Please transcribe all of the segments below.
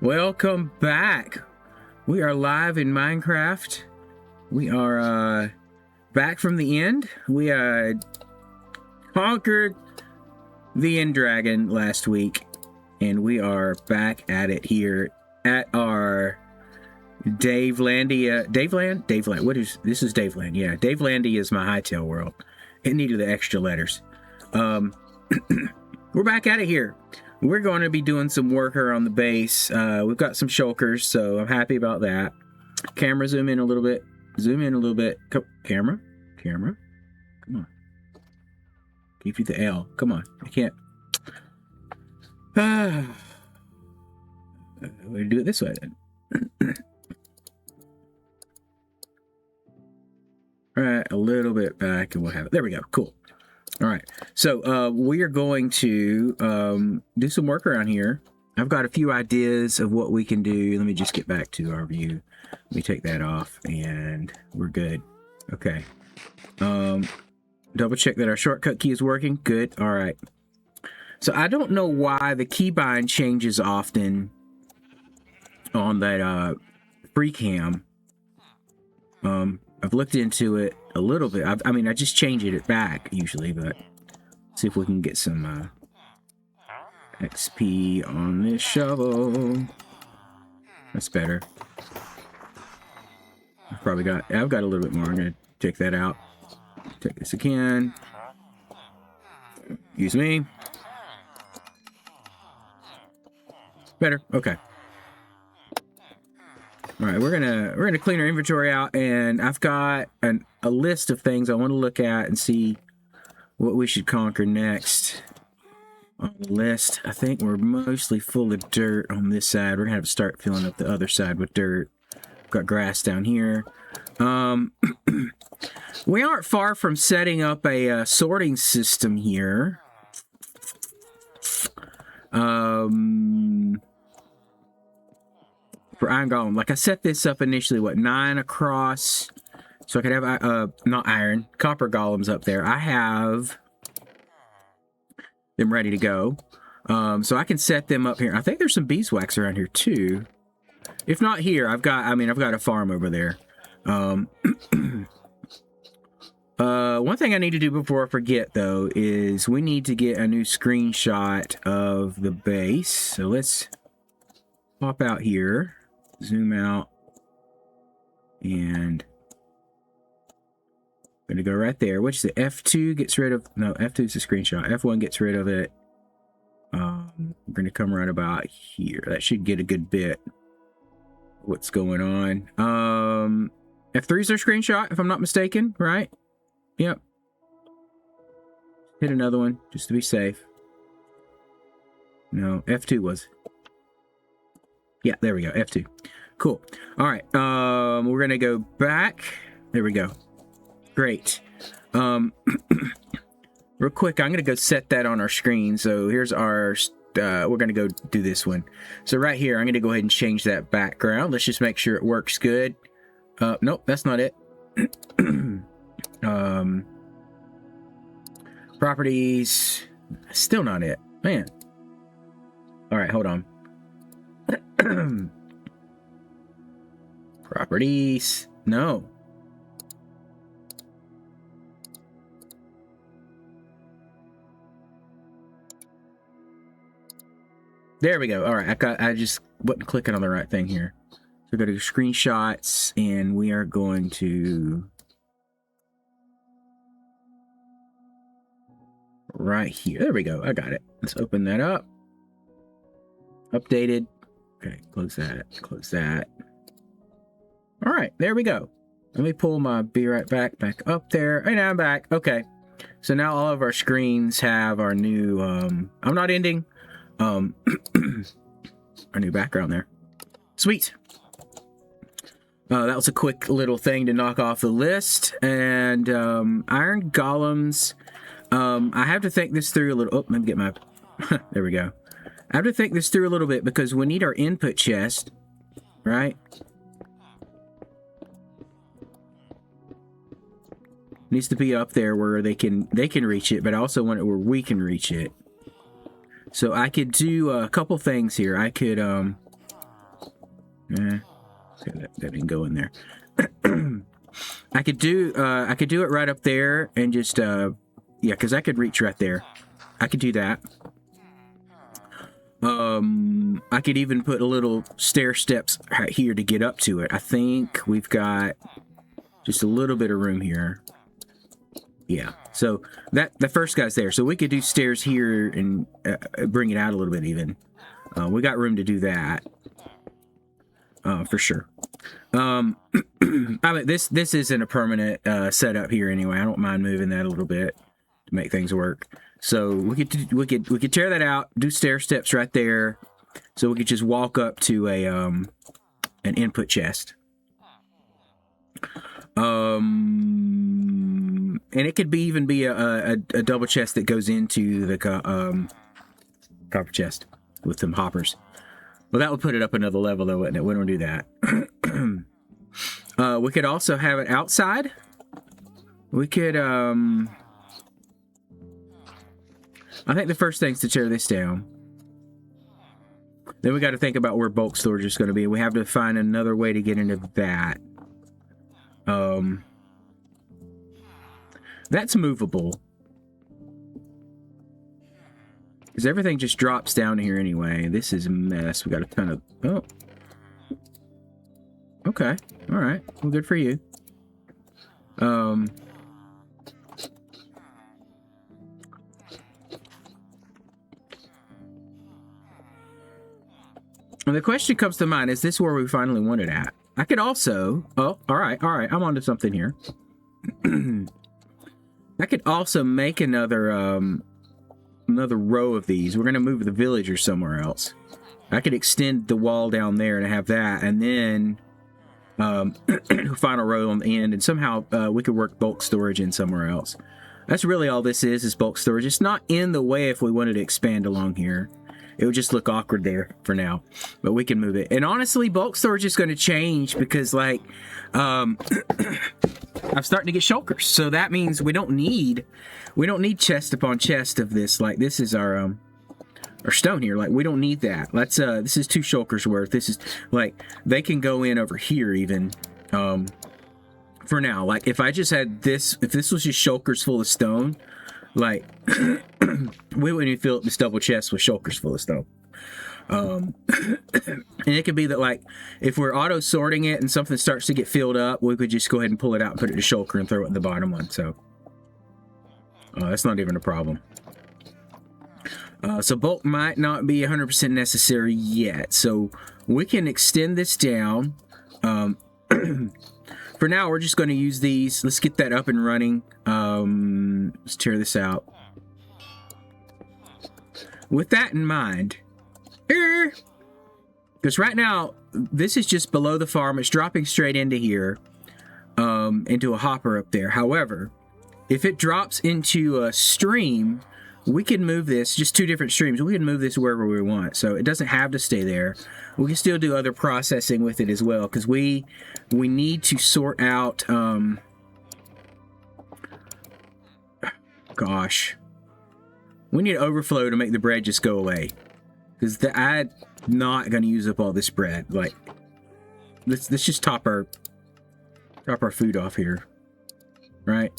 Welcome back. We are live in Minecraft. We are back from the end. We conquered the end dragon last week, and we are back at it here at our Daveland. What is this? Is Daveland? Yeah, Davelandia is my Hightail world. It needed the extra letters. We're back at it here. We're going to be doing some work on the base. We've got some shulkers, so I'm happy about that. Camera, zoom in a little bit. Zoom in a little bit. Camera. Come on. Give you the L. Come on. I can't. We'll do it this way then. All right, a little bit back, and we'll have it. There we go. Cool. All right, so we are going to do some work around here. I've got a few ideas of what we can do. Let me just get back to our view. Let me take that off, and we're good. Okay. Double check that our shortcut key is working. Good. All right. So I don't know why the keybind changes often on that free cam. I've looked into it a little bit. I mean, I just change it back usually, but see if we can get some XP on this shovel. That's better. I've got a little bit more. I'm gonna take that out. Take this again. Use me. Better. Okay. All right, we're gonna clean our inventory out, and I've got a list of things I want to look at and see what we should conquer next on the list. I think we're mostly full of dirt on this side. We're gonna have to start filling up the other side with dirt. Got grass down here. We aren't far from setting up a sorting system here. For iron golem, like I set this up initially, 9 across, so I could have not iron, copper golems up there. I have them ready to go, so I can set them up here. I think there's some beeswax around here too. If not here, I've got a farm over there. One thing I need to do before I forget though is we need to get a new screenshot of the base. So let's pop out here. Zoom out, and I'm gonna go right there. Which the F2 gets rid of? No, F2 is a screenshot. F1 gets rid of it. We're gonna come right about here. That should get a good bit. What's going on? F3 is our screenshot, if I'm not mistaken, right? Yep. Hit another one just to be safe. No, F2 was. Yeah, there we go. F2. Cool. All right. We're going to go back. There we go. Great. Real quick, I'm going to go set that on our screen. So here's our, we're going to go do this one. So right here, I'm going to go ahead and change that background. Let's just make sure it works good. Nope, that's not it. Properties. Still not it. Man. All right, hold on. Properties. No. There we go. All right, I just wasn't clicking on the right thing here. So go to screenshots, and we are going to right here. There we go. I got it. Let's open that up. Updated. Okay, close that. Close that. All right, there we go. Let me pull my be right back up there. And I'm back. Okay. So now all of our screens have our new I'm not ending our new background there. Sweet. That was a quick little thing to knock off the list. And iron golems. I have to think this through a little. Oh, let me get my there we go. I have to think this through a little bit because we need our input chest, right? Needs to be up there where they can reach it, but I also want it where we can reach it. So I could do a couple things here. I could That didn't go in there. I could do it right up there and just yeah, because I could reach right there. I could do that. I could even put a little stair steps right here to get up to it. I think we've got just a little bit of room here. Yeah, so the first guy's there, so we could do stairs here and bring it out a little bit even. We got room to do that for sure. I mean, this isn't a permanent setup here anyway. I don't mind moving that a little bit to make things work. So we could tear that out, do stair steps right there, so we could just walk up to a an input chest. And it could even be a double chest that goes into the copper chest with some hoppers. Well, that would put it up another level, though, wouldn't it? We don't do that. We could also have it outside. We could, I think the first thing's to tear this down. Then we got to think about where bulk storage is going to be. We have to find another way to get into that. That's movable. Because everything just drops down here anyway. This is a mess. We got a ton of... Oh. Okay. All right. Well, good for you. And the question comes to mind, is this where we finally want it at? I could also... Oh, all right. I'm onto something here. I could also make another row of these. We're going to move the villager somewhere else. I could extend the wall down there and have that, and then final row on the end, and somehow we could work bulk storage in somewhere else. That's really all this is bulk storage. It's not in the way if we wanted to expand along here. It would just look awkward there for now, but we can move it. And honestly, bulk storage is going to change because, like, I'm starting to get shulkers, so that means we don't need chest upon chest of this. Like, this is our stone here. Like, we don't need that. Let's this is 2 shulkers worth. This is like they can go in over here even. For now, like if I just had this, if this was just shulkers full of stone, like we wouldn't even fill up this double chest with shulkers full of stone. And it could be that, like, if we're auto sorting it and something starts to get filled up, we could just go ahead and pull it out and put it in shulker and throw it in the bottom one. So that's not even a problem. So bulk might not be 100% necessary yet, so we can extend this down. For now, we're just going to use these. Let's get that up and running. Let's tear this out. With that in mind, because right now, this is just below the farm. It's dropping straight into here, into a hopper up there. However, if it drops into a stream, we can move this, just 2 different streams. We can move this wherever we want. So it doesn't have to stay there. We can still do other processing with it as well, because we need to sort out, gosh. We need overflow to make the bread just go away. Because I'm not going to use up all this bread. Like, let's just top our food off here. Right?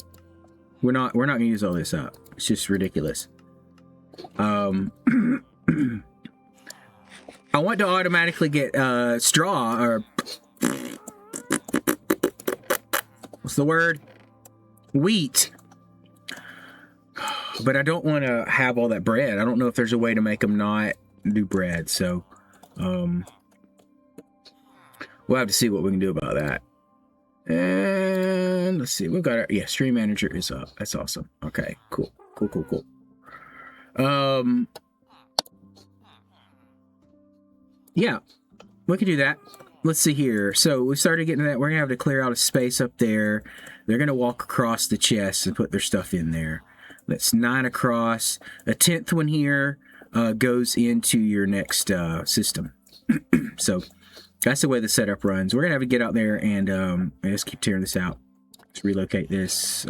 We're not going to use all this up. It's just ridiculous. I want to automatically get straw, or what's the word? Wheat. But I don't want to have all that bread. I don't know if there's a way to make them not do bread. So we'll have to see what we can do about that. And let's see. We've got our stream manager is up. That's awesome. Okay, cool. Yeah, we can do that. Let's see here. So we started getting that. We're gonna have to clear out a space up there. They're gonna walk across the chest and put their stuff in there. That's 9 across. A 10th one here goes into your next system. So that's the way the setup runs. We're gonna have to get out there and just keep tearing this out. Let's relocate this.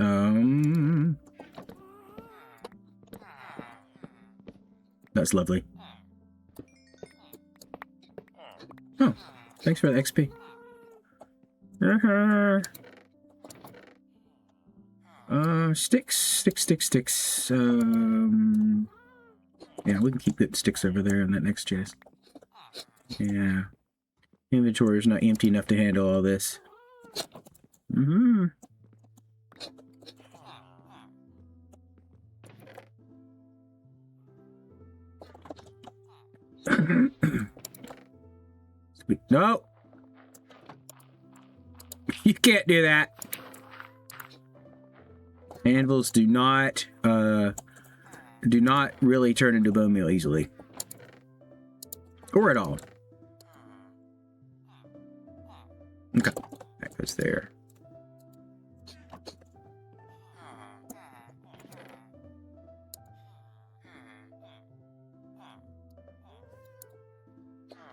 That's lovely. Oh, Thanks for the XP. Sticks. Yeah, we can keep putting sticks over there in that next chest. Yeah. Inventory is not empty enough to handle all this. No! You can't do that. Anvils do not really turn into bone meal easily. Or at all. Okay. That goes there.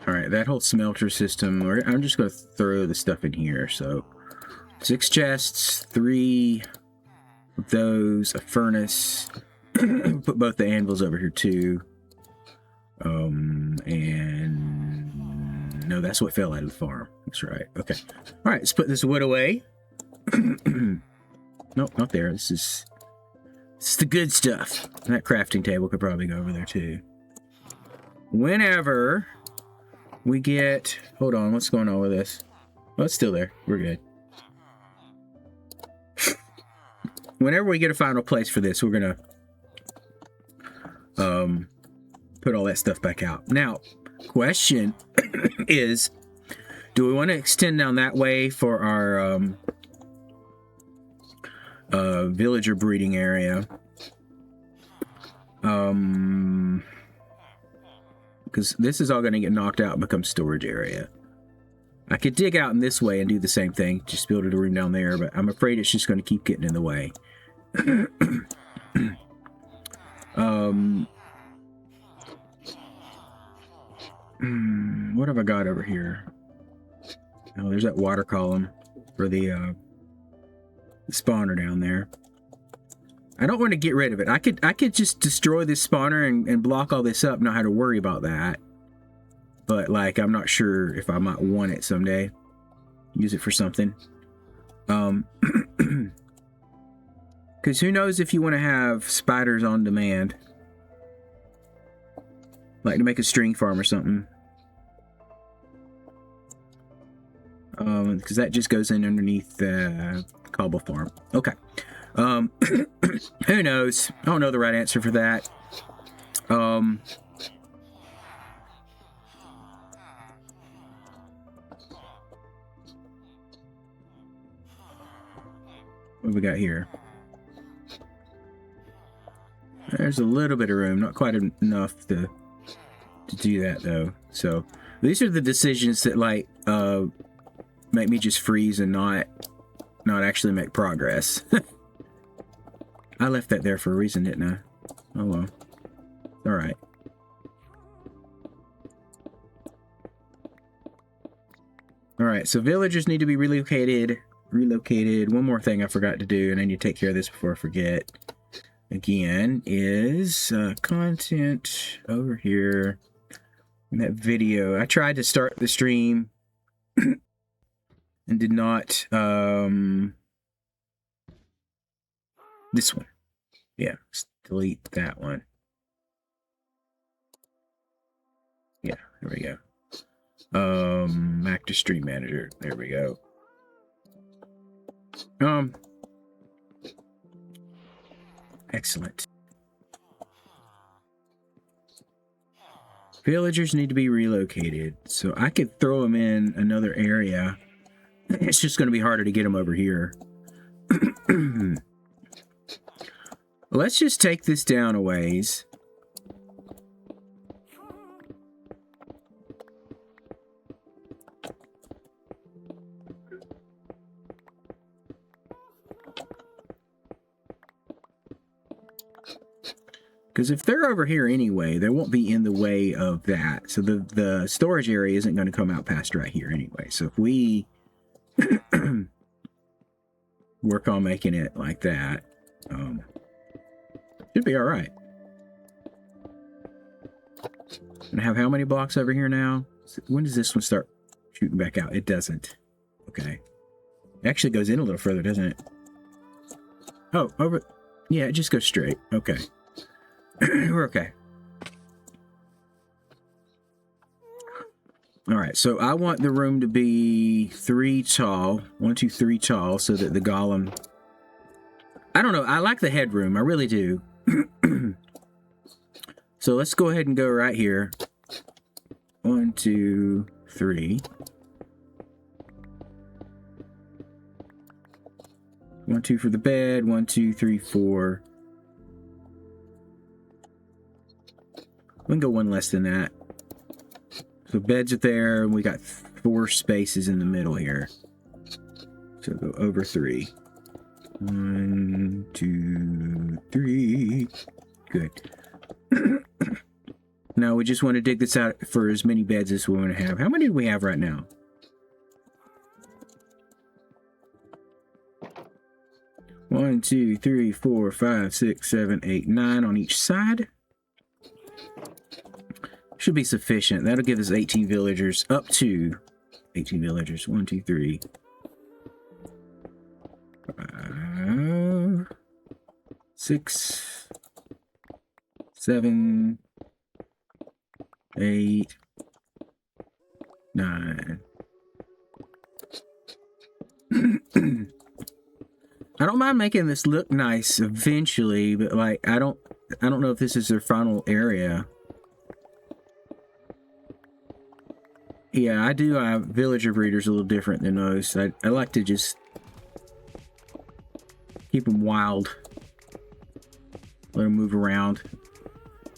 Alright, that whole smelter system, I'm just going to throw the stuff in here. So, 6 chests, 3 of those, a furnace. Put both the anvils over here too. And no, that's what fell out of the farm. That's right. Okay. Alright, let's put this wood away. Nope, not there. This is the good stuff. That crafting table could probably go over there too. Whenever we get... Hold on, what's going on with this? Oh, it's still there. We're good. Whenever we get a final place for this, we're gonna put all that stuff back out. Now, question is, do we want to extend down that way for our villager breeding area? Because this is all going to get knocked out and become storage area. I could dig out in this way and do the same thing, just build a room down there, but I'm afraid it's just going to keep getting in the way. What have I got over here? Oh, there's that water column for the spawner down there. I don't want to get rid of it. I could just destroy this spawner and block all this up, not have to worry about that. But, like, I'm not sure if I might want it someday. Use it for something. Because who knows if you want to have spiders on demand. Like to make a string farm or something. Because that just goes in underneath the cobble farm. Okay. Who knows? I don't know the right answer for that. What do we got here? There's a little bit of room, not quite enough to do that though. So these are the decisions that like make me just freeze and not actually make progress. I left that there for a reason, didn't I? Oh well. All right. All right, so villagers need to be relocated. One more thing I forgot to do, and I need to take care of this before I forget. Again, is content over here in that video. I tried to start the stream and did not. This one. Yeah, let's delete that one. Yeah, there we go. Active Stream Manager. There we go. Excellent. Villagers need to be relocated, so I could throw them in another area. It's just going to be harder to get them over here. Let's just take this down a ways. Because if they're over here anyway, they won't be in the way of that. So the storage area isn't going to come out past right here anyway. So if we work on making it like that, should be all right. And have how many blocks over here now? When does this one start shooting back out. It doesn't. Okay. It actually goes in a little further, doesn't it? Oh, over. Yeah, it just goes straight. Okay. We're okay. All right, so I want the room to be 3 tall. 1, 2, 3 tall, so that the golem... I don't know. I like the headroom. I really do. So let's go ahead and go right here. 1, 2, 3. 1, 2 for the bed. 1, 2, 3, 4. We can go one less than that. So beds are there, and we got 4 spaces in the middle here. So go over 3. 1, 2, 3. Good. Now we just want to dig this out for as many beds as we want to have. How many do we have right now? One, 2, 3, 4, 5, 6, 7, 8, 9 on each side. Should be sufficient. That'll give us 18 villagers, up to 18 villagers. 1, 2, 3, 5, 6, 7, 8, 9. I don't mind making this look nice eventually, but like I don't know if this is their final area. Yeah, I do villager breeders a little different than most. I like to just keep them wild. Let them move around.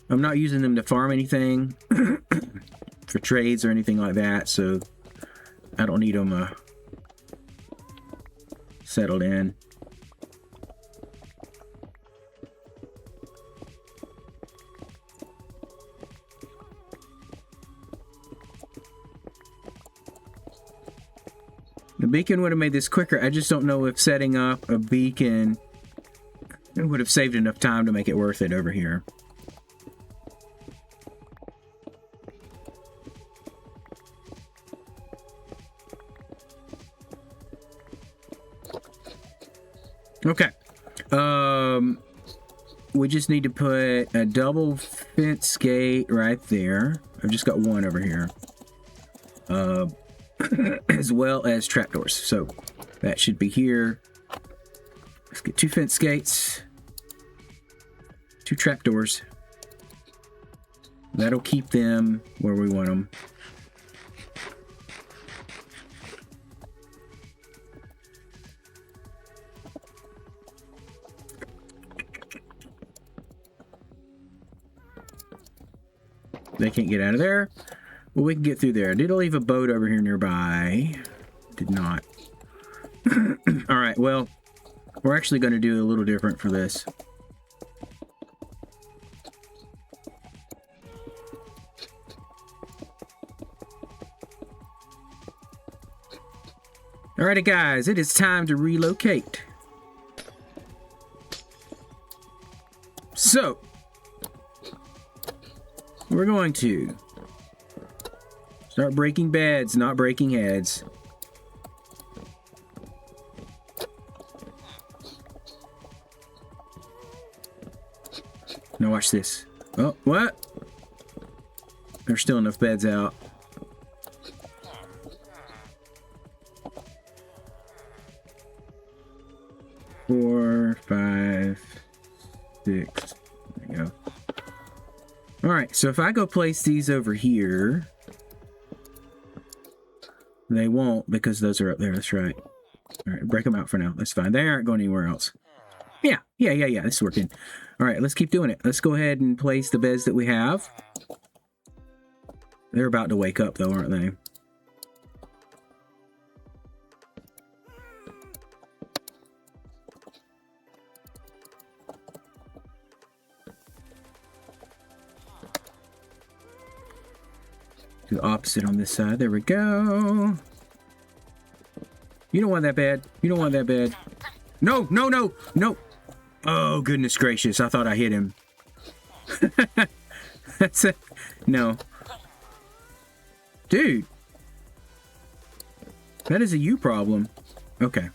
I'm not using them to farm anything for trades or anything like that, so I don't need them settled in. The beacon would have made this quicker. I just don't know if setting up a beacon would have saved enough time to make it worth it over here. Okay. We just need to put a double fence gate right there. I've just got one over here. As well as trapdoors. So that should be here. Let's get 2 fence gates. 2 trapdoors. That'll keep them where we want them. They can't get out of there. Well, we can get through there. I did leave a boat over here nearby. Did not. All right, well, we're actually going to do a little different for this. Alrighty, guys, it is time to relocate. So, we're going to start breaking beds, not breaking heads. Now watch this. Oh, what? There's still enough beds out. Four, 5, 6. There you go. Alright, so if I go place these over here, they won't because those are up there. That's right. Alright, break them out for now. That's fine. They aren't going anywhere else. Yeah. This is working. Alright, let's keep doing it. Let's go ahead and place the beds that we have. They're about to wake up though, aren't they? Do the opposite on this side. There we go. You don't want that bed. You don't want that bed. No, no, no, no. Oh, goodness gracious. I thought I hit him. That's a... No. Dude. That is a you problem. Okay.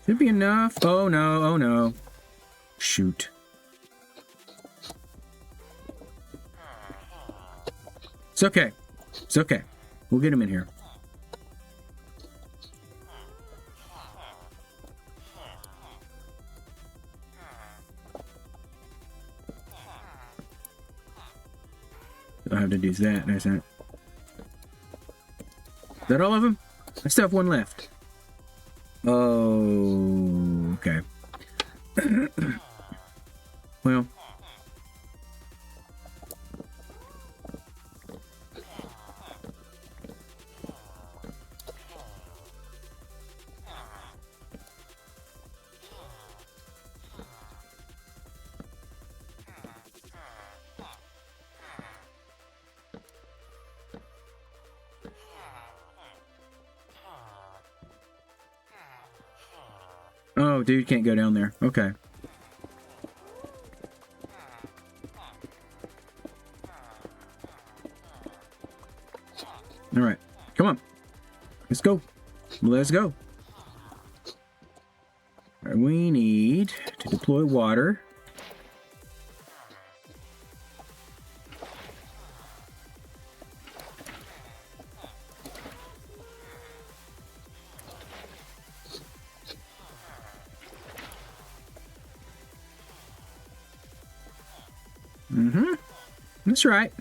Should be enough. Oh no, oh no. Shoot. It's okay. It's okay. We'll get him in here. All I have to do is that. There's that. Is that all of them? I still have one left. Oh, okay. Well. Oh, dude can't go down there. Okay. All right. Come on. Let's go. Let's go. All right, we need to deploy water. That's right.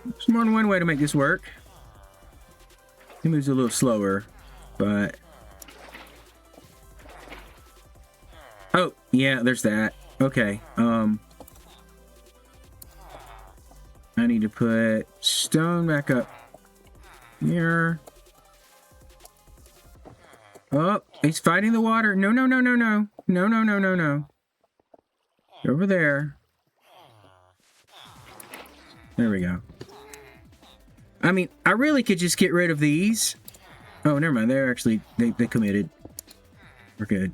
There's more than one way to make this work. He moves a little slower, but... Oh, yeah, there's that. Okay, I need to put stone back up here. Oh, he's fighting the water. No, no, no, no, no. No, no, no, no, no. Over there. There we go. I mean, I really could just get rid of these. Oh, never mind. They're actually, they committed. We're good.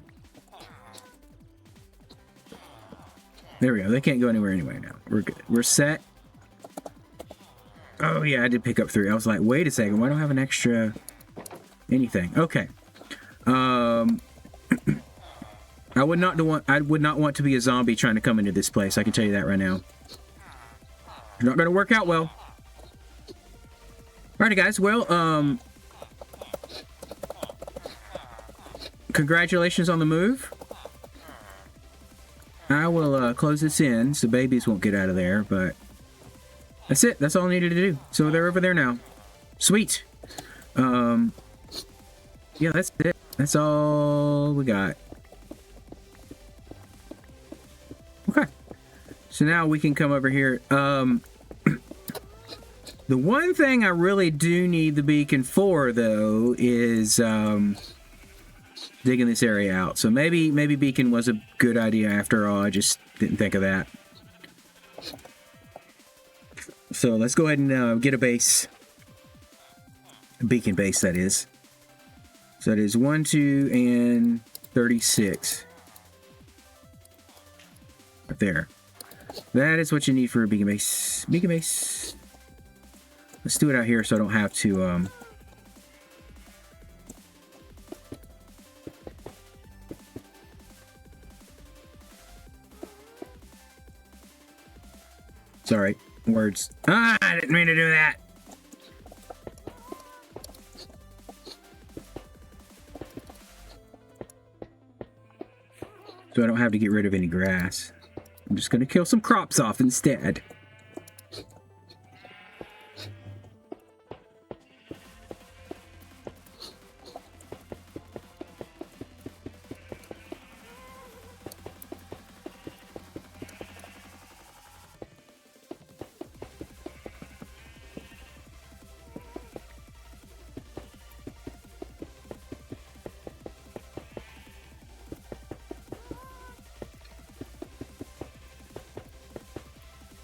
There we go. They can't go anywhere anyway now. We're good. We're set. Oh, yeah, I did pick up 3. I was like, wait a second. Why don't I have an extra anything? Okay. I would not want to be a zombie trying to come into this place. I can tell you that right now. It's not going to work out well. Alrighty, guys. Well, congratulations on the move. I will close this in so babies won't get out of there, but that's it. That's all I needed to do. So they're over there now. Sweet. Yeah, that's it. That's all we got. Okay. So now we can come over here. The one thing I really do need the beacon for, though, is digging this area out. So maybe beacon was a good idea after all. I just didn't think of that. So let's go ahead and get a base. A beacon base, that is. So that is 1, 2, and 36. Right there. That is what you need for a beacon base. Beacon base. Let's do it out here so I don't have to, Sorry. Words. Ah, I didn't mean to do that. So I don't have to get rid of any grass. I'm just going to kill some crops off instead.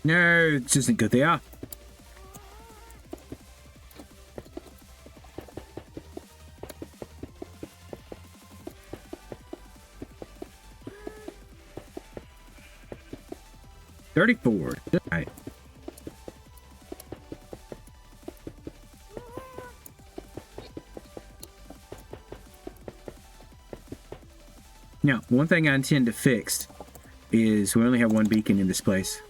No, this isn't good. They are. 34. All right. Now, one thing I intend to fix is we only have one beacon in this place.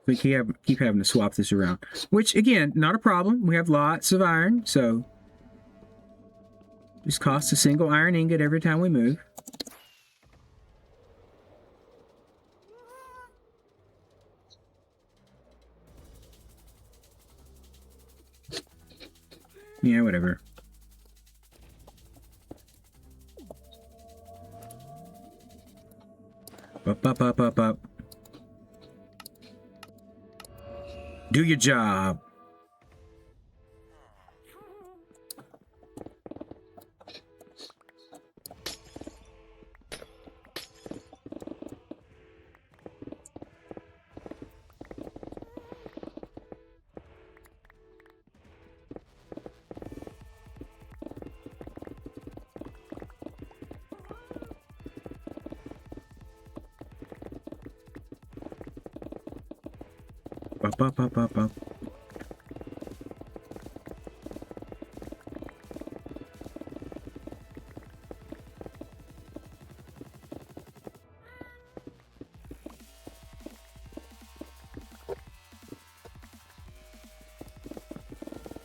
We keep having to swap this around, which again, not a problem. We have lots of iron, so just costs a single iron ingot every time we move. Yeah, whatever. Up. Do your job. Up.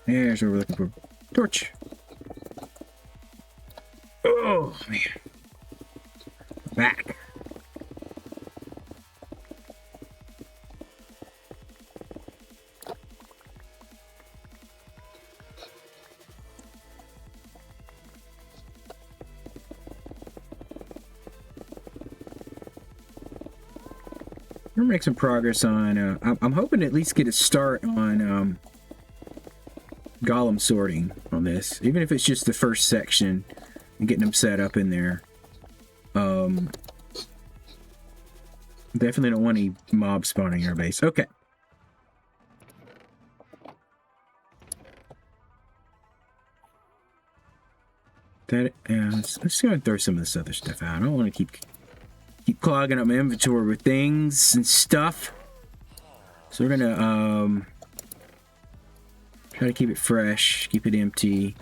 There's what we're looking for. Torch. Oh, man. Back. We're gonna make some progress on, I'm hoping to at least get a start on, golem sorting on this, even if it's just the first section and getting them set up in there. Definitely don't want any mob spawning in our base. Okay. Let's go and throw some of this other stuff out. I don't want to keep clogging up my inventory with things and stuff. So we're gonna try to keep it fresh, keep it empty.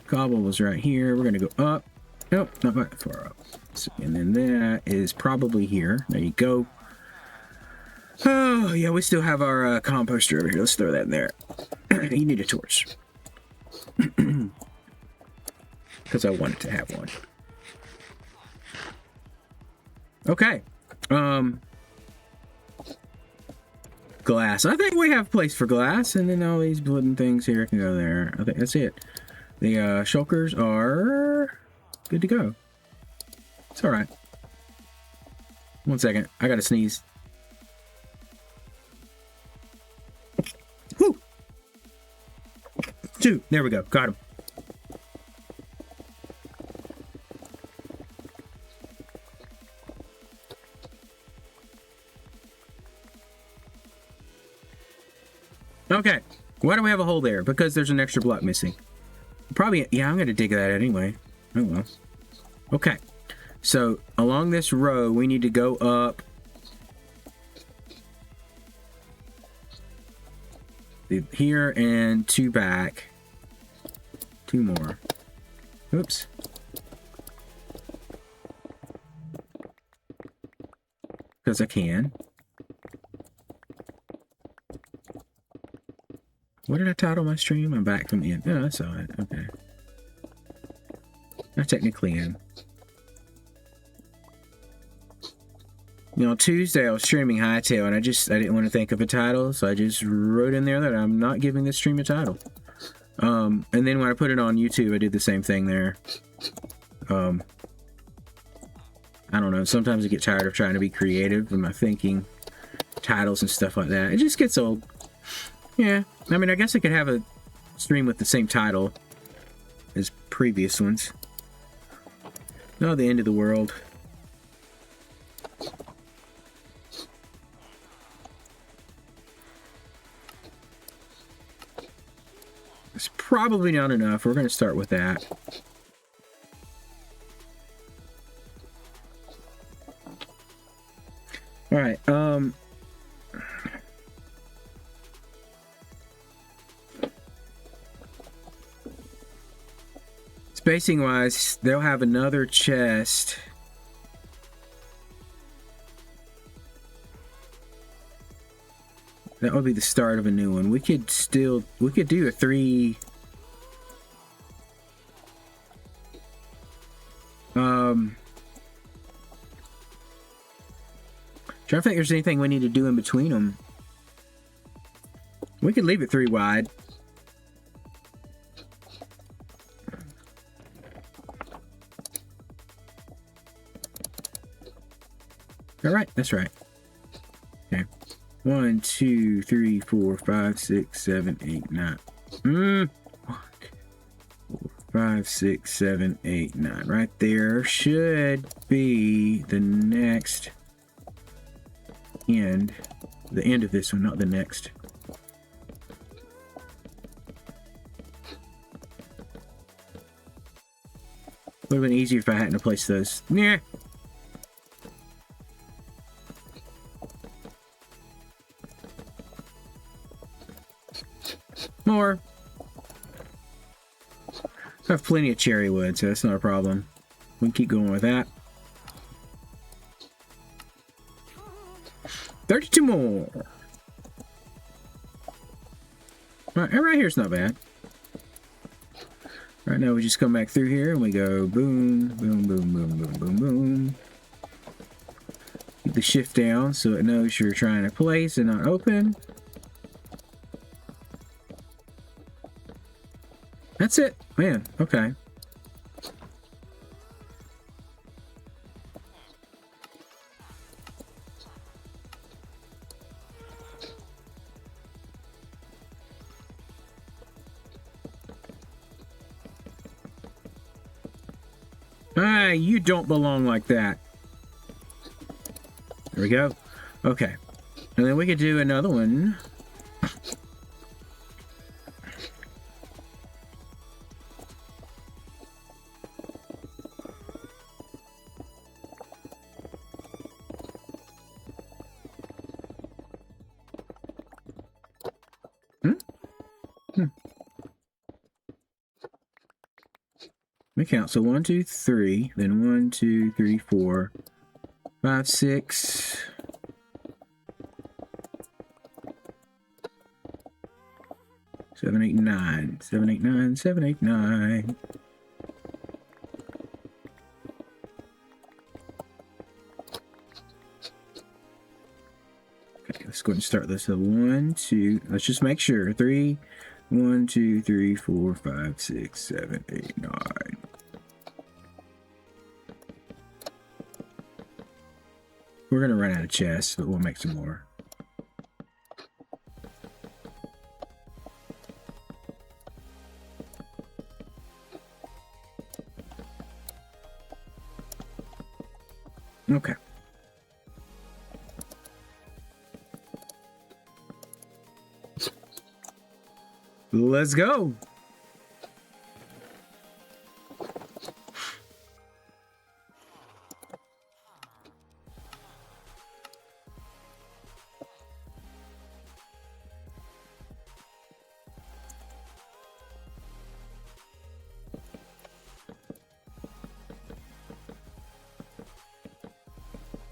Cobble was right here. We're gonna go up. Nope, not that far up. So, and then that is probably here. There you go. Oh yeah, we still have our composter over here. Let's throw that in there. You need a torch. Because I wanted to have one. Okay. Glass. I think we have a place for glass, and then all these wooden things here can go there. I think that's it. The shulkers are good to go. It's all right. 1 second. I gotta sneeze. Whew. 2. There we go. Got him. Okay, why do we have a hole there? Because there's an extra block missing. Probably, yeah, I'm going to dig that out anyway. Oh well. Okay, so along this row, we need to go up here and 2 back. 2 more. Oops. Because I can. What did I title my stream? I'm back from the end. Oh, I saw it. Okay. I technically am. You know, Tuesday I was streaming Hightail, and I didn't want to think of a title, so I just wrote in there that I'm not giving this stream a title. And then when I put it on YouTube, I did the same thing there. I don't know. Sometimes I get tired of trying to be creative in my thinking titles and stuff like that. It just gets old. Yeah, I mean, I guess I could have a stream with the same title as previous ones. Not the end of the world. It's probably not enough. We're going to start with that. All right. Spacing wise, they'll have another chest. That would be the start of a new one. We could do a 3. Trying to think if there's anything we need to do in between them. We could leave it 3 wide. All right, that's right. Okay. 1, 2, 3, 4, 5, 6, 7, 8, 9. 1, 2, 4, 5, 6, 7, 8, 9. Right there should be the next end. The end of this one, not the next. Would have been easier if I hadn't placed those. Yeah. More. I have plenty of cherry wood, so that's not a problem. We can keep going with that. 32 more. Right here's not bad. Right now we just come back through here and we go boom, boom, boom, boom, boom, boom, boom. Keep the shift down so it knows you're trying to place and not open. That's it. Man, okay. Ah, you don't belong like that. There we go. Okay. And then we could do another one. Let me count. So 1, 2, 3, then 1, 2, 3, 4, 5, 6. 7, 8, 9. 7, 8, 9. 7, 8, 9. Okay, let's go ahead and start this. So 1, 2. Let's just make sure. 3. 1, 2, 3, 4, 5, 6, 7, 8, 9. We're gonna run out of chests, but we'll make some more. Okay. Let's go.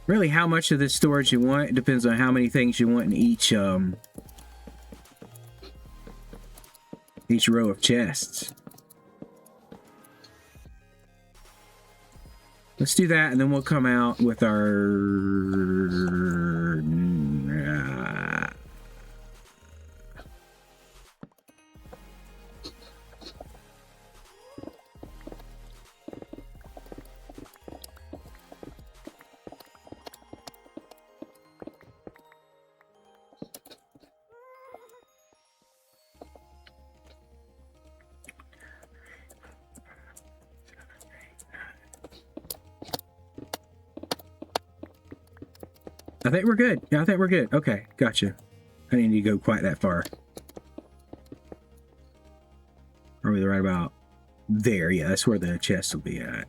Really, how much of this storage you want, it depends on how many things you want in each row of chests. Let's do that, and then we'll come out with our... I think we're good. Yeah, I think we're good. Okay, gotcha. I didn't need to go quite that far. Are we right about there? Yeah, that's where the chest will be at.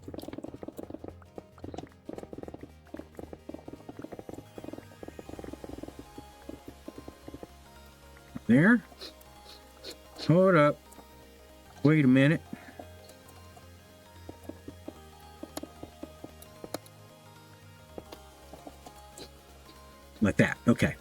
There. Hold up. Wait a minute. Like that. Okay.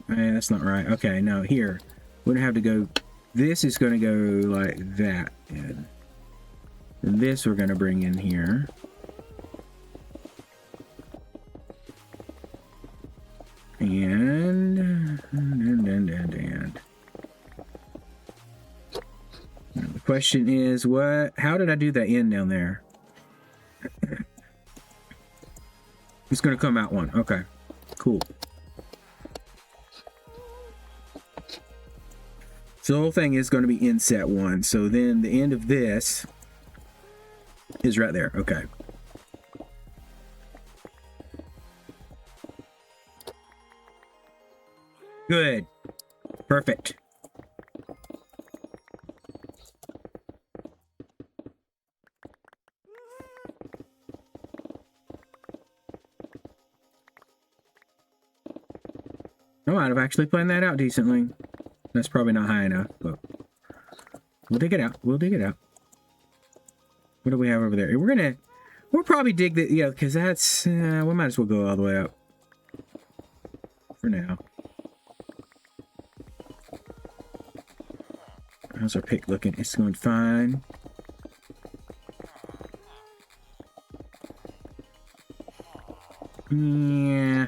That's not right. Okay, no, here. We're gonna have to go. This is gonna go like that. And this we're gonna bring in here. And the question is, how did I do that end down there? It's gonna come out one. Okay, cool. So the whole thing is going to be inset one. So then the end of this is right there. Okay. Good. Perfect. I might have actually planned that out decently. That's probably not high enough, but we'll dig it out. We'll dig it out. What do we have over there? We'll probably dig the, yeah, because that's, we might as well go all the way up for now. How's our pick looking? It's going fine. Yeah.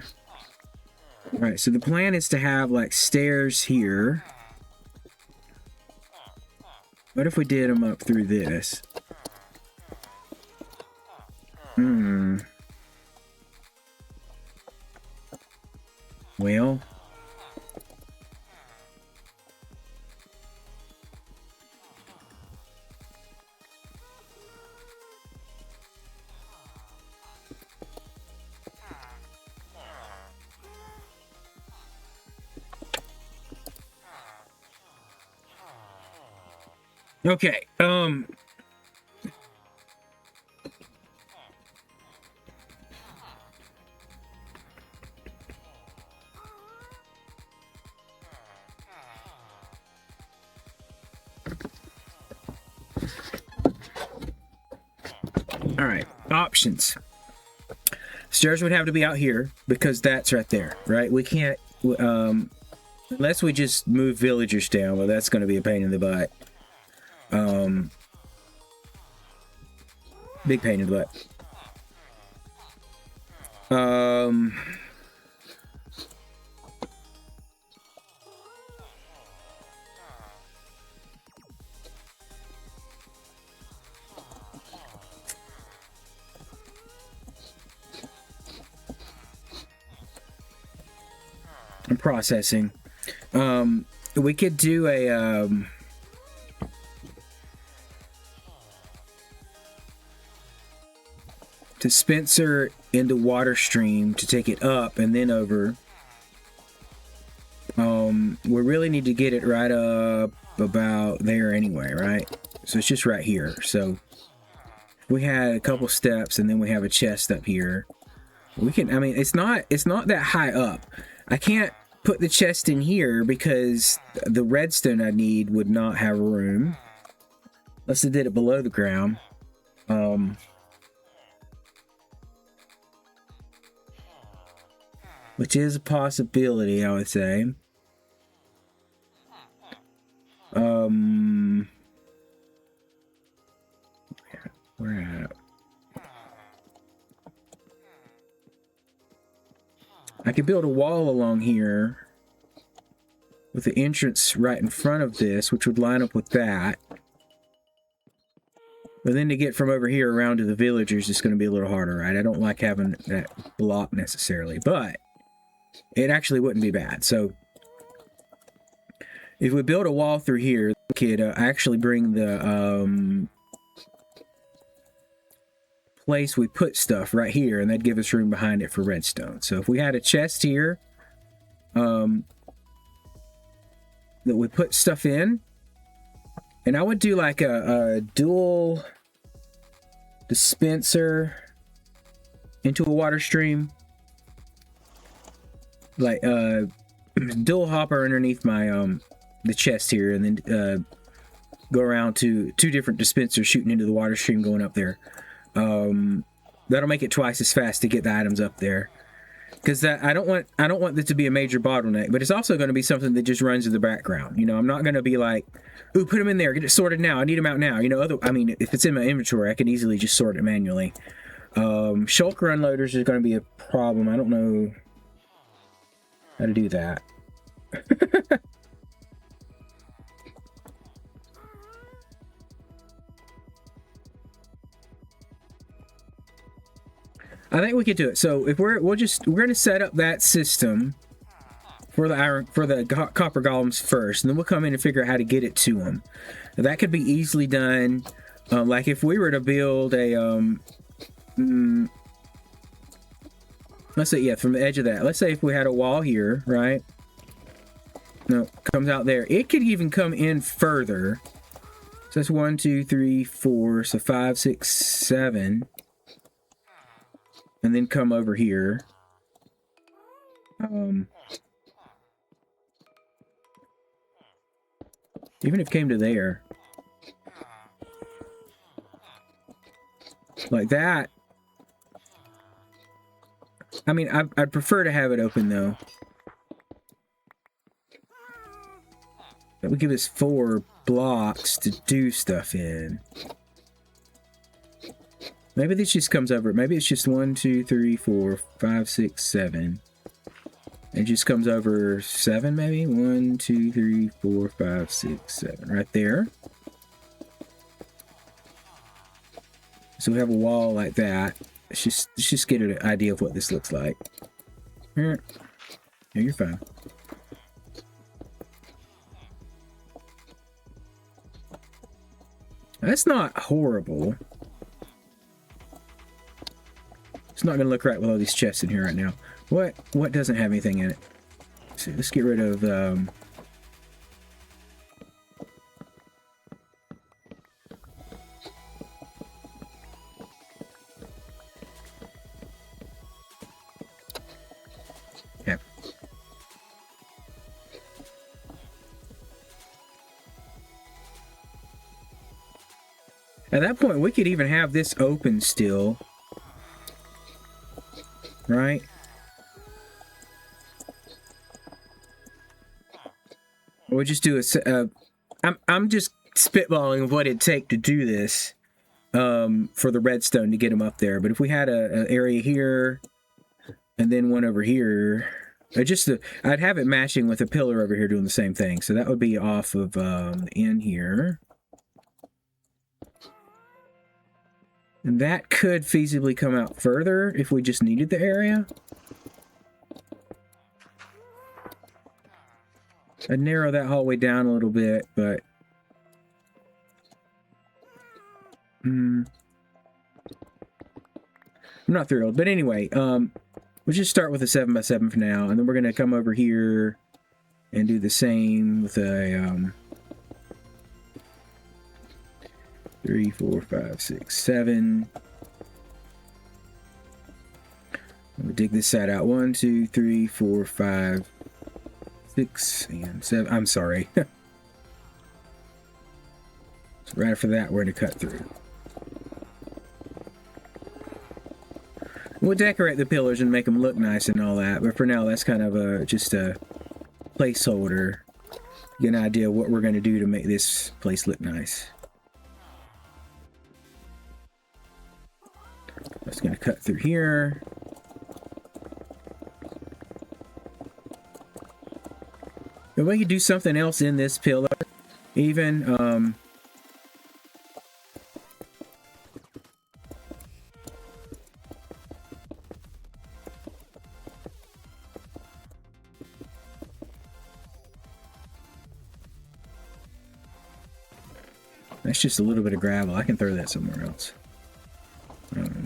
All right, so the plan is to have like stairs here. What if we did them up through this? Well. Okay, all right, options. Stairs would have to be out here because that's right there, right? We can't, unless we just move villagers down, well, that's going to be a pain in the butt. Big pain in the butt. I'm processing. We could do a, dispenser into water stream to take it up and then over. We really need to get it right up about there anyway, right? So it's just right here. So we had a couple steps and then we have a chest up here. We can, I mean, it's not that high up. I can't put the chest in here because the redstone I need would not have room. Unless I did it below the ground. Which is a possibility, I would say. Where at? I could build a wall along here with the entrance right in front of this, which would line up with that. But then to get from over here around to the villagers is going to be a little harder, right? I don't like having that block necessarily, but it actually wouldn't be bad. So if we build a wall through here, we could actually bring the place we put stuff right here, and that'd give us room behind it for redstone. So if we had a chest here that we put stuff in, And I would do like a dual dispenser into a water stream. Like dual hopper underneath my the chest here, and then go around to 2 different dispensers shooting into the water stream going up there. That'll make it twice as fast to get the items up there. Because I don't want this to be a major bottleneck, but it's also going to be something that just runs in the background. You know, I'm not going to be like, ooh, put them in there, get it sorted now. I need them out now. You know, I mean, if it's in my inventory, I can easily just sort it manually. Shulker unloaders is going to be a problem. I don't know how to do that. I think we could do it. So if we're going to set up that system for the copper golems first, and then we'll come in and figure out how to get it to them. Now, that could be easily done. Like if we were to build a let's say, yeah, from the edge of that. Let's say if we had a wall here, right? No, comes out there. It could even come in further. So that's 1, 2, 3, 4. So 5, 6, 7. And then come over here. Even if it came to there. Like that. I mean, I'd prefer to have it open, though. That would give us 4 blocks to do stuff in. Maybe this just comes over. Maybe it's just 1, 2, 3, 4, 5, 6, 7. It just comes over 7, maybe? 1, 2, 3, 4, 5, 6, 7. Right there. So we have a wall like that. Let's just get an idea of what this looks like. Here. Yeah, you're fine. That's not horrible. It's not going to look right with all these chests in here right now. What doesn't have anything in it? So let's get rid of yeah. At that point, we could even have this open still. Right? We'll just do I'm just spitballing of what it'd take to do this for the redstone to get them up there. But if we had an area here and then one over here, I'd have it matching with a pillar over here doing the same thing. So that would be off of the end here. And that could feasibly come out further if we just needed the area. I'd narrow that hallway down a little bit, but I'm not thrilled. But anyway, we'll just start with a 7x7 for now, and then we're going to come over here and do the same with a 3, 4, 5, 6, 7. We'll dig this side out. 1, 2, 3, 4, 5, 6, and 7. I'm sorry. So right after that, we're going to cut through. We'll decorate the pillars and make them look nice and all that, but for now, that's kind of just a placeholder. Get an idea of what we're going to do to make this place look nice. That's going to cut through here. And we could do something else in this pillar. Even, that's just a little bit of gravel. I can throw that somewhere else.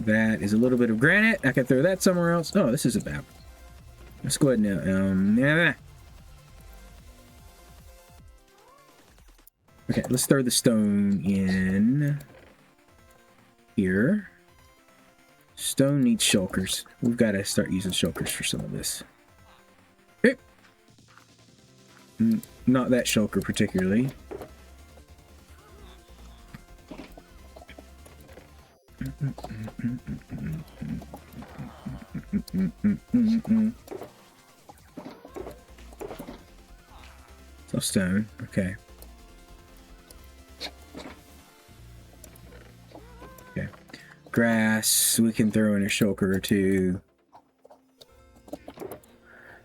That is a little bit of granite. I can throw that somewhere else. Oh, this is about. Let's go ahead and Okay, let's throw the stone in here. Stone needs shulkers. We've got to start using shulkers for some of this. Okay. Not that shulker particularly. So stone, okay. Okay. Grass, we can throw in a shulker or two.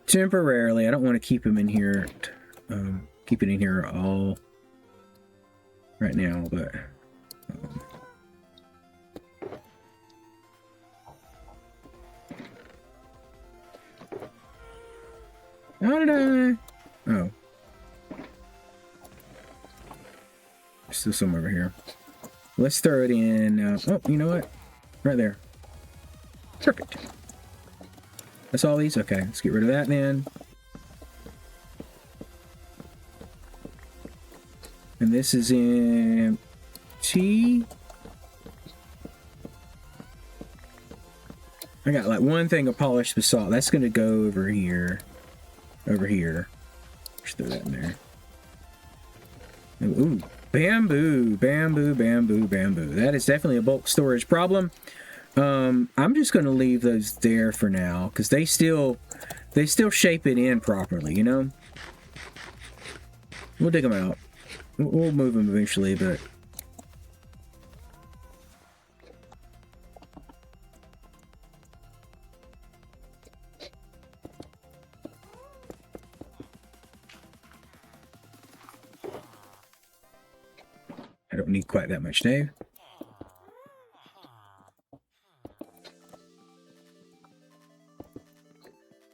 Temporarily, I don't want to keep him in here, keep it in here all right now, but... How did I... Oh. Still some over here. Let's throw it in... oh, you know what? Right there. Perfect. That's all these? Okay, let's get rid of that then. And this is empty. I got like one thing of polished basalt. That's going to go over here. Over here. Just throw that in there. Ooh, bamboo, bamboo, bamboo, bamboo. That is definitely a bulk storage problem. I'm just going to leave those there for now because they still shape it in properly, you know? We'll dig them out. We'll move them eventually, but... I don't need quite that much now.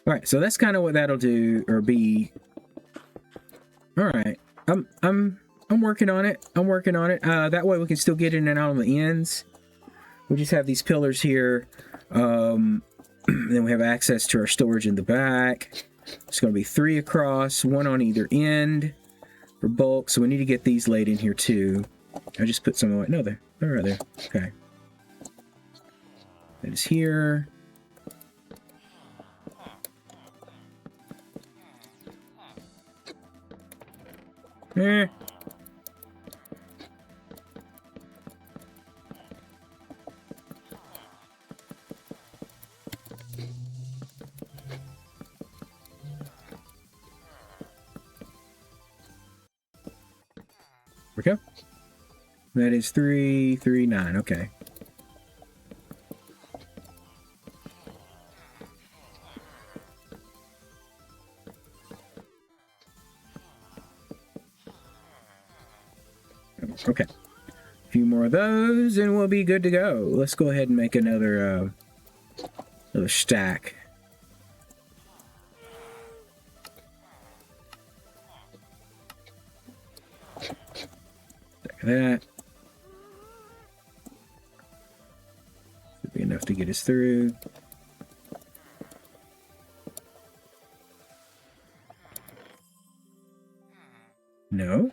Alright, so that's kind of what that'll do, or be. Alright. I'm working on it. I'm working on it. That way we can still get in and out on the ends. We just have these pillars here. Then we have access to our storage in the back. It's going to be 3 across, 1 on either end for bulk. So we need to get these laid in here too. I just put some away. No, they're right there. Okay. That is here. Eh. We go. That is 339. Okay. Okay. A few more of those and we'll be good to go. Let's go ahead and make another stack. Stack of that. Should be enough to get us through. No.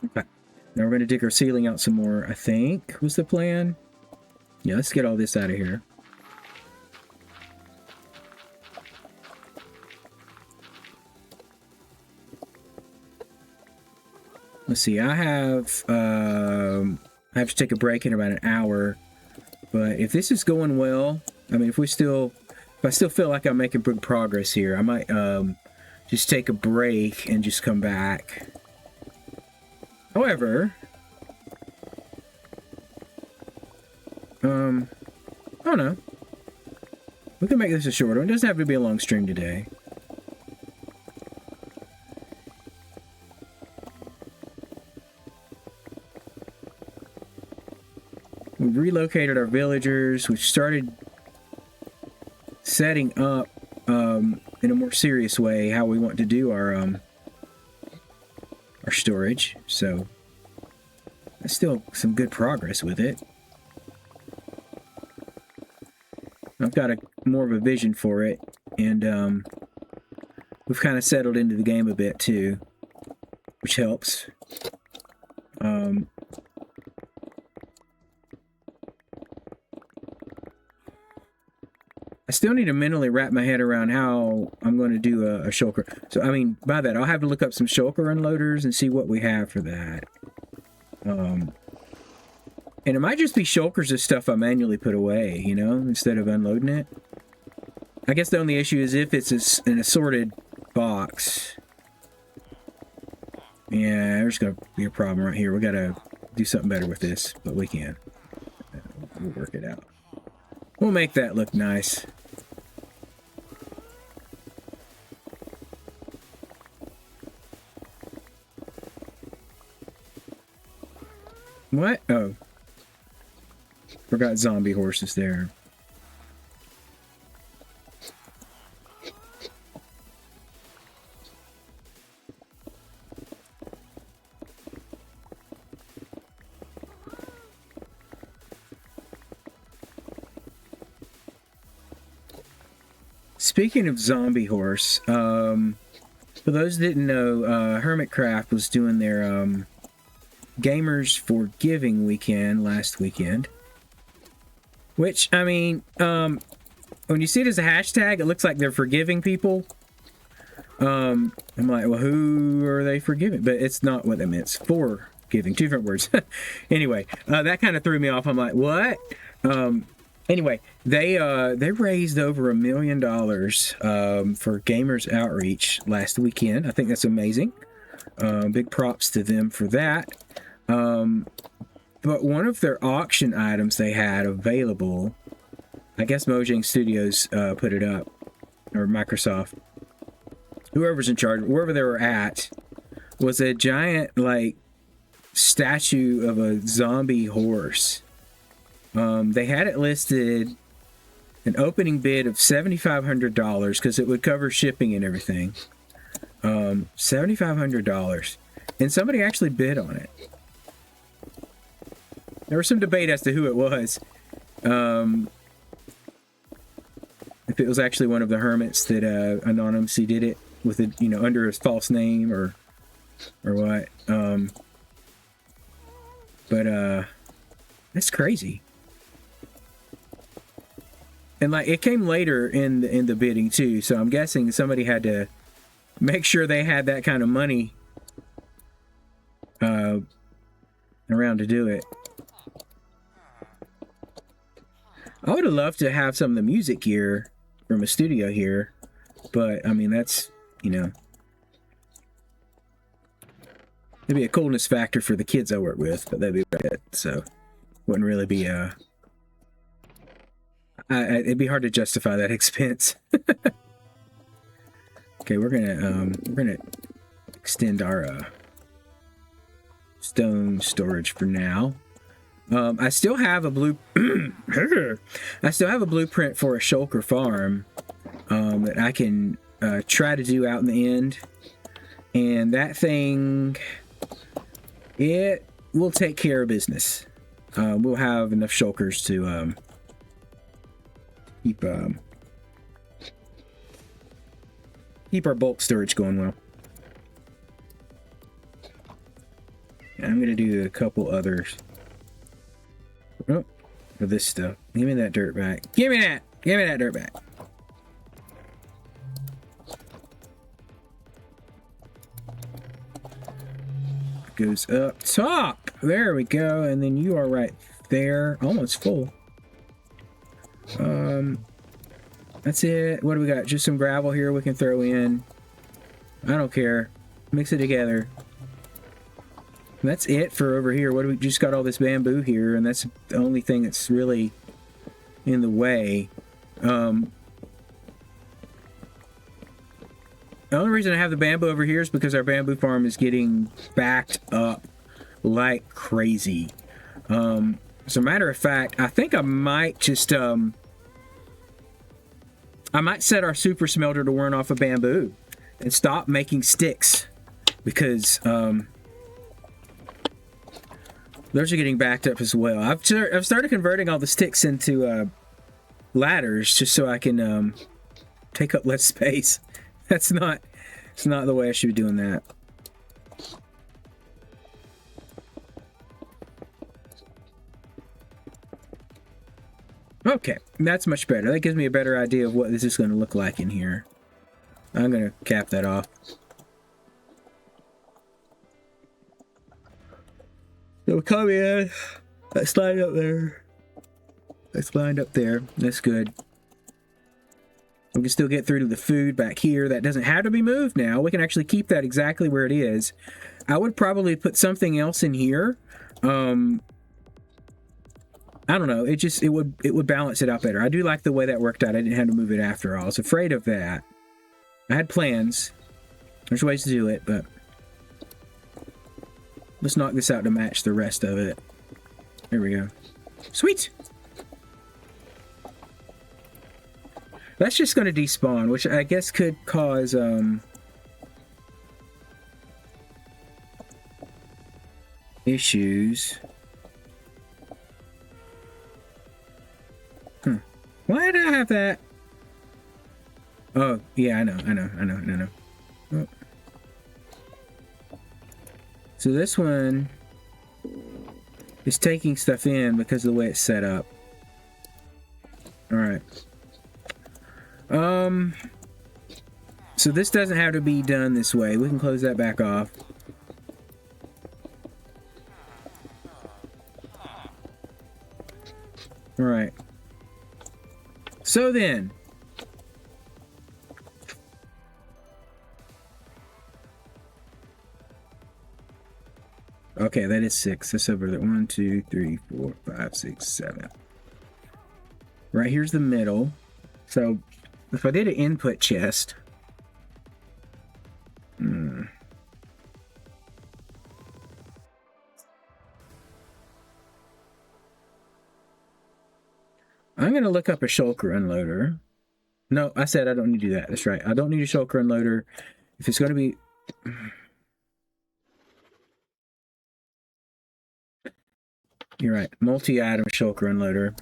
Okay. Now we're going to dig our ceiling out some more, I think, was the plan. Yeah, let's get all this out of here. Let's see, I have to take a break in about an hour, but if this is going well, I mean, if I still feel like I'm making good progress here, I might just take a break and just come back. However, I don't know. We can make this a short one. It doesn't have to be a long stream today. We relocated our villagers. We started setting up in a more serious way how we want to do our storage. So that's still some good progress with it. I've got more of a vision for it, and we've kind of settled into the game a bit too, which helps. I still need to mentally wrap my head around how I'm going to do a shulker. So, I mean, by that, I'll have to look up some shulker unloaders and see what we have for that. And it might just be shulkers of stuff I manually put away, you know, instead of unloading it. I guess the only issue is if it's an assorted box. Yeah, there's going to be a problem right here. We got to do something better with this, but we can. We'll work it out. We'll make that look nice. What? Oh. Forgot zombie horses there. Speaking of zombie horse, for those that didn't know, Hermitcraft was doing their Gamers for Giving weekend last weekend. Which, I mean, when you see it as a hashtag, it looks like they're forgiving people. I'm like, well, who are they forgiving? But it's not what that meant. It's for giving. Two different words. Anyway, that kind of threw me off. I'm like, what? Anyway, they raised over $1 million for Gamers Outreach last weekend. I think that's amazing. Big props to them for that. But one of their auction items they had available, I guess Mojang Studios put it up, or Microsoft, whoever's in charge, wherever they were at, was a giant, like, statue of a zombie horse. They had it listed an opening bid of $7,500 because it would cover shipping and everything. $7,500, and somebody actually bid on it. There was some debate as to who it was. If it was actually one of the hermits that anonymously did it with a, you know, under a false name or what. But that's crazy. And like it came later in the bidding too, so I'm guessing somebody had to make sure they had that kind of money around to do it. I would have loved to have some of the music gear from a studio here, but I mean that's, you know, it'd be a coolness factor for the kids I work with, but that'd be about it. So wouldn't really be it'd be hard to justify that expense. Okay, we're gonna extend our stone storage for now. I still have a I still have a blueprint for a shulker farm that I can try to do out in the end, and that thing, it will take care of business. We'll have enough shulkers to keep our bulk storage going well. And I'm gonna do a couple others. Oh, for this stuff. Give me that dirt back. Give me that! Give me that dirt back. Goes up top. There we go. And then you are right there. Almost full. That's it. What do we got? Just some gravel here we can throw in. I don't care. Mix it together. That's it for over here. What do we just got all this bamboo here, and that's the only thing that's really in the way. The only reason I have the bamboo over here is because our bamboo farm is getting backed up like crazy. As a matter of fact, I think I might just I might set our super smelter to run off of bamboo and stop making sticks, because those are getting backed up as well. I've started converting all the sticks into ladders just so I can take up less space. It's not the way I should be doing that. Okay, that's much better. That gives me a better idea of what this is going to look like in here. I'm going to cap that off. So come in. Let's line up there. Let's line up there. That's good. We can still get through to the food back here. That doesn't have to be moved now. We can actually keep that exactly where it is. I would probably put something else in here. I don't know. It would balance it out better. I do like the way that worked out. I didn't have to move it after all. I was afraid of that. I had plans. There's ways to do it, but let's knock this out to match the rest of it. There we go. Sweet. That's just going to despawn, which I guess could cause issues. Why did I have that? Oh, yeah, I know. Oh. So this one is taking stuff in because of the way it's set up. Alright. So this doesn't have to be done this way. We can close that back off. Alright. So then, okay, that is 6. That's over there. 1, 2, 3, 4, 5, 6, 7. Right here's the middle. So if I did an input chest, I'm going to look up a shulker unloader. No, I said I don't need to do that. That's right. I don't need a shulker unloader. If it's going to be... You're right. Multi-item shulker unloader.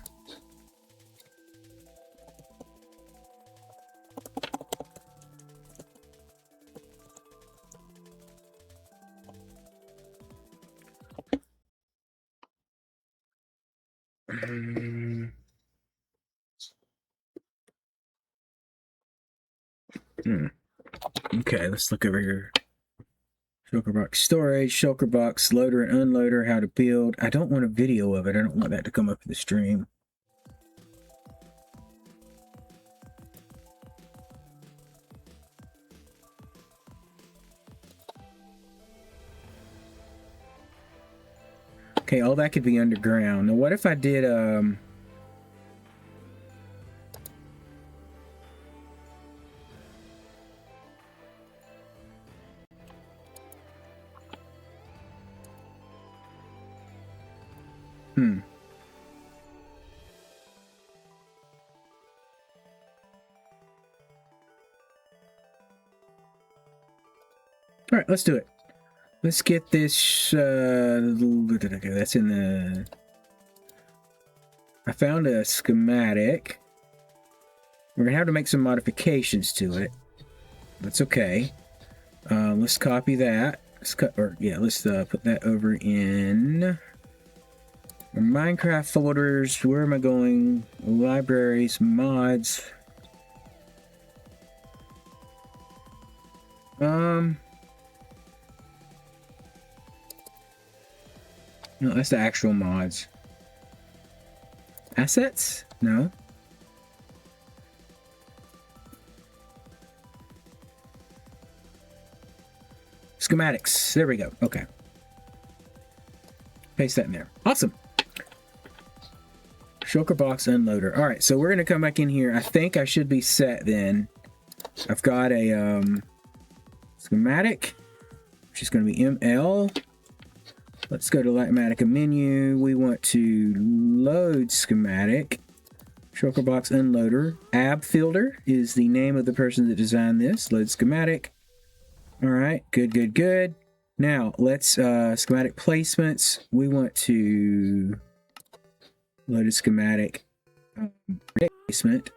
Okay, let's look over here. Shulker box storage, shulker box loader and unloader, how to build. I don't want a video of it. I don't want that to come up in the stream. Okay, all that could be underground. Now, what if I did, All right, let's do it. Let's get this, that's in the... I found a schematic. We're gonna have to make some modifications to it. That's okay. Let's copy that. Let's put that over in our Minecraft folders. Where am I going? Libraries, mods. No, that's the actual mods. Assets? No. Schematics. There we go. Okay. Paste that in there. Awesome. Shulker box unloader. All right, so we're going to come back in here. I think I should be set then. I've got a schematic, which is going to be ML. Let's go to Lightmatica menu. We want to load schematic. Shulker box unloader. Abfielder is the name of the person that designed this. Load schematic. All right, good. Now let's schematic placements. We want to load a schematic placement.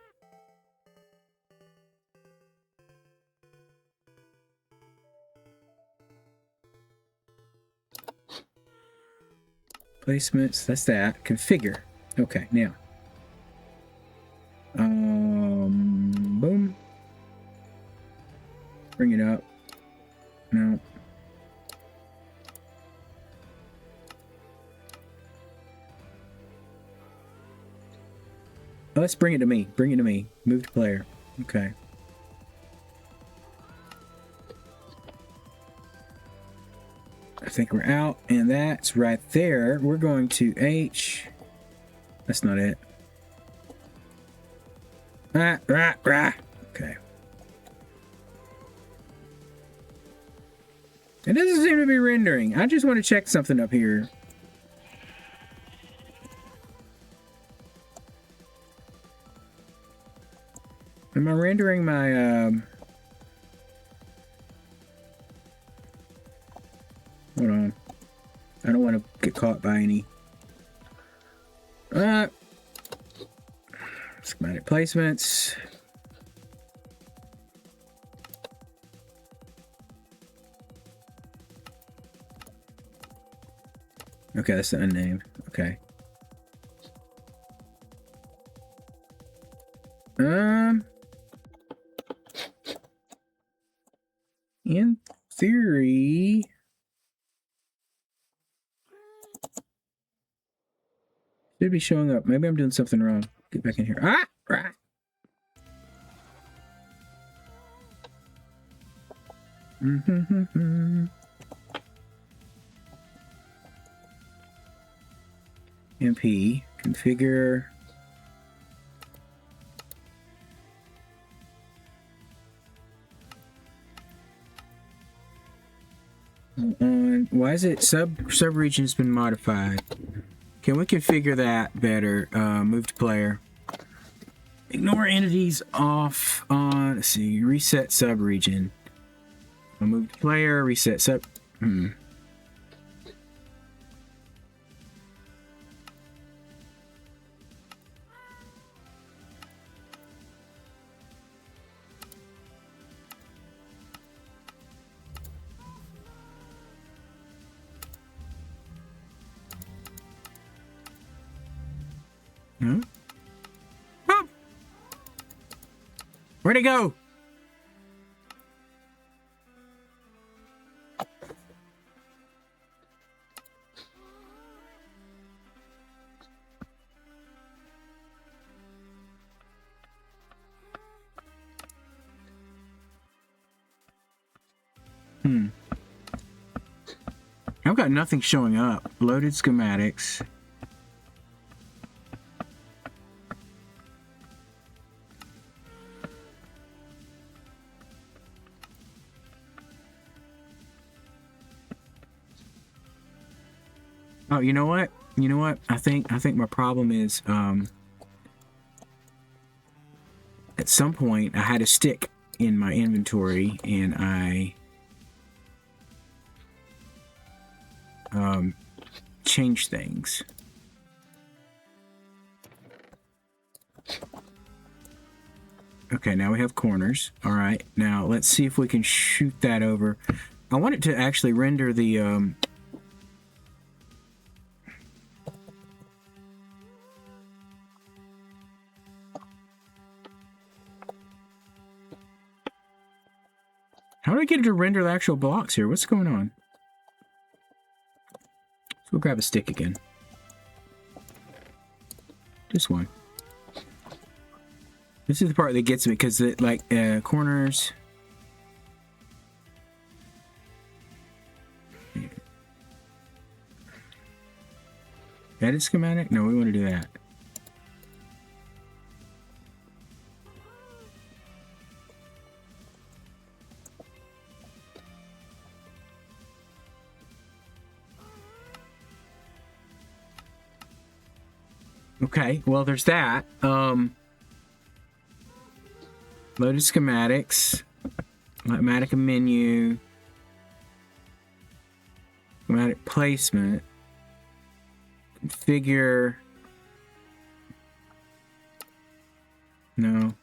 Placements, that's that. Configure. Okay, now. Boom. Bring it up. No. Oh, let's bring it to me. Bring it to me. Move to player. Okay. I think we're out, and that's right there. We're going to H. That's not it. Okay. It doesn't seem to be rendering. I just want to check something up here. Am I rendering my, hold on. I don't want to get caught by any, schematic placements. Okay, that's the unnamed. Okay. In theory, should be showing up. Maybe I'm doing something wrong. Get back in here. Right. MP configure. Why is it sub-region has been modified? Can we configure that better? Move to player. Ignore entities off on, let's see, reset sub-region. I'll move to player, reset sub. Huh? Oh! Where'd it go? I've got nothing showing up. Loaded schematics. Oh, you know what? You know what? I think my problem is at some point I had a stick in my inventory and I changed things. Okay, now we have corners. All right, now let's see if we can shoot that over. I want it to actually render the how do I get it to render the actual blocks here? What's going on? Let's go grab a stick again. Just one. This is the part that gets me because it like corners. Edit schematic? No, we want to do that. Okay, well, there's that. Loaded schematics. Schematic menu. Schematic placement. Configure. No.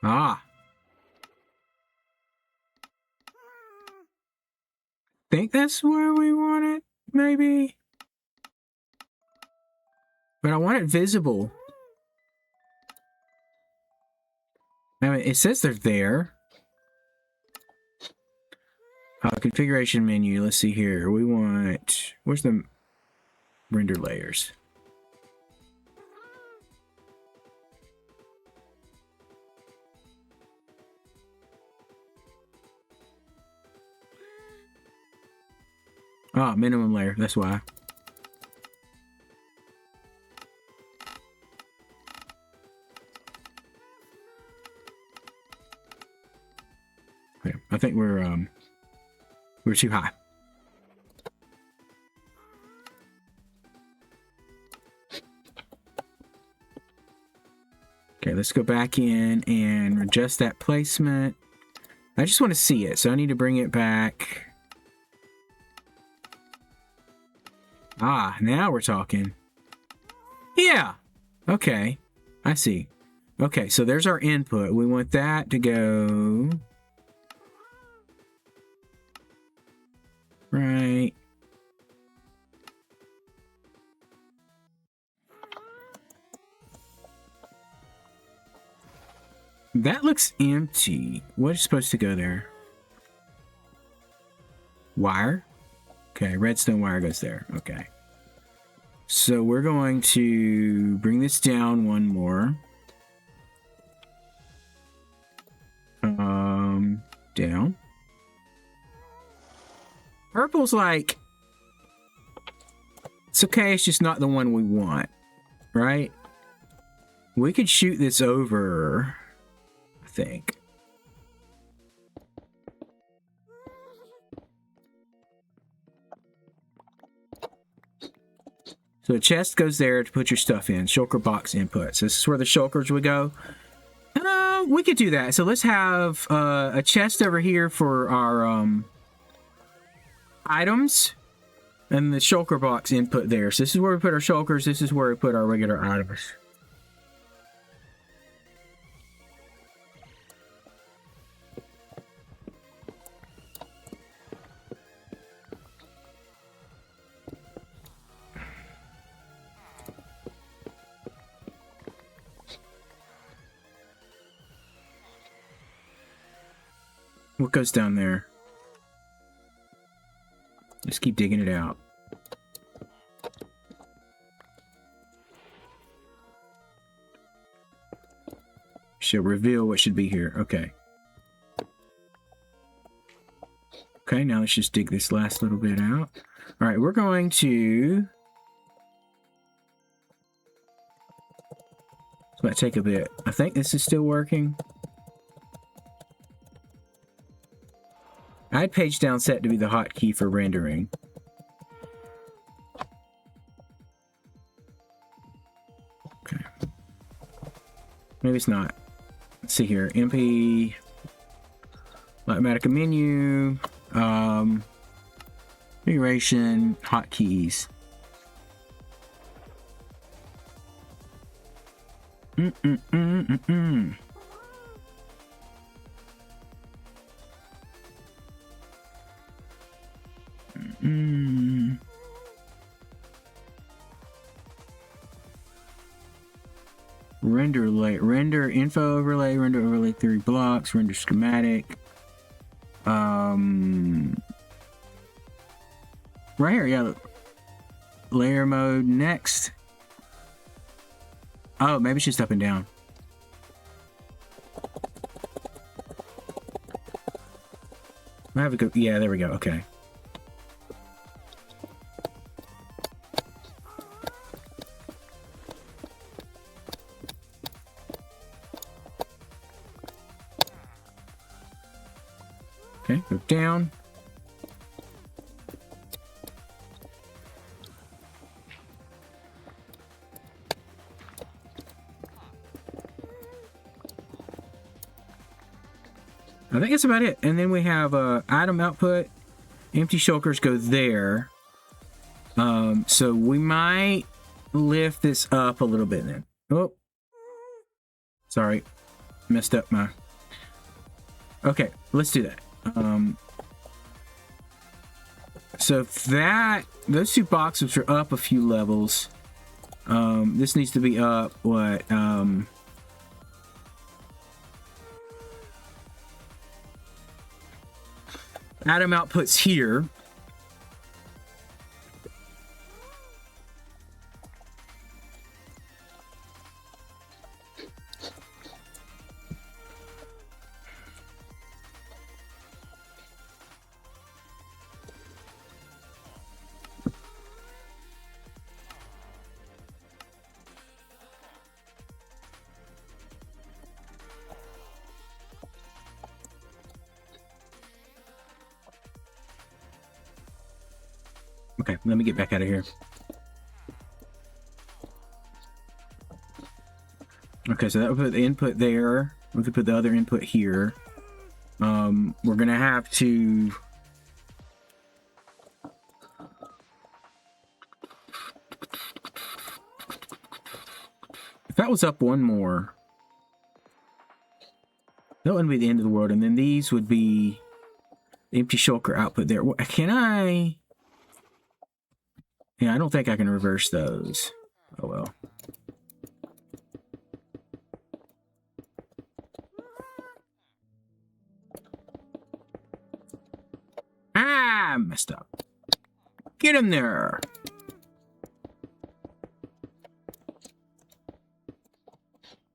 Ah. Think that's where we want it, maybe? But I want it visible. I mean, it says they're there. Configuration menu. Let's see here. We want... Where's the render layers? Ah, minimum layer. That's why. Okay, I think we're too high. Okay, let's go back in and adjust that placement. I just want to see it, so I need to bring it back. Ah, now we're talking. Yeah. Okay. I see. Okay, so there's our input. We want that to go... right. That looks empty. What is supposed to go there? Wire? Okay, redstone wire goes there. Okay. So we're going to bring this down one more. Down. Purple's like... It's okay, it's just not the one we want. Right? We could shoot this over... I think. So a chest goes there to put your stuff in. Shulker box inputs. This is where the shulkers would go. We could do that. So let's have a chest over here for our items. And the shulker box input there. So this is where we put our shulkers. This is where we put our regular items. What goes down there? Just keep digging it out. Should reveal what should be here. Okay. Okay, now let's just dig this last little bit out. All right, we're going to... It's going to take a bit. I think this is still working. I had page down set to be the hotkey for rendering. Okay. Maybe it's not. Let's see here. MP Automatic menu. Configuration hotkeys. Render info overlay, render overlay 3 blocks, render schematic. Right here, yeah. Layer mode next. Oh, maybe it's just up and down. I have a go. Yeah, there we go. Okay. Okay, go down. I think that's about it. And then we have item output. Empty shulkers go there. So we might lift this up a little bit then. Oh, sorry, messed up my. Okay, let's do that. So those two boxes are up a few levels. This needs to be up what? Item outputs here. Okay, let me get back out of here. Okay, so that would put the input there. We could put the other input here. We're gonna have to... If that was up one more, that wouldn't be the end of the world. And then these would be the empty shulker output there. Can I... Yeah, I don't think I can reverse those. Oh well. Ah, messed up. Get him there.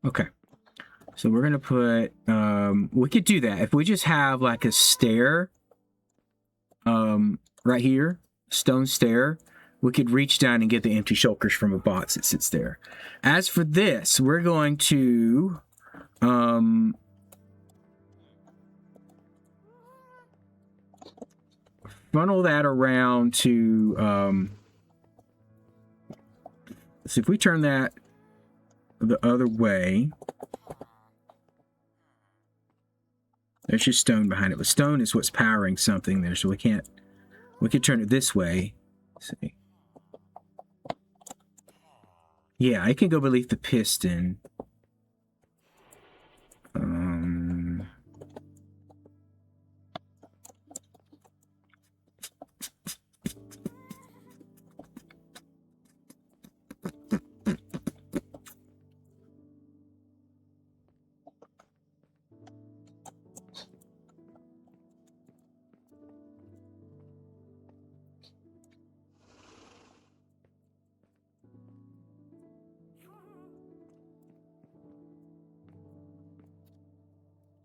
Okay. So we're gonna put we could do that if we just have like a stair right here, stone stair. We could reach down and get the empty shulkers from a box that sits there. As for this, we're going to funnel that around to so if we turn that the other way, there's just stone behind it, but stone is what's powering something there, so we could turn it this way. Let's see. Yeah, I can go beneath the piston.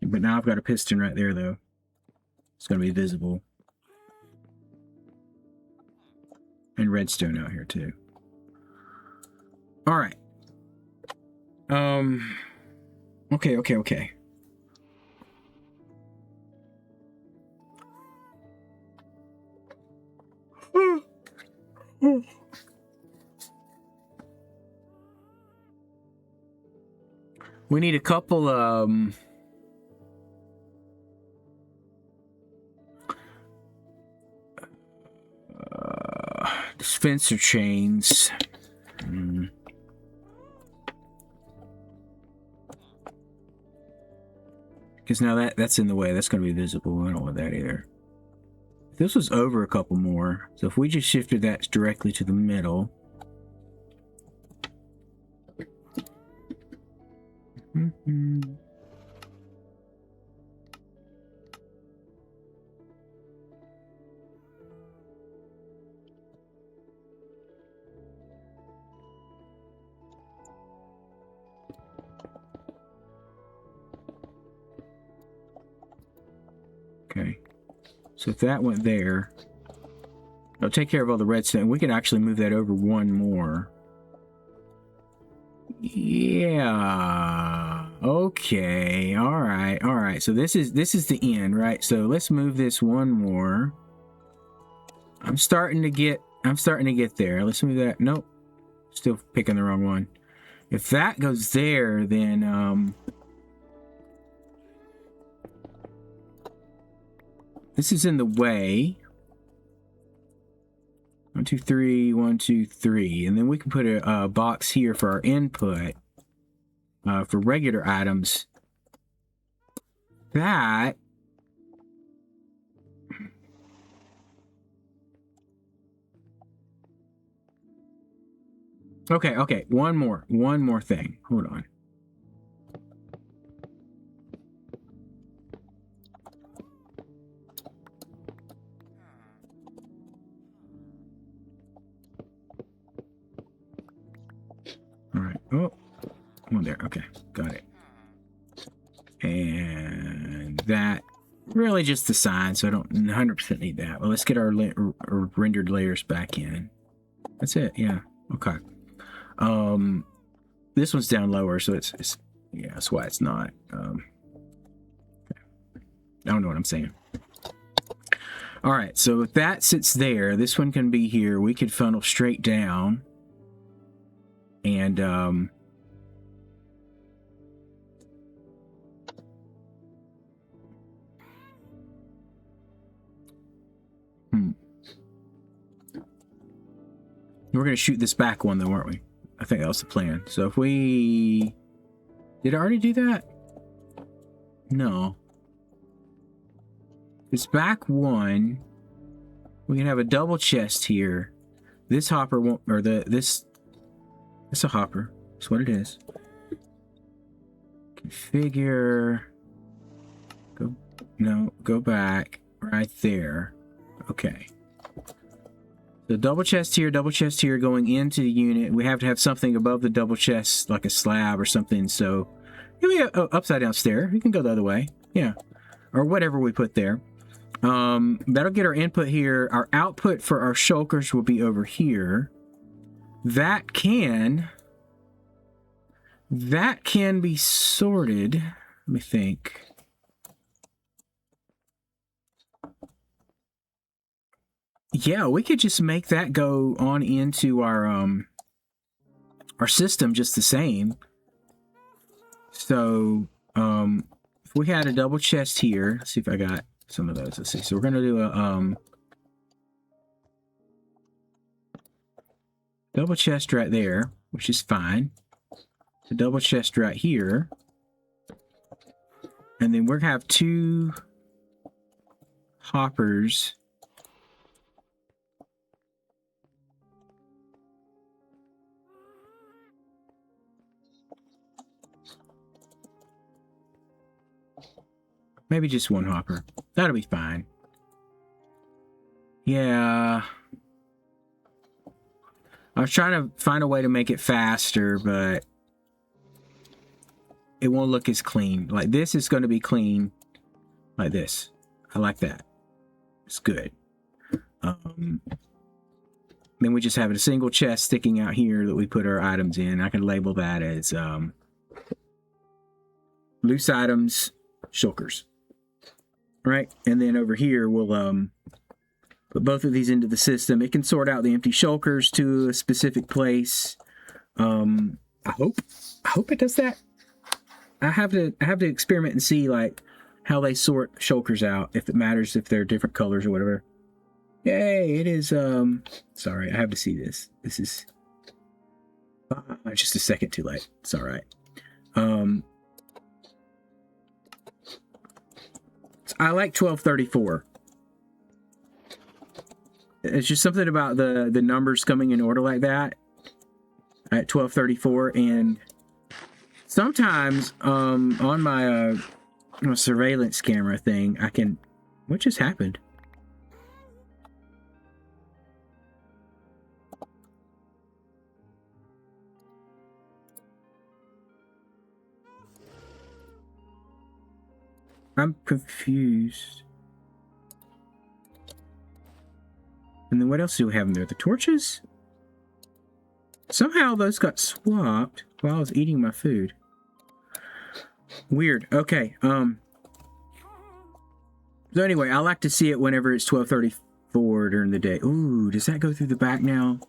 But now I've got a piston right there, though. It's going to be visible. And redstone out here, too. All right. Okay. We need a couple, dispenser chains. Because now that's in the way. That's going to be visible. I don't want that either. This was over a couple more. So if we just shifted that directly to the middle. Okay. So if that went there, it'll take care of all the redstone. We can actually move that over one more. Yeah. Okay. All right. So this is the end, right? So let's move this one more. I'm starting to get there. Let's move that. Nope. Still picking the wrong one. If that goes there, then This is in the way. 1, 2, 3, 1, 2, 3. And then we can put a box here for our input for regular items. That... Okay. One more thing. Hold on. All right. Oh, there. Okay, got it. And that really just the sign, so I don't 100% need that. Well, let's get our rendered layers back in. That's it. Yeah. Okay. This one's down lower, so it's yeah, that's why it's not. Okay. I don't know what I'm saying. All right, so if that sits there, this one can be here. We could funnel straight down, and we're gonna shoot this back one though, aren't we? I think that was the plan. So if we... Did I already do that? No. This back one, we can have a double chest here. This hopper won't... Or this... It's a hopper. That's what it is. Configure... Go back. Right there. Okay. The double chest here going into the unit. We have to have something above the double chest, like a slab or something. So, here we go. Upside down stair. You can go the other way. Yeah. Or whatever we put there. That'll get our input here. Our output for our shulkers will be over here. That can be sorted. Let me think. Yeah, we could just make that go on into our system just the same. So, if we had a double chest here, let's see if I got some of those. Let's see. So we're gonna do a double chest right there, which is fine. A double chest right here, and then we're gonna have 2 hoppers. Maybe just 1 hopper. That'll be fine. Yeah. I was trying to find a way to make it faster, but it won't look as clean. Like this is going to be clean like this. I like that. It's good. Then we just have a single chest sticking out here that we put our items in. I can label that as loose items, shulkers. Right, and then over here we'll put both of these into the system. It can sort out the empty shulkers to a specific place. I hope it does that. I have to experiment and see like how they sort shulkers out, if it matters if they're different colors or whatever. Yay! It is. Sorry, I have to see this. This is just a second too late. It's all right. I like 1234. It's just something about the numbers coming in order like that at 1234, and sometimes on my surveillance camera thing, I can... What just happened? I'm confused. And then what else do we have in there? The torches? Somehow those got swapped while I was eating my food. Weird. Okay. So anyway, I like to see it whenever it's 12:34 during the day. Ooh, does that go through the back now?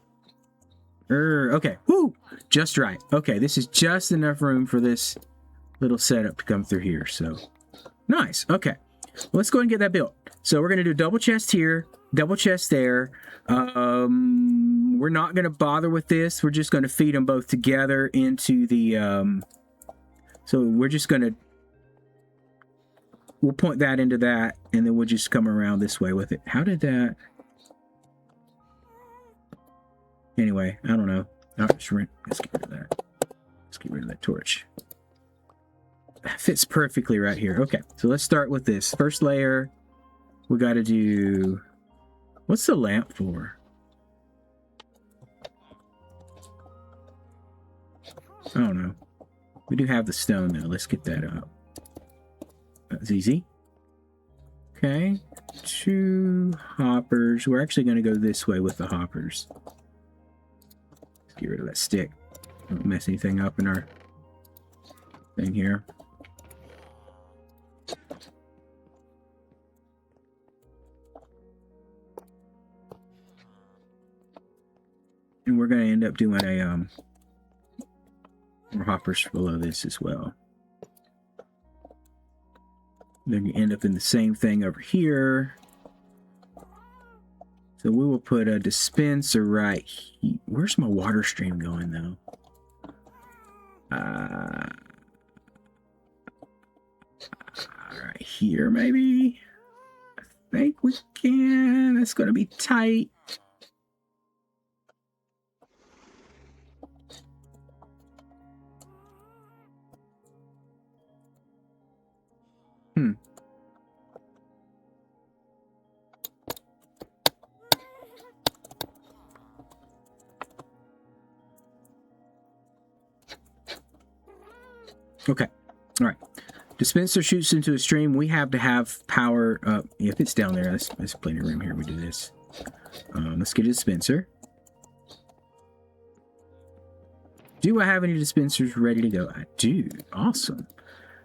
Okay. Woo! Just right. Okay, this is just enough room for this little setup to come through here, so... Nice. Okay. let's go ahead and get that built. So we're going to do double chest here, double chest there. We're not going to bother with this. We're just going to feed them both together into the... so we're just going to... We'll point that into that, and then we'll just come around this way with it. How did that... Anyway, I don't know. Let's get rid of that. Let's get rid of that torch. That fits perfectly right here. Okay, so let's start with this. First layer, we got to do... What's the lamp for? I don't know. We do have the stone, though. Let's get that up. That's easy. Okay. 2 hoppers. We're actually going to go this way with the hoppers. Let's get rid of that stick. Don't mess anything up in our thing here. And we're going to end up doing a more hoppers below this as well. Then you end up in the same thing over here. So we will put a dispenser right here. Where's my water stream going, though? Right here, maybe? I think we can. That's going to be tight. Okay. All right. Dispenser shoots into a stream. We have to have power up. If it's down there, there's plenty of room here. We do this. Let's get a dispenser. Do I have any dispensers ready to go? I do. Awesome.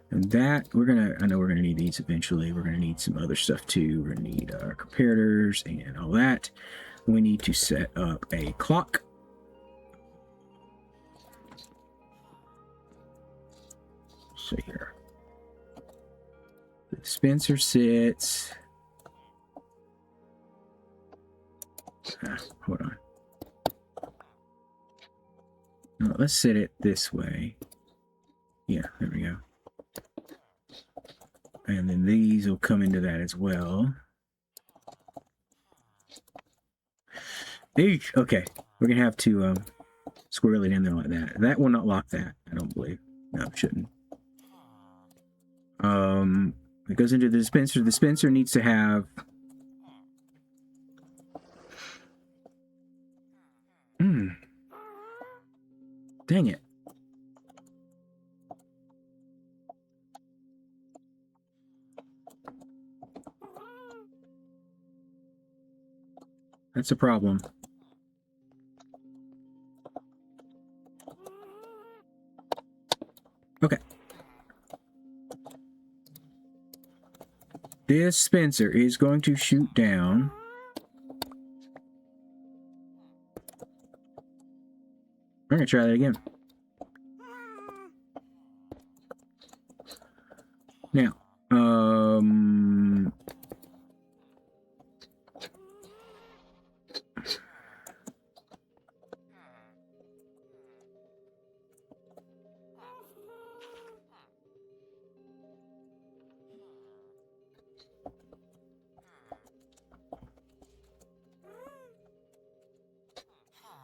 And that, I know we're gonna need these eventually. We're gonna need some other stuff too. We're gonna need our comparators and all that. We need to set up a clock. So here. The dispenser sits. Hold on. No, let's set it this way. Yeah, there we go. And then these will come into that as well. Eesh, okay, we're gonna have to squirrel it in there like that. That will not lock that, I don't believe. No, it shouldn't. It goes into the dispenser. The dispenser needs to have... Dang it. That's a problem. Okay. This dispenser is going to shoot down. I'm going to try that again. Now,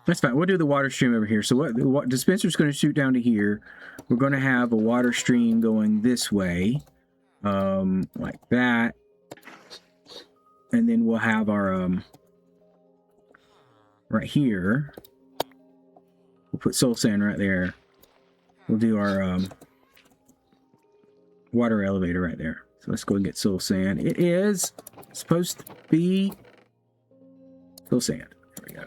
that's fine. We'll do the water stream over here. So what the dispenser is going to shoot down to here. We're going to have a water stream going this way, like that, and then we'll have our right here. We'll put soul sand right there. We'll do our water elevator right there. So let's go and get soul sand. It is supposed to be soul sand. There we go.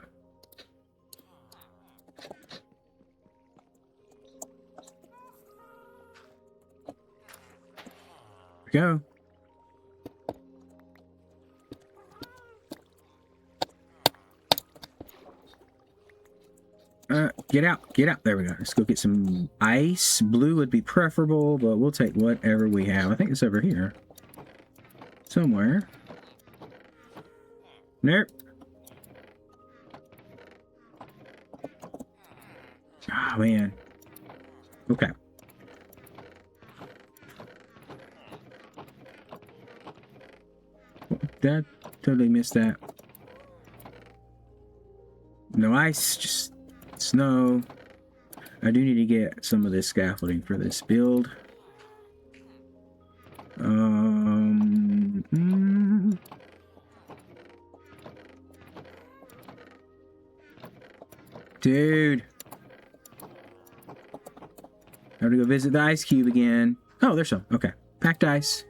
Go. Get out, get out. There we go. Let's go get some ice. Blue would be preferable, but we'll take whatever we have. I think it's over here. somewhere. Nope. Oh, man. Okay. That totally missed that. No ice, just snow. I do need to get some of this scaffolding for this build. Dude. I have to go visit the ice cube again. Oh, there's some. Okay. Packed ice.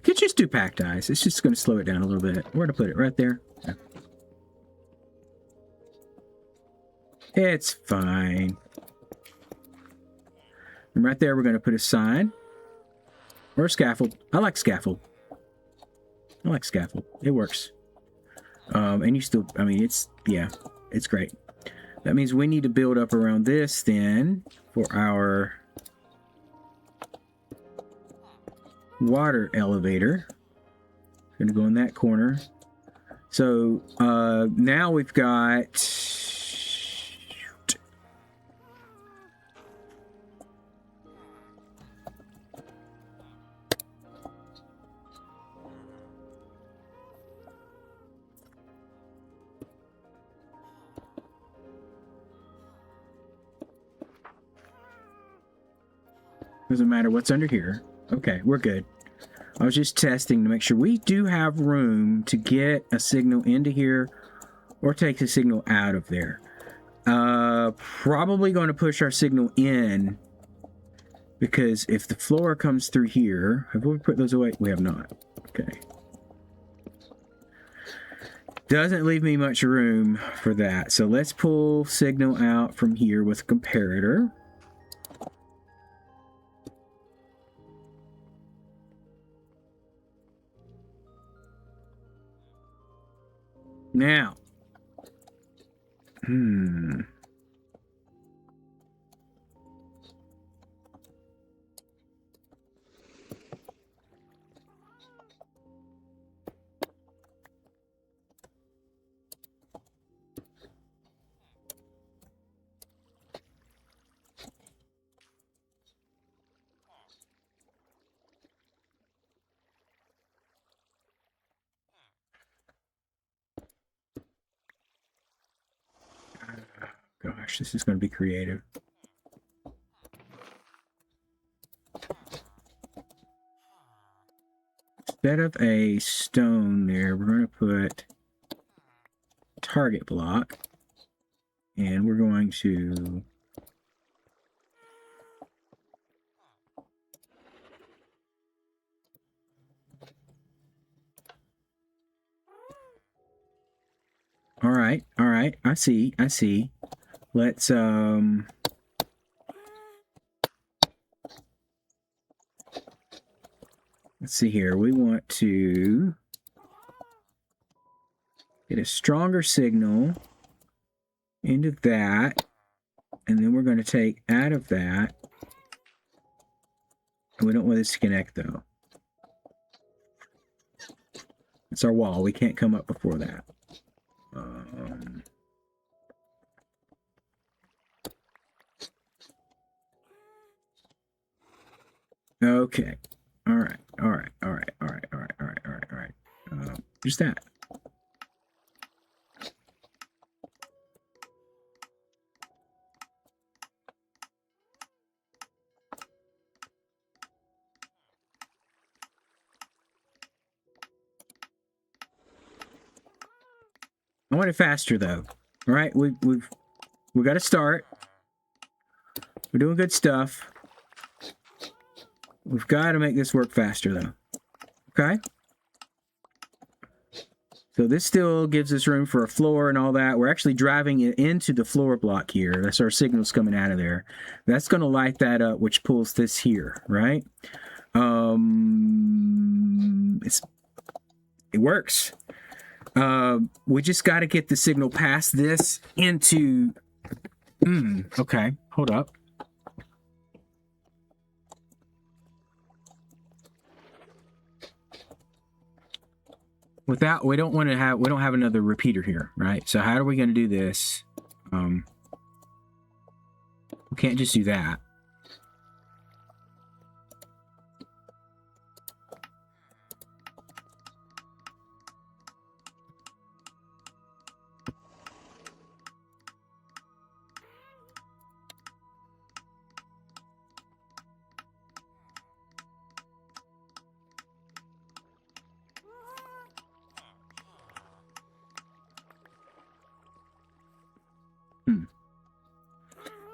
Could just do packed ice. It's just going to slow it down a little bit. Where to put it? Right there. Yeah. It's fine. And right there, we're going to put a sign. Or a scaffold. I like scaffold. I like scaffold. It works. And you still, I mean, it's great. That means we need to build up around this then for our water elevator. Going to go in that corner. So now we've got... Doesn't matter what's under here. Okay, we're good. I was just testing to make sure we do have room to get a signal into here or take the signal out of there. Probably going to push our signal in because if the floor comes through here, have we put those away? We have not. Okay. Doesn't leave me much room for that. So let's pull signal out from here with a comparator. Now, gosh, this is going to be creative. Instead of a stone there, we're going to put target block, and we're going to all right, I see. Let's see here. We want to get a stronger signal into that, and then we're going to take out of that. We don't want this to connect though. It's our wall. We can't come up before that. Okay. All right. Just that. I want it faster though. All right, we've got to start. We're doing good stuff. We've got to make this work faster though. Okay. So this still gives us room for a floor and all that. We're actually driving it into the floor block here. That's our signals coming out of there. That's going to light that up, which pulls this here, right? It works. We just got to get the signal past this into... okay, hold up. without, we don't have another repeater here, right? So how are we going to do this? We can't just do that.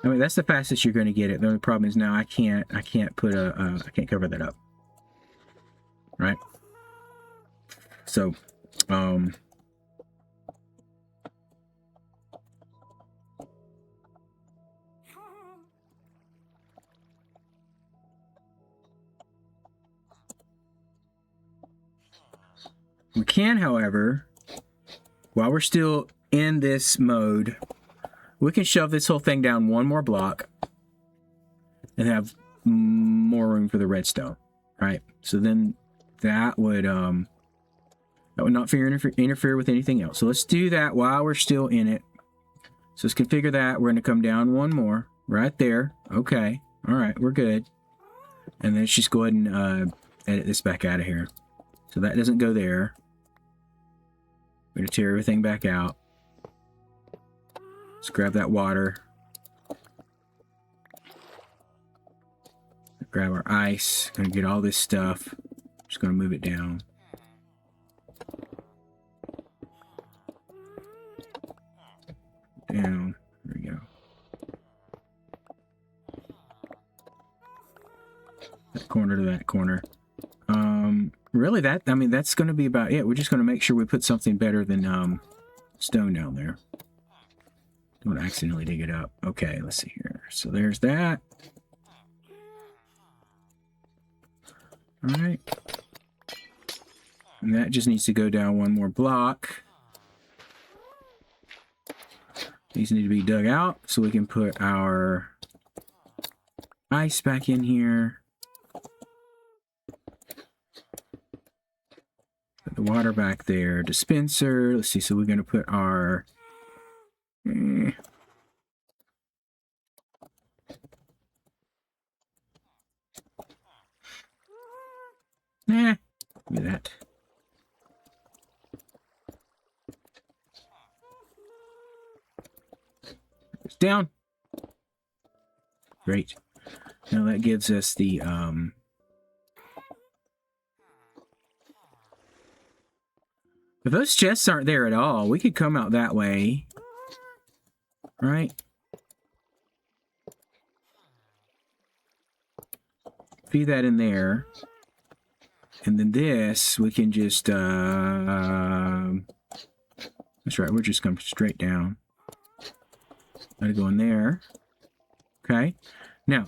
I mean, that's the fastest you're going to get it. The only problem is now I can't put I can't cover that up. Right? So, we can, however, while we're still in this mode, we can shove this whole thing down one more block and have more room for the redstone, right? So then that would not interfere with anything else. So let's do that while we're still in it. So let's configure that. We're going to come down one more right there. Okay. All right. We're good. And then let's just go ahead and edit this back out of here. So that doesn't go there. We're going to tear everything back out. Let's grab that water. Grab our ice. Gonna get all this stuff. Just gonna move it down. Down. There we go. That corner to that corner. Really, I mean, that's gonna be about it. We're just gonna make sure we put something better than stone down there. Don't accidentally dig it up. Okay, let's see here. So there's that. All right. And that just needs to go down one more block. These need to be dug out so we can put our ice back in here. Put the water back there. Dispenser. Let's see. So we're going to put our... Nah, look at that. It's down. Great. Now that gives us the if those chests aren't there at all, we could come out that way. Right? Feed that in there. And then this, we can just, that's right, we're just going straight down. Let it go in there. Okay. Now,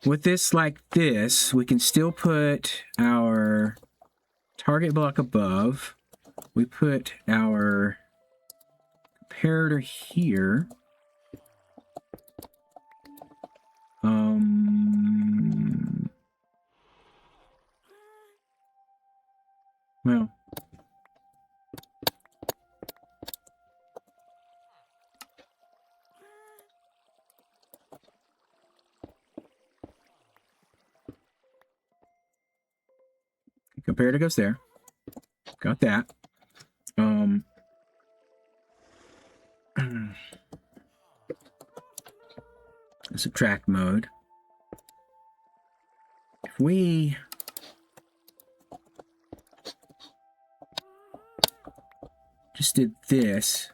with this like this, we can still put our target block above. We put our comparator here. Well, comparator goes there. Got that. Subtract mode. If we just did this,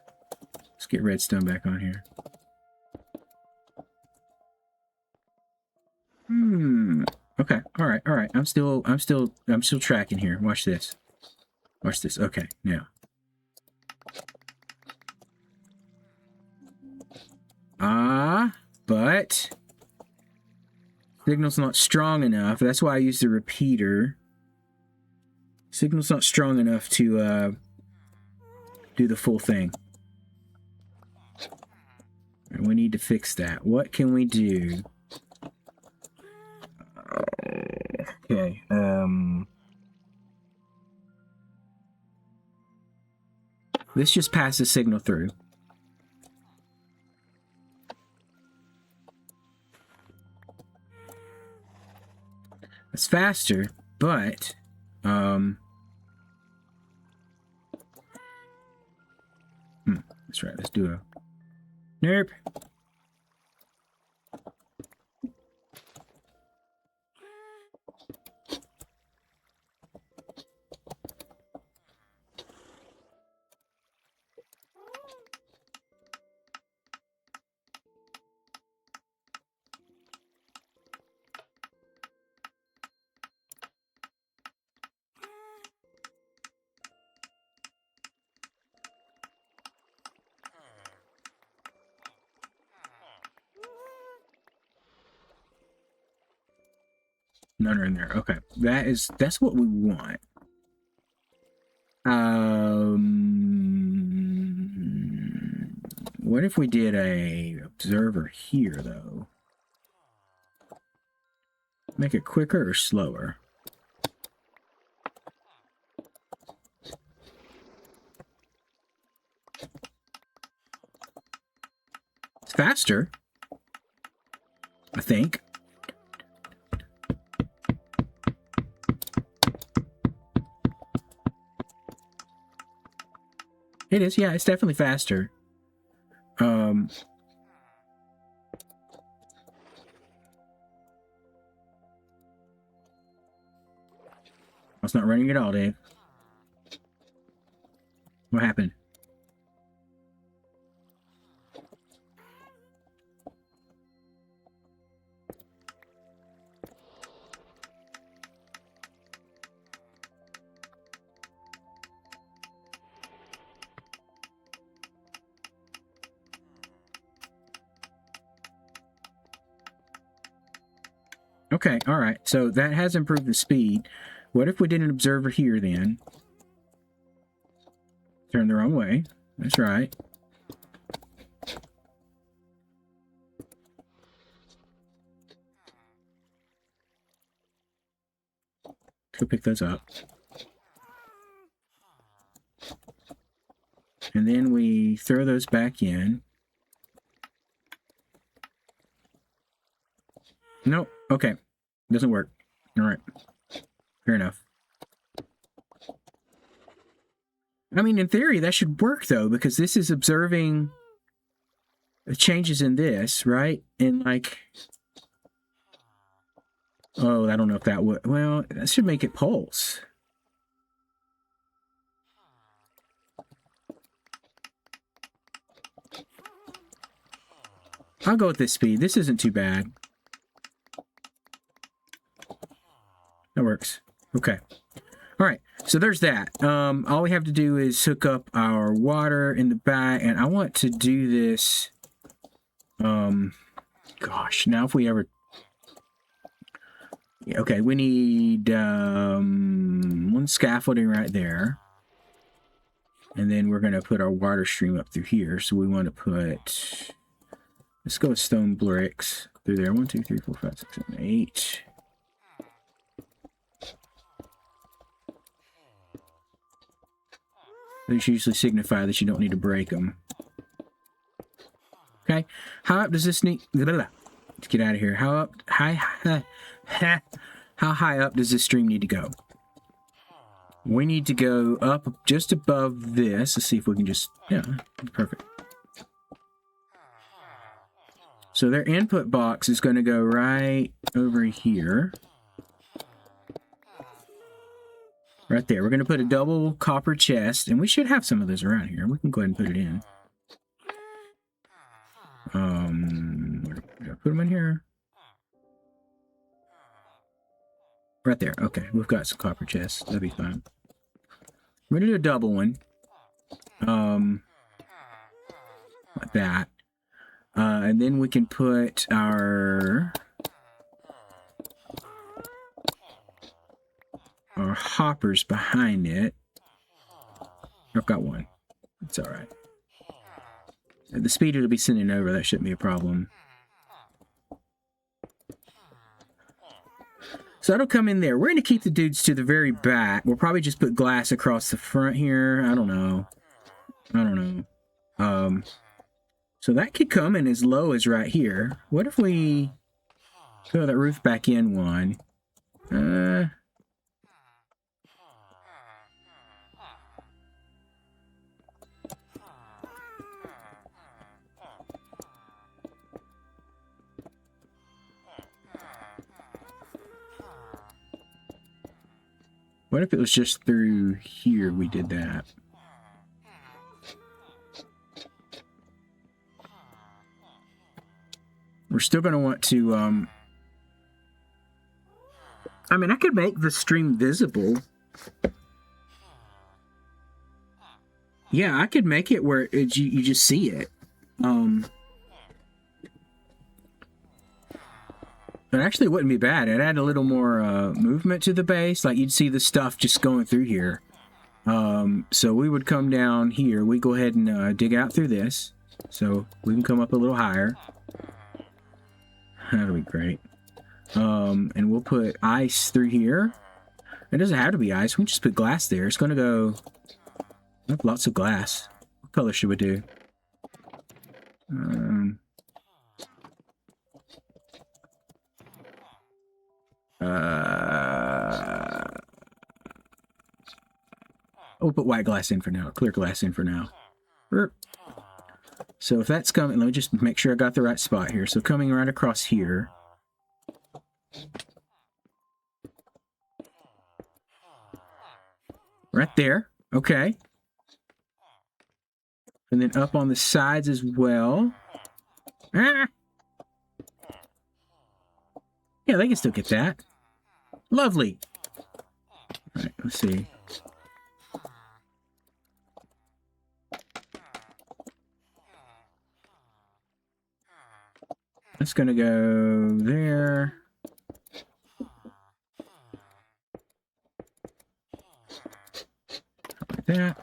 let's get redstone back on here. Okay. All right. I'm still tracking here. Watch this. Watch this. Okay. Now. But signal's not strong enough. That's why I used the repeater. Signal's not strong enough to do the full thing. And we need to fix that. What can we do? Okay. This just passes the signal through. It's faster, but that's right. Let's do a nope. None are in there. Okay, that's what we want. What if we did a observer here though? Make it quicker or slower? It's faster, I think. It is, yeah, it's definitely faster. It's not running at all, Dave. What happened? Okay, all right. So that has improved the speed. What if we did an observer here then? Turn the wrong way. That's right. Go pick those up. And then we throw those back in. Nope. Okay. Doesn't work. All right. Fair enough. I mean, in theory, that should work, though, because this is observing the changes in this, right? And, like... Oh, I don't know if that would... Well, that should make it pulse. I'll go with this speed. This isn't too bad. That works. Okay. All right. So there's that. All we have to do is hook up our water in the back, and I want to do this. Gosh, now if we ever. Yeah, okay, we need one scaffolding right there, and then we're gonna put our water stream up through here. So we want to put. Let's go with stone bricks through there. 1, 2, 3, 4, 5, 6, 7, 8. These usually signify that you don't need to break them. Okay, how up does this need? Let's get out of here. How high up does this stream need to go? We need to go up just above this. Let's see if we can just, yeah, perfect. So their input box is going to go right over here. Right there. We're going to put a double copper chest, and we should have some of those around here. We can go ahead and put it in. Did I put them in here? Right there. Okay, we've got some copper chests. That'll be fine. We're going to do a double one. Like that. And then we can put our hoppers behind it. I've got one. It's all right. The speed it'll be sending over, that shouldn't be a problem. So that'll come in there. We're going to keep the dudes to the very back. We'll probably just put glass across the front here. I don't know. I don't know. So that could come in as low as right here. What if we throw that roof back in one? What if it was just through here we did that? We're still going to want to, I mean, I could make the stream visible. Yeah, I could make it where you just see it. It actually wouldn't be bad. It'd add a little more movement to the base. Like you'd see the stuff just going through here. So we would come down here. We go ahead and dig out through this. So we can come up a little higher. That'll be great. And we'll put ice through here. It doesn't have to be ice. We can just put glass there. It's going to go... I have lots of glass. What color should we do? We'll put white glass in for now. Clear glass in for now. So if that's coming, let me just make sure I got the right spot here. So coming right across here. Right there. Okay. And then up on the sides as well. Ah! Yeah, they can still get that. Lovely. All right, let's see. That's going to go there. Like that.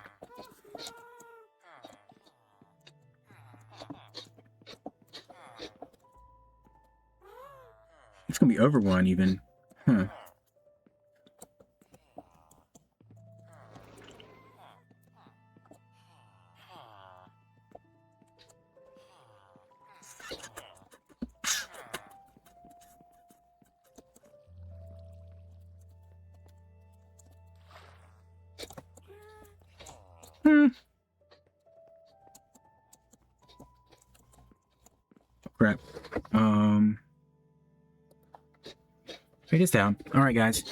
It's going to be over one even. Huh. Crap. It is down. All right, guys.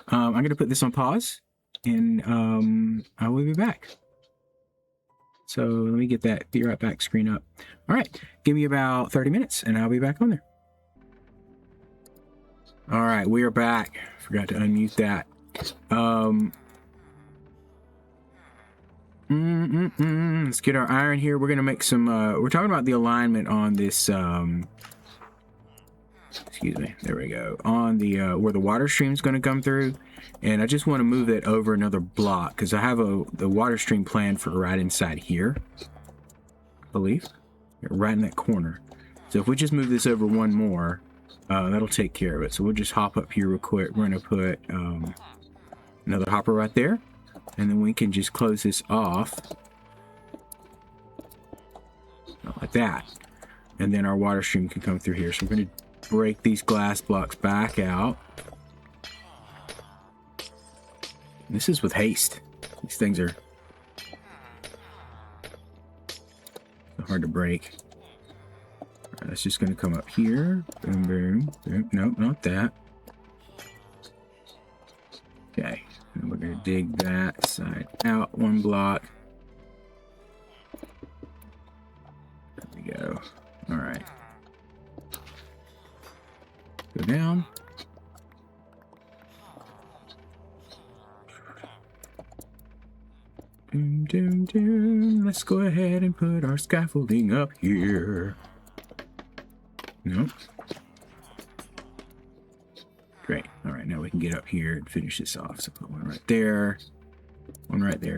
I'm going to put this on pause, and I will be back. So let me get that be right back screen up. All right. Give me about 30 minutes, and I'll be back on there. All right. We are back. Forgot to unmute that. Let's get our iron here. We're going to make some... we're talking about the alignment on this... excuse me, there we go, on the where the water stream is going to come through, and I just want to move it over another block because I have the water stream planned for right inside here, I believe, right in that corner. So if we just move this over one more, that'll take care of it. So we'll just hop up here real quick. We're going to put another hopper right there, and then we can just close this off like that, and then our water stream can come through here. So we're going to break these glass blocks back out. This is with haste. These things are hard to break. Right, that's just going to come up here. Boom, boom, boom. Nope, not that. Okay, and we're going to dig that side out one block. There we go. All right. Go down. Doom, doom, doom. Let's go ahead and put our scaffolding up here. Nope. Great. All right, now we can get up here and finish this off. So put one right there,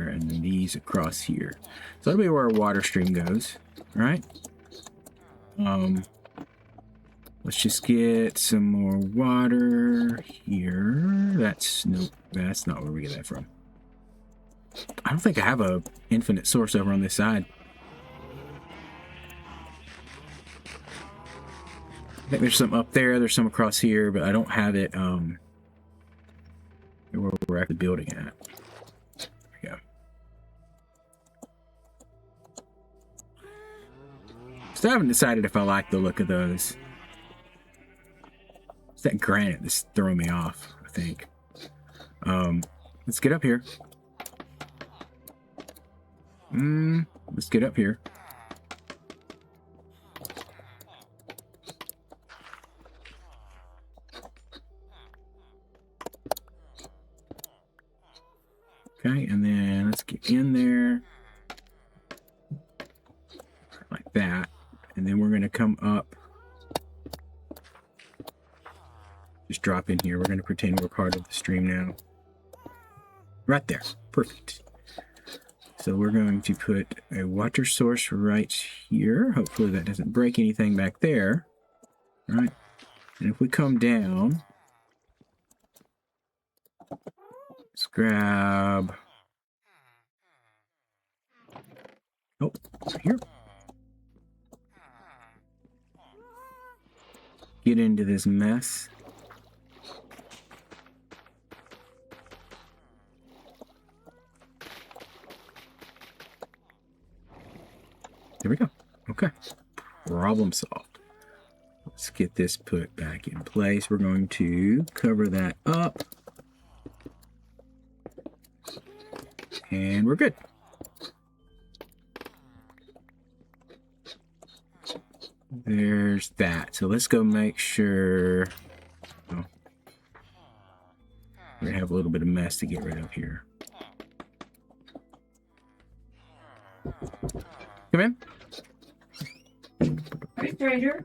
and then these across here. So that'll be where our water stream goes. All right. Let's just get some more water here. Nope, that's not where we get that from. I don't think I have a infinite source over on this side. I think there's some up there, there's some across here, but I don't have it where we're actually building at. There we go. Still haven't decided if I like the look of those. It's that granite that's throwing me off, I think. Let's get up here. Let's get up here. Okay, and then let's get in there. Like that. And then we're going to come up. Just drop in here. We're going to pretend we're part of the stream now. Right there. Perfect. So we're going to put a water source right here. Hopefully that doesn't break anything back there. All right. And if we come down, let's grab... Oh, right here. Get into this mess. There we go. Okay. Problem solved. Let's get this put back in place. We're going to cover that up. And we're good. There's that. So let's go make sure... Oh. We're going to have a little bit of mess to get rid of here. Come in. Hi, stranger.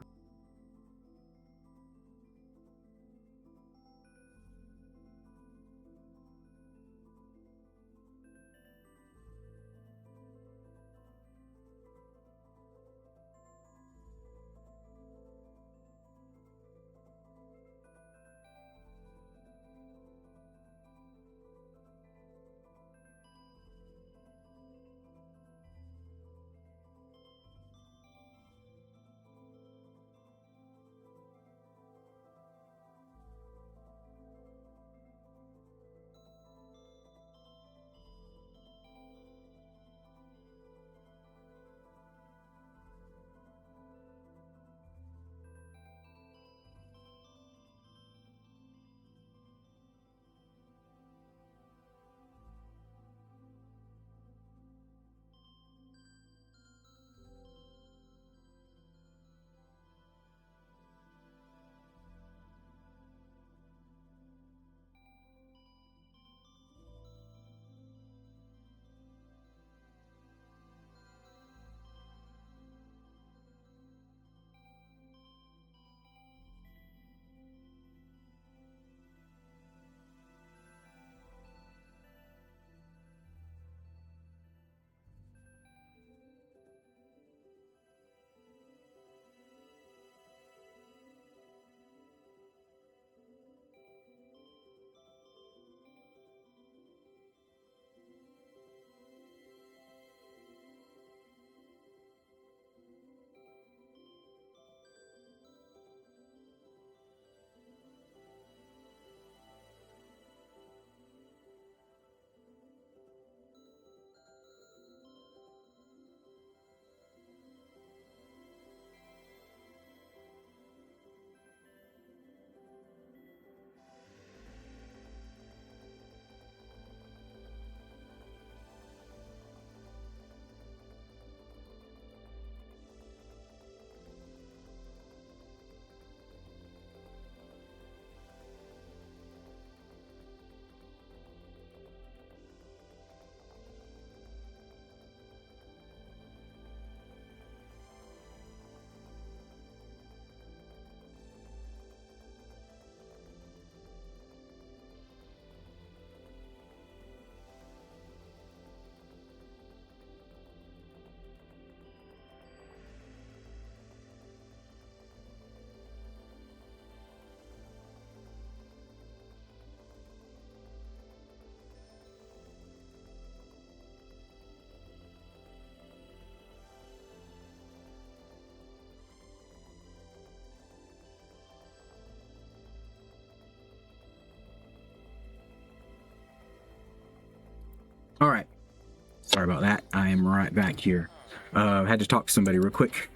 Sorry about that. I am right back here. Had to talk to somebody real quick.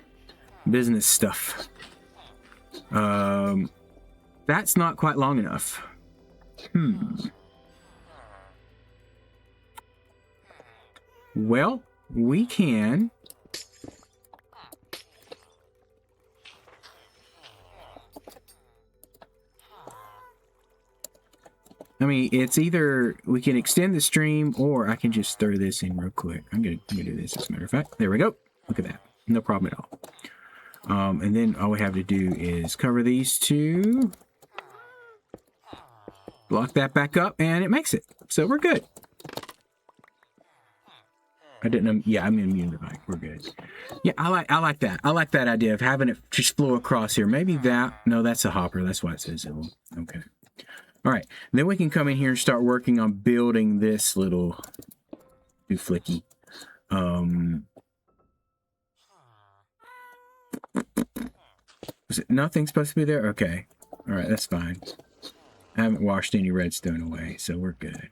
Business stuff. That's not quite long enough. Well, we can... I mean, it's either we can extend the stream or I can just throw this in real quick. I'm gonna do this as a matter of fact. There we go. Look at that. No problem at all. And then all we have to do is cover these two. Block that back up and it makes it. So we're good. I didn't, yeah, I'm immune to the mic. We're good. Yeah, I like that. I like that idea of having it just flow across here. Maybe that, no, that's a hopper. That's why it says it will. Okay. All right, then we can come in here and start working on building this little flicky. Was it nothing supposed to be there? Okay. All right, that's fine. I haven't washed any redstone away, so we're good.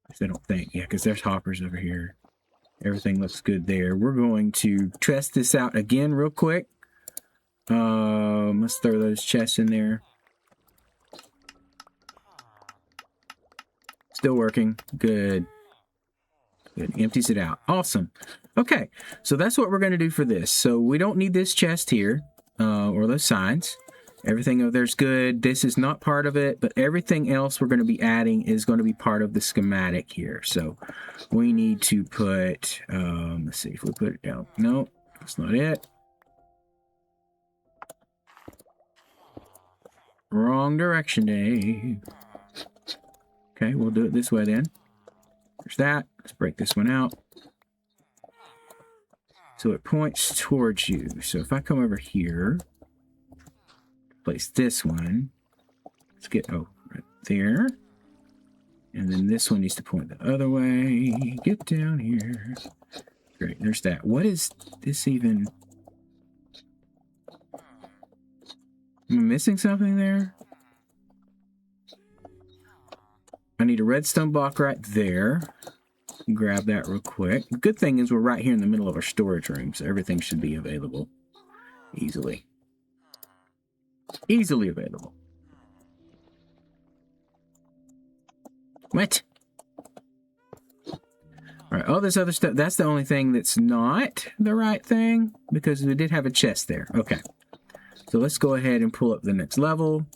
I don't think. Yeah, because there's hoppers over here. Everything looks good there. We're going to test this out again real quick. Let's throw those chests in there. Still working. Good. Good. Empties it out. Awesome. Okay. So that's what we're going to do for this. So we don't need this chest here or those signs. Everything over there's good. This is not part of it, but everything else we're going to be adding is going to be part of the schematic here. So we need to put, let's see if we put it down. No, that's not it. Wrong direction, Dave. Okay, we'll do it this way then. There's that. Let's break this one out. So it points towards you. So if I come over here, place this one. Let's get, oh, right there. And then this one needs to point the other way. Get down here. Great, there's that. What is this even? Am I missing something there? I need a redstone block right there. Grab that real quick. The good thing is we're right here in the middle of our storage room, so everything should be available easily. Easily available. What? All right, all this other stuff, that's the only thing that's not the right thing, because we did have a chest there. Okay. So let's go ahead and pull up the next level.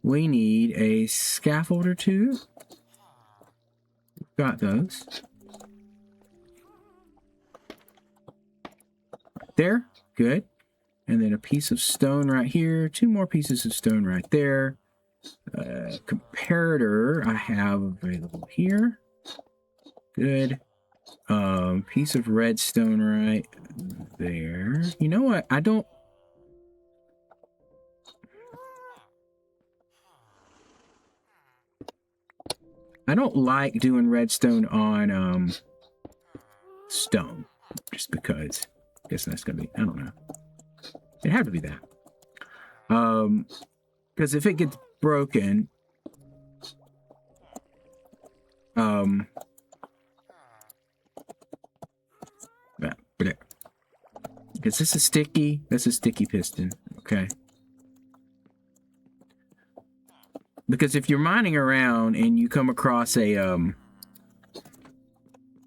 We need a scaffold or two. Got those. There. Good. And then a piece of stone right here. Two more pieces of stone right there. Comparator I have available here. Good. Piece of redstone right there. You know what? I don't like doing redstone on stone, just because I guess that's gonna be, I don't know. It had to be that. Because if it gets broken, because this is sticky, that's a sticky piston, okay? Because if you're mining around and you come across a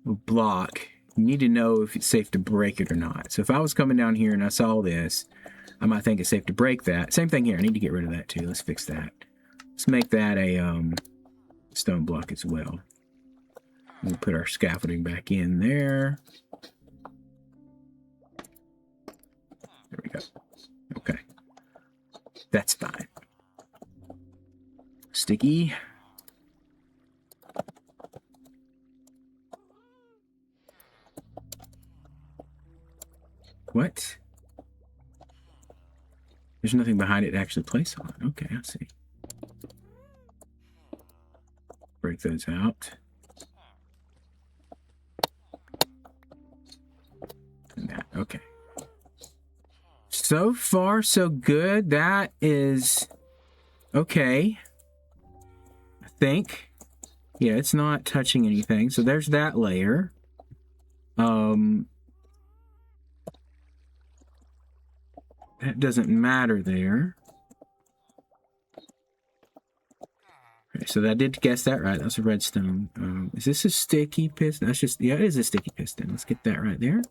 block, you need to know if it's safe to break it or not. So if I was coming down here and I saw this, I might think it's safe to break that. Same thing here. I need to get rid of that too. Let's fix that. Let's make that a stone block as well. We'll put our scaffolding back in there. There we go. Okay. That's fine. Sticky. What? There's nothing behind it to actually place on. Okay, I see. Break those out. And that, okay. So far, so good. That is okay. I think. Yeah, it's not touching anything. So there's that layer. That doesn't matter there. Okay, so that did guess that right. That's a redstone. Is this a sticky piston? That's just, yeah, it is a sticky piston. Let's get that right there.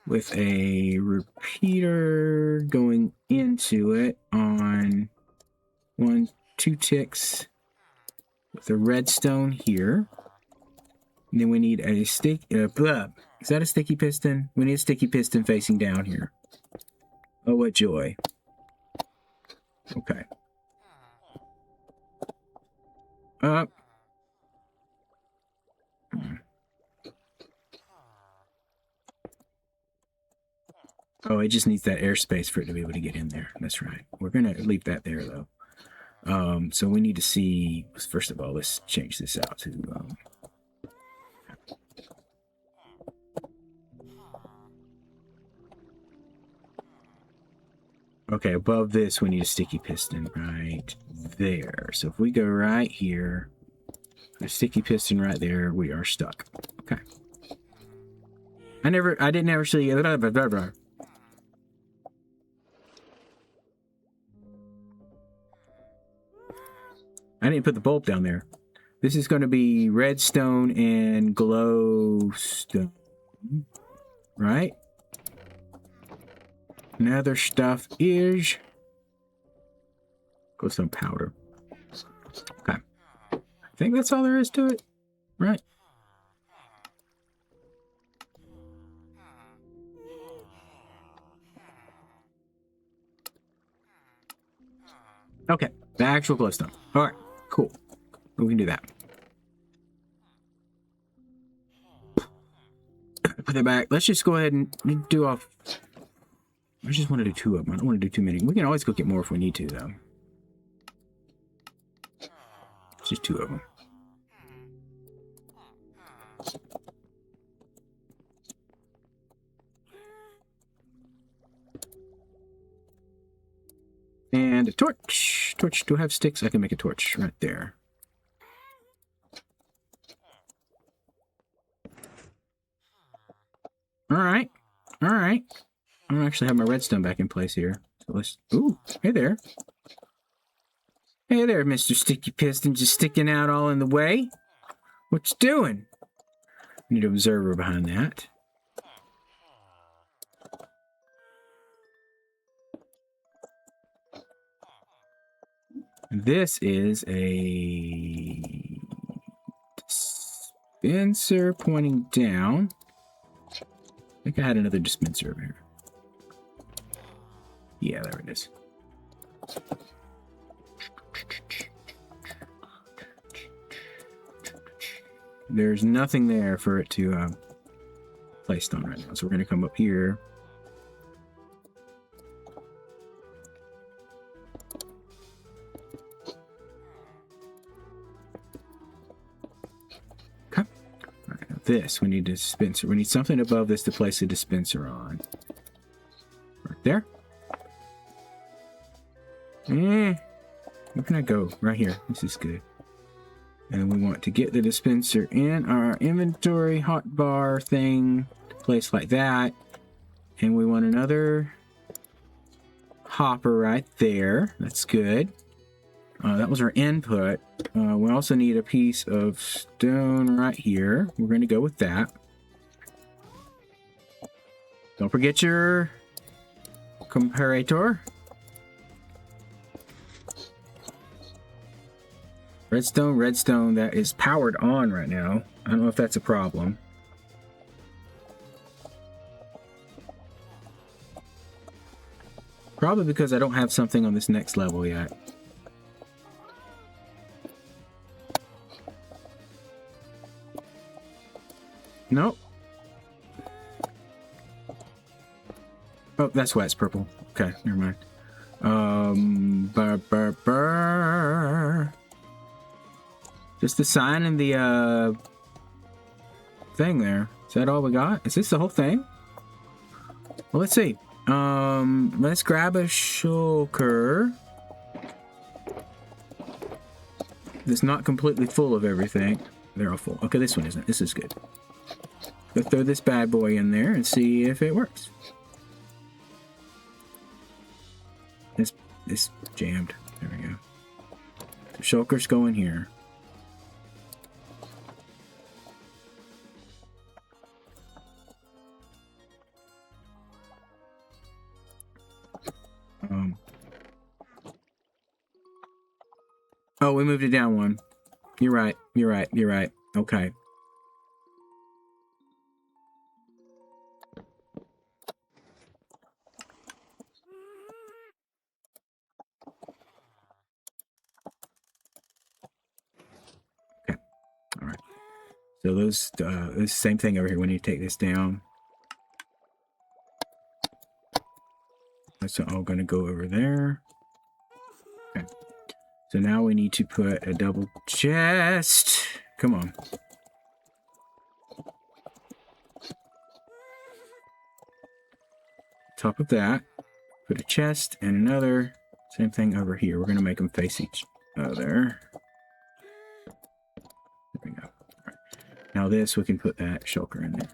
With a repeater going into it on 1, 2 ticks. With a redstone here. And then we need a stick. Is that a sticky piston? We need a sticky piston facing down here. Oh, what joy. Okay. Up. Oh, it just needs that airspace for it to be able to get in there. That's right. We're going to leave that there, though. So we need to see, first of all, let's change this out to... Okay, above this, we need a sticky piston right there. So if we go right here, a sticky piston right there, we are stuck. Okay. I didn't actually... I didn't put the bulb down there. This is going to be redstone and glowstone. Right? And other stuff is glowstone powder. Okay. I think that's all there is to it. Right? Okay. The actual glowstone. Alright. Cool. We can do that. Put it back. Let's just go ahead and do off. I just want to do 2 of them. I don't want to do too many. We can always go get more if we need to, though. It's just 2 of them. And a torch. Torch. Do I have sticks? I can make a torch right there. Alright. Alright. I don't actually have my redstone back in place here. So let's... Ooh, hey there. Hey there, Mr. Sticky Piston, just sticking out all in the way. What you doing? Need an observer behind that. This is a dispenser pointing down. I think I had another dispenser over here. Yeah, there it is. There's nothing there for it to placed on right now. So we're going to come up here. Okay. All right, now this, we need a dispenser. We need something above this to place a dispenser on. Right there. Where can I go? Right here. This is good. And we want to get the dispenser in our inventory hotbar thing, placed like that. And we want another hopper right there. That's good. That was our input. We also need a piece of stone right here. We're going to go with that. Don't forget your comparator. Redstone, redstone, that is powered on right now. I don't know if that's a problem. Probably because I don't have something on this next level yet. Nope. Oh, that's why it's purple. Okay, never mind. Just the sign and the thing there. Is that all we got? Is this the whole thing? Well, let's see. Let's grab a shulker that's not completely full of everything. They're all full. Okay, this one isn't. This is good. Let's throw this bad boy in there and see if it works. This jammed. There we go. The shulkers go in here. Oh, we moved it down one. You're right. You're right. You're right. Okay. Okay. All right. So those, the same thing over here. When you take this down, that's all going to go over there. Okay. So now we need to put a double chest. Come on. Top of that, put a chest and another. Same thing over here. We're going to make them face each other. There we go. All right. Now this, we can put that shulker in there.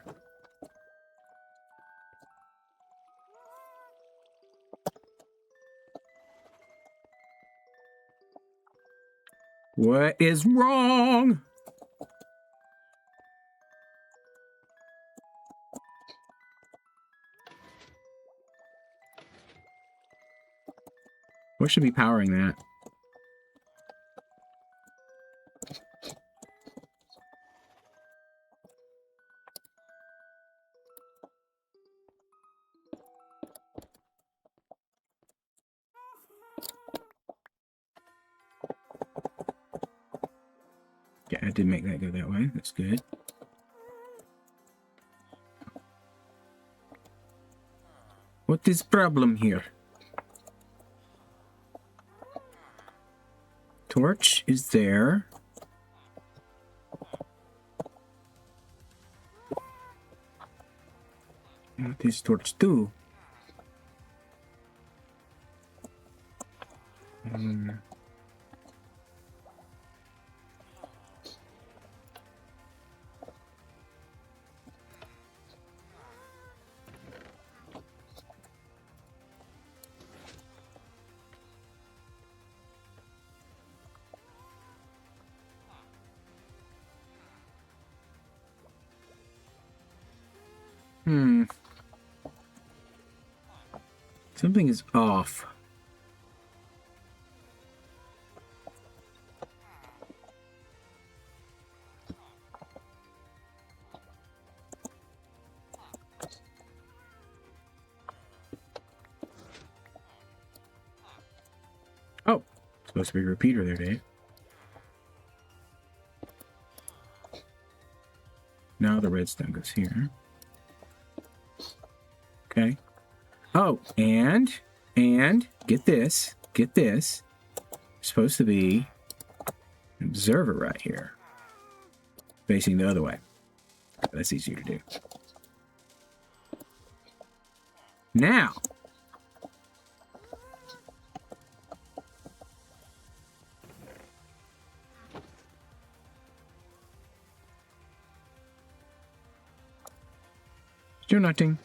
What is wrong? What should be powering that? Yeah, I did make that go that way. That's good. What is problem here? Torch is there. What does torch do? Something is off. Oh, supposed to be a repeater there, Dave. Now the redstone goes here. Okay. Oh, and get this. Supposed to be an observer right here. Facing the other way. That's easier to do. Now. Do nothing.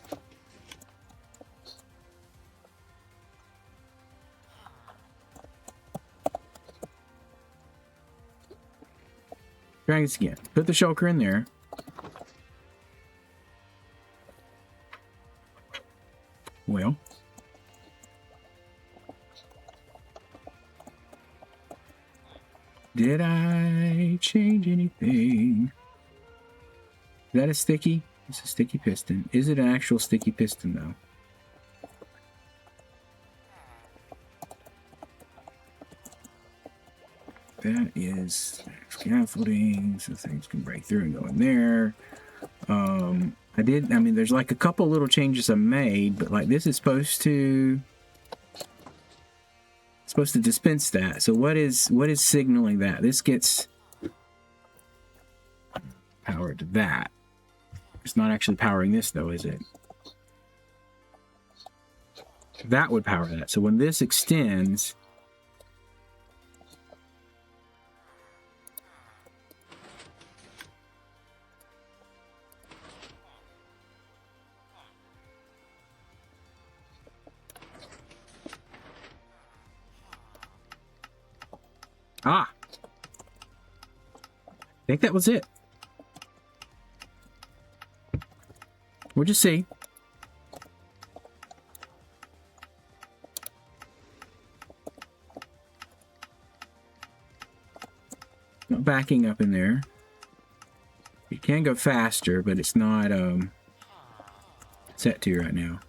Try this again. Put the shulker in there. Well. Did I change anything? Is that a sticky? It's a sticky piston. Is it an actual sticky piston, though? That is scaffolding, so things can break through and go in there. I mean, there's like a couple little changes I made, but like this is supposed to dispense that. So what is signaling that? This gets power to that. It's not actually powering this though, is it? That would power that. So when this extends, I think that was it. We'll just see. Not backing up in there. You can go faster, but it's not set to right now.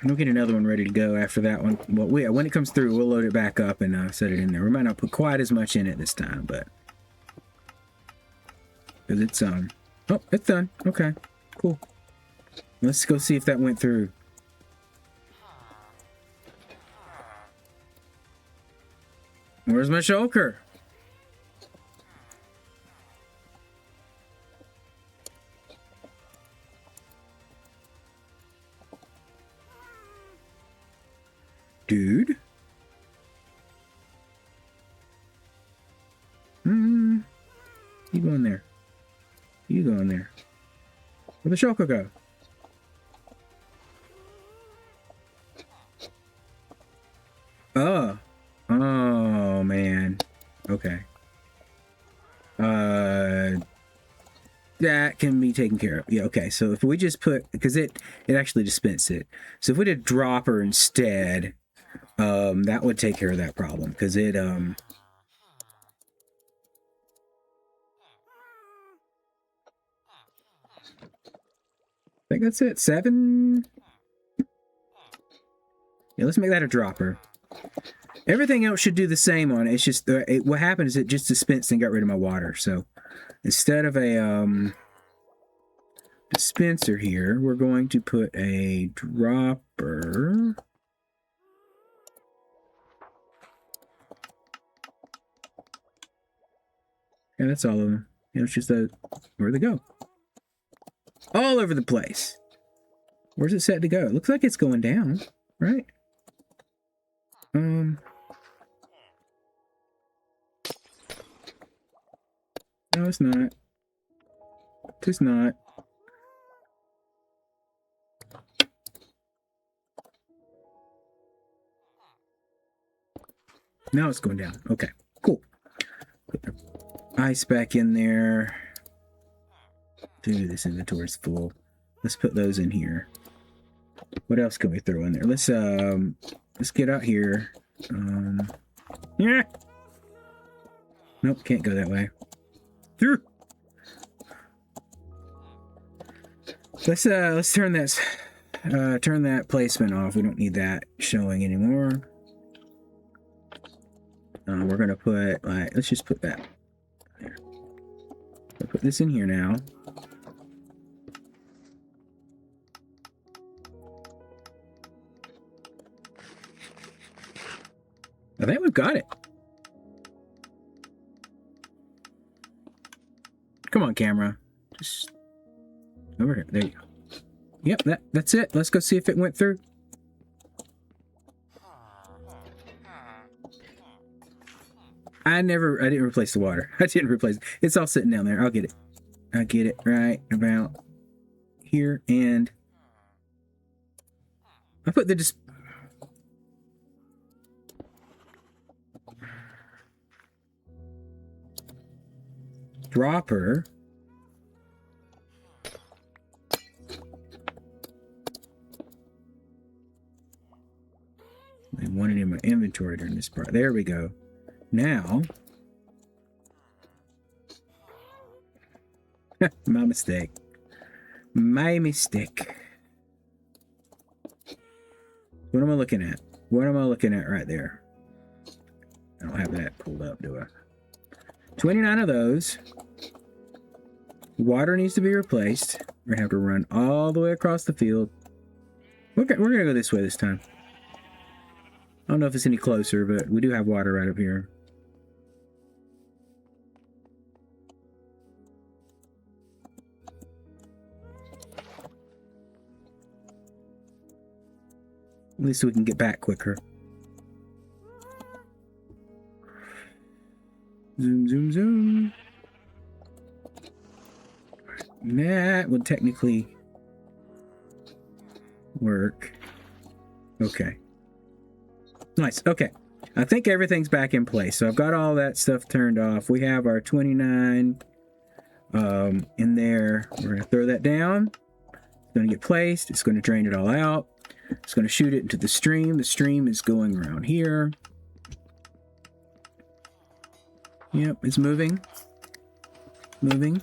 We'll get another one ready to go after that one. Well, when it comes through, we'll load it back up and set it in there. We might not put quite as much in it this time, but because it's oh, it's done. Okay, cool. Let's go see if that went through. Where's my shulker? Dude. You go in there. You go in there. Where'd the shulker go? Oh. Oh, man. Okay. That can be taken care of. Yeah, okay. So if we just put, because it actually dispensed it. So if we did dropper instead, that would take care of that problem, because it I think that's it. 7. Yeah, let's make that a dropper. Everything else should do the same on it. It's just what happened is it just dispensed and got rid of my water. So instead of a dispenser here, we're going to put a dropper. Yeah, that's all of them. You know, it's just where they go. All over the place. Where's it set to go? It looks like it's going down, right? No, it's not. It's not. Now it's going down. Okay, cool. Put the ice back in there. Dude, this inventory's full. Let's put those in here. What else can we throw in there? Let's get out here. Yeah. Nope, can't go that way. Through. Let's turn that placement off. We don't need that showing anymore. We're gonna put let's just put that there. I'll put this in here now. I think we've got it. Come on, camera. Just over here. There you go. Yep, that's it. Let's go see if it went through. I didn't replace the water. I didn't replace it. It's all sitting down there. I'll get it. I'll get it right about here, and I put the dropper. I wanted in my inventory during this part. There we go. Now, my mistake. My mistake. What am I looking at? What am I looking at right there? I don't have that pulled up, do I? 29 of those. Water needs to be replaced. We're gonna have to run all the way across the field. We're gonna go this way this time. I don't know if it's any closer, but we do have water right up here. At least we can get back quicker. Zoom, zoom, zoom. That would technically work. Okay. Nice. Okay. I think everything's back in place. So I've got all that stuff turned off. We have our 29 in there. We're going to throw that down. It's going to get placed. It's going to drain it all out. It's going to shoot it into the stream. The stream is going around here. Yep, it's moving. Moving.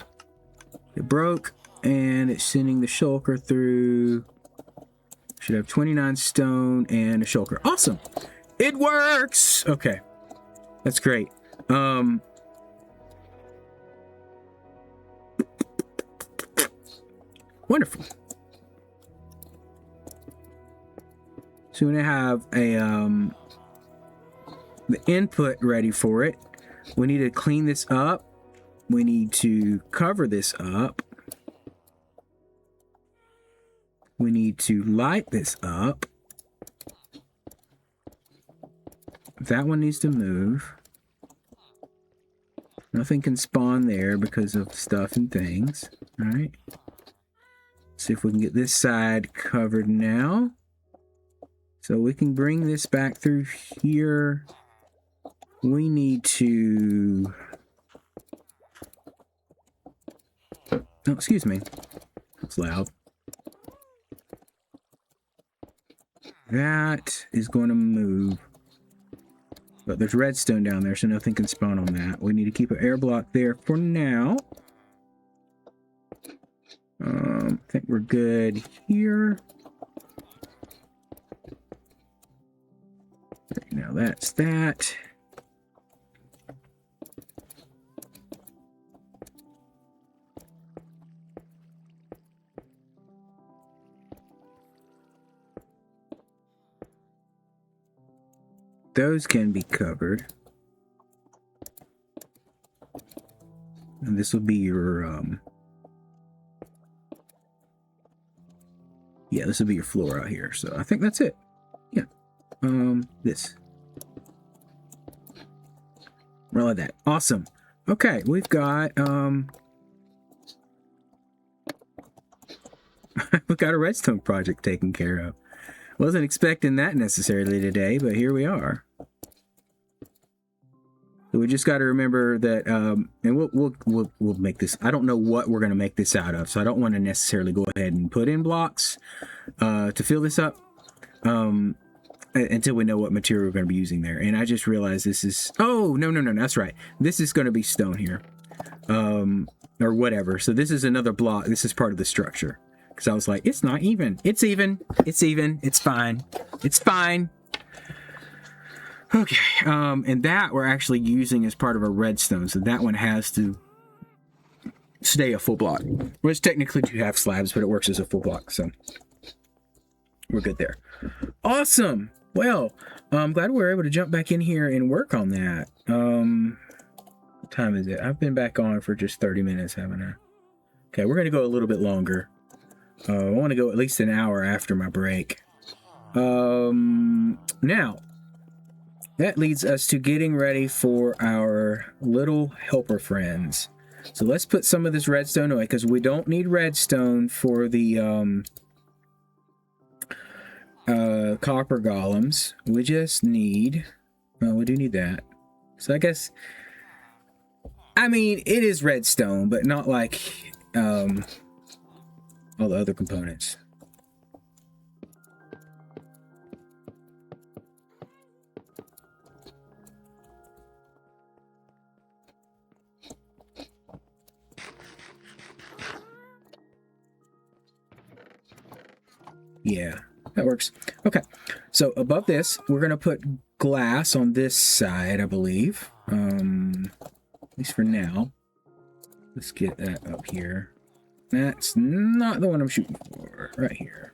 It broke, and it's sending the shulker through. Should have 29 stone and a shulker. Awesome! It works! Okay. That's great. Wonderful. So we're gonna have a the input ready for it. We need to clean this up. We need to cover this up. We need to light this up. That one needs to move. Nothing can spawn there because of stuff and things. All right. See if we can get this side covered now. So we can bring this back through here. We need to... Oh, excuse me. It's loud. That is going to move. But there's redstone down there, so nothing can spawn on that. We need to keep an air block there for now. I think we're good here. Okay, now that's that. Those can be covered. And this will be your, yeah, this will be your floor out here. So I think that's it. Yeah. This. Roll like that. Awesome. Okay, we've got, we've got a redstone project taken care of. Wasn't expecting that necessarily today, but here we are. So we just got to remember that, and we'll make this. I don't know what we're going to make this out of, so I don't want to necessarily go ahead and put in blocks to fill this up until we know what material we're going to be using there. And I just realized this is. Oh no, that's right. This is going to be stone here, or whatever. So this is another block. This is part of the structure. Because I was like, it's not even. It's even. It's even. It's fine. It's fine. Okay. And that we're actually using as part of a redstone. So that one has to stay a full block. Well, it's technically 2 half slabs, but it works as a full block. So we're good there. Awesome. Well, I'm glad we were able to jump back in here and work on that. What time is it? I've been back on for just 30 minutes, haven't I? Okay, we're going to go a little bit longer. I want to go at least an hour after my break. Now, that leads us to getting ready for our little helper friends. So let's put some of this redstone away, because we don't need redstone for the copper golems. We just need... Well, we do need that. So I guess... I mean, it is redstone, but not like... all the other components. Yeah, that works. Okay, so above this, we're going to put glass on this side, I believe. At least for now. Let's get that up here. That's not the one I'm shooting for. Right here.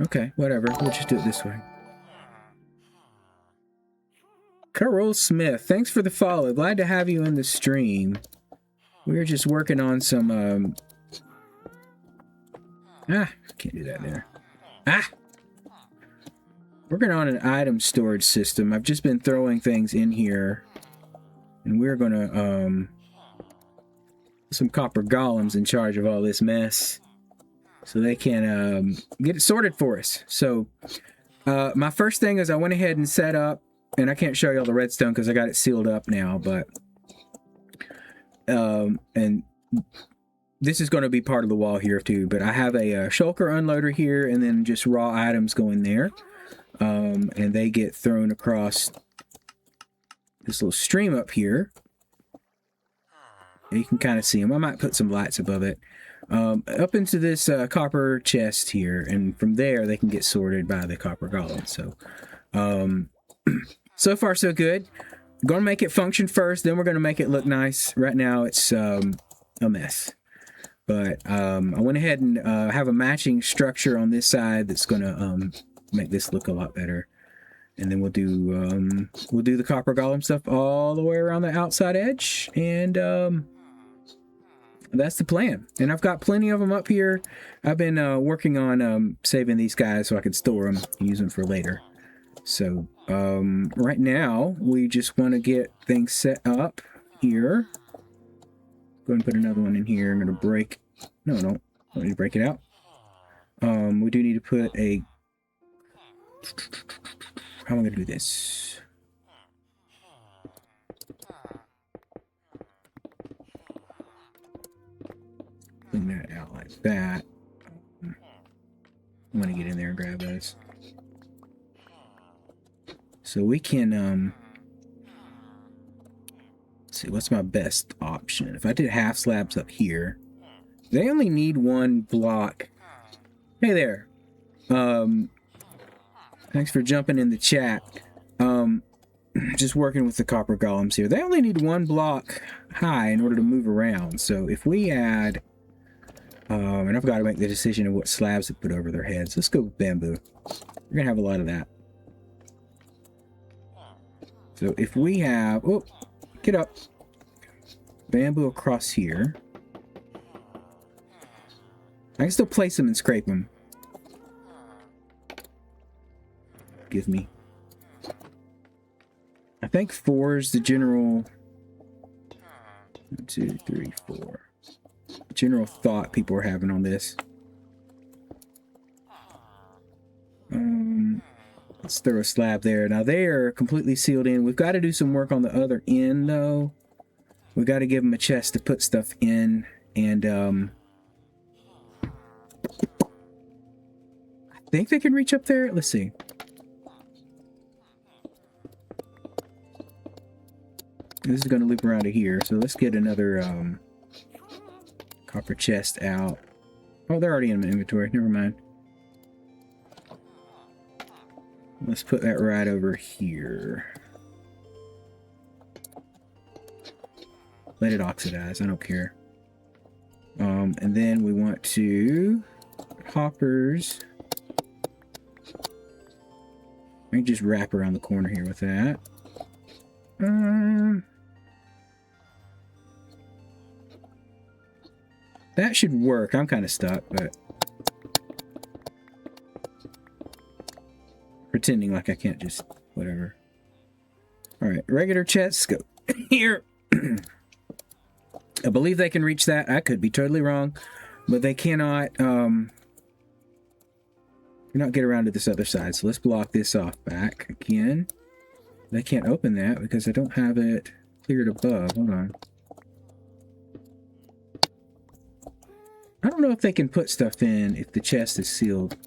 Okay, whatever. We'll just do it this way. Carol Smith, thanks for the follow. Glad to have you in the stream. We were just working on some, can't do that there. working on an item storage system. I've just been throwing things in here, and we're gonna some copper golems in charge of all this mess, so they can get it sorted for us. So my first thing is I went ahead and set up, and I can't show you all the redstone because I got it sealed up now, but and this is going to be part of the wall here too, but I have a shulker unloader here, and then just raw items going there, and they get thrown across this little stream up here. And you can kind of see them. I might put some lights above it, up into this copper chest here, and from there they can get sorted by the copper golem. So so far so good. I'm gonna make it function first, then we're gonna make it look nice. Right now it's a mess. But I went ahead and have a matching structure on this side that's gonna make this look a lot better. And then we'll do the copper golem stuff all the way around the outside edge, and that's the plan. And I've got plenty of them up here. I've been working on saving these guys so I can store them, use them for later. So right now we just want to get things set up here. Go ahead and put another one in here. I'm going to break. No, don't need to break it out. We do need to put a. How am I going to do this? Clean that out like that. I'm going to get in there and grab those. So we can. Let's see, what's my best option? If I did half slabs up here, they only need one block. Hey there. Thanks for jumping in the chat. Just working with the copper golems here. They only need one block high in order to move around. So if we add, and I've got to make the decision of what slabs to put over their heads. Let's go with bamboo. We're gonna have a lot of that. So if we have, oh, get up, bamboo across here. I can still place them and scrape them. Give me. I think 4 is the general. 1, 2, 3, 4. General thought people are having on this. Let's throw a slab there. Now they are completely sealed in. We've got to do some work on the other end though. We've got to give them a chest to put stuff in, and I think they can reach up there. Let's see. This is going to loop around to here, so let's get another copper chest out. Oh, they're already in my inventory. Never mind. Let's put that right over here. Let it oxidize. I don't care. And then we want to hoppers. I can just wrap around the corner here with that. That should work. I'm kind of stuck, but pretending like I can't just whatever. All right, regular chests go here. I believe they can reach that. I could be totally wrong, but they cannot get around to this other side. So let's block this off back again. They can't open that because I don't have it cleared above. Hold on. I don't know if they can put stuff in if the chest is sealed.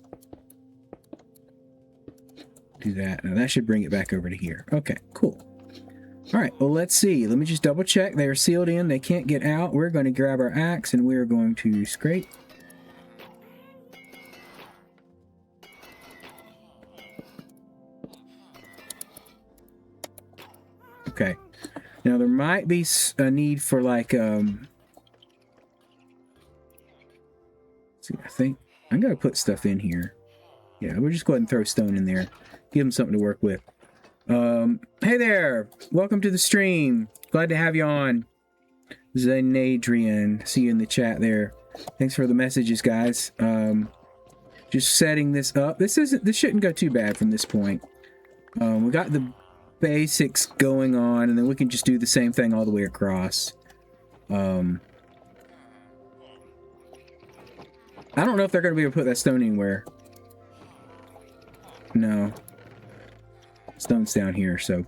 Do that. Now that should bring it back over to here. Okay, cool. All right, well, let's see. Let me just double check. They are sealed in. They can't get out. We're going to grab our axe and we're going to scrape. Okay. Now there might be a need for like, see, I think I'm going to put stuff in here. Yeah, we'll just go ahead and throw stone in there. Give them something to work with. Hey there. Welcome to the stream. Glad to have you on. Zenadrian. See you in the chat there. Thanks for the messages, guys. Just setting this up. This shouldn't go too bad from this point. We got the basics going on, and then we can just do the same thing all the way across. I don't know if they're going to be able to put that stone anywhere. No. Stone's down here, so...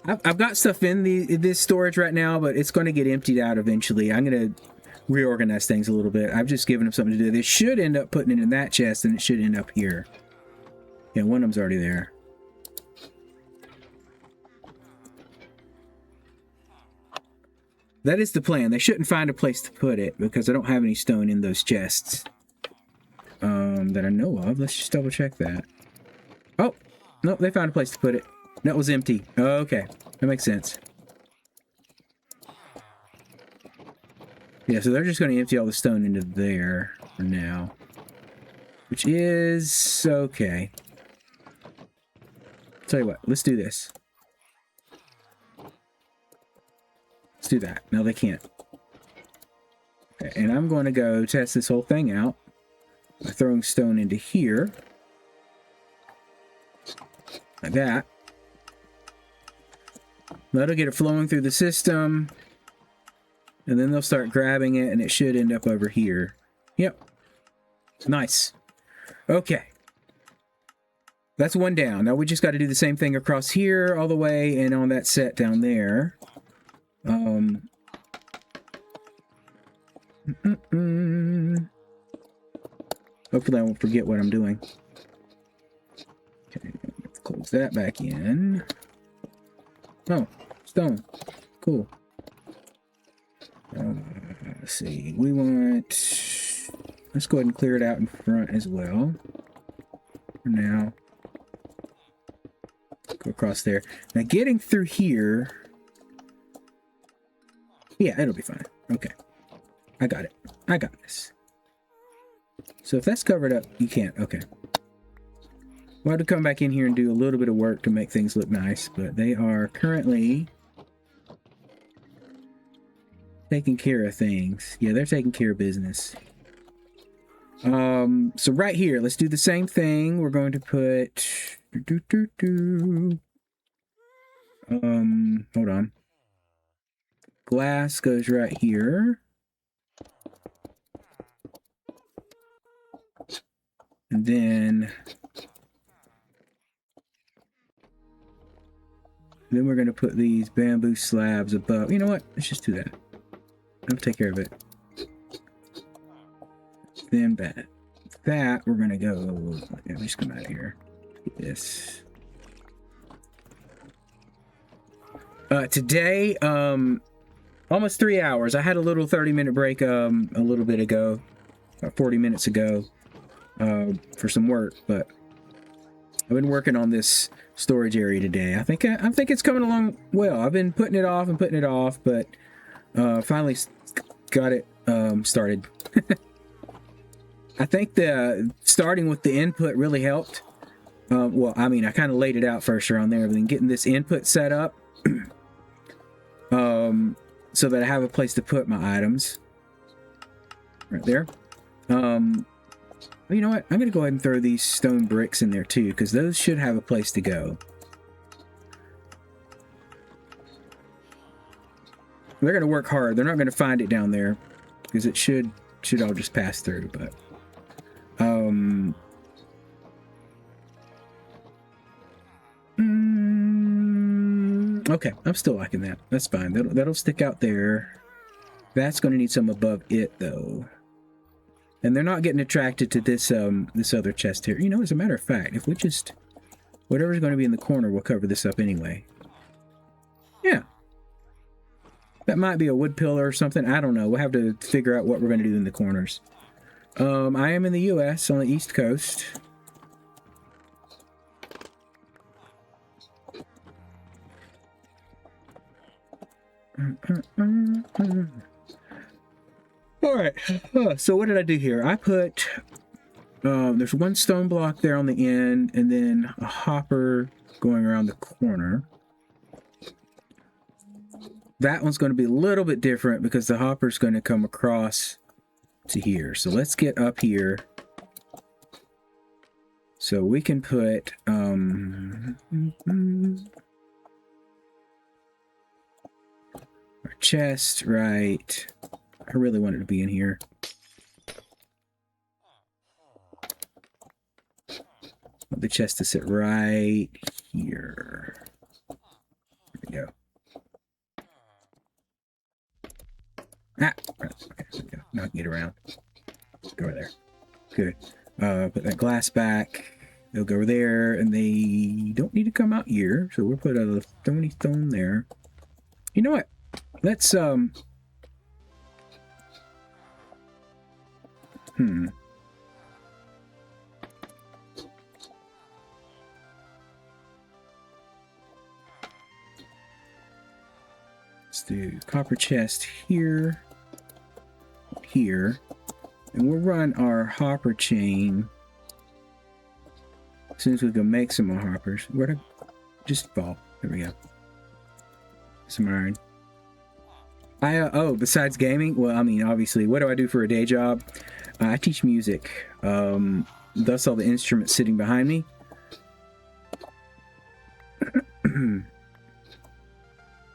I've got stuff in this storage right now, but it's going to get emptied out eventually. I'm going to reorganize things a little bit. I've just given them something to do. They should end up putting it in that chest, and it should end up here. Yeah, one of them's already there. That is the plan. They shouldn't find a place to put it, because I don't have any stone in those chests. That I know of. Let's just double check that. Oh! Nope, they found a place to put it. That was empty. Okay, that makes sense. Yeah, so they're just going to empty all the stone into there for now. Which is okay. Tell you what, let's do this. Let's do that. No, they can't. Okay, and I'm going to go test this whole thing out by throwing stone into here. Like that. That'll get it flowing through the system. And then they'll start grabbing it, and it should end up over here. Yep. Nice. Okay. That's one down. Now we just got to do the same thing across here all the way and on that set down there. Hopefully I won't forget what I'm doing. Okay, let's close that back in. Oh, stone. Cool. Let's see. We want... Let's go ahead and clear it out in front as well. For now. Go across there. Now getting through here... Yeah, it'll be fine. Okay. I got it. I got this. So if that's covered up, you can't. Okay. We'll have to come back in here and do a little bit of work to make things look nice, but they are currently taking care of things. Yeah, they're taking care of business. So right here, let's do the same thing. We're going to put... hold on. Glass goes right here. And then we're going to put these bamboo slabs above. You know what? Let's just do that. I'll take care of it. Then that we're going to go... Let me just come out of here. Get this. Today, almost 3 hours. I had a little 30-minute break a little bit ago. About 40 minutes ago. For some work, but I've been working on this storage area today. I think it's coming along well. I've been putting it off, but finally got it started. I think the starting with the input really helped. Well, I mean, I kind of laid it out first around there, but then getting this input set up so that I have a place to put my items right there. You know what? I'm going to go ahead and throw these stone bricks in there too, because those should have a place to go. They're going to work hard. They're not going to find it down there, because it should all just pass through, but... Okay, I'm still liking that. That's fine. That'll stick out there. That's going to need some above it, though. And they're not getting attracted to this this other chest here. You know, as a matter of fact, if we just... Whatever's going to be in the corner, we'll cover this up anyway. Yeah. That might be a wood pillar or something. I don't know. We'll have to figure out what we're going to do in the corners. I am in the U.S. on the East Coast. Alright, so what did I do here? I put, there's one stone block there on the end, and then a hopper going around the corner. That one's going to be a little bit different because the hopper's going to come across to here. So let's get up here So we can put our chest right. I really want it to be in here. Want the chest to sit right here. There we go. Ah, okay, there we go. Now I can get around. Go over there. Good. Put that glass back. They'll go over there, and they don't need to come out here. So we'll put a thorny stone there. You know what? Let's let's do copper chest here, here, and we'll run our hopper chain. As soon as we can make some more hoppers, where to just fall. There we go. Some iron. Oh, besides gaming, well, I mean, obviously, what do I do for a day job? I teach music. Thus, all the instruments sitting behind me.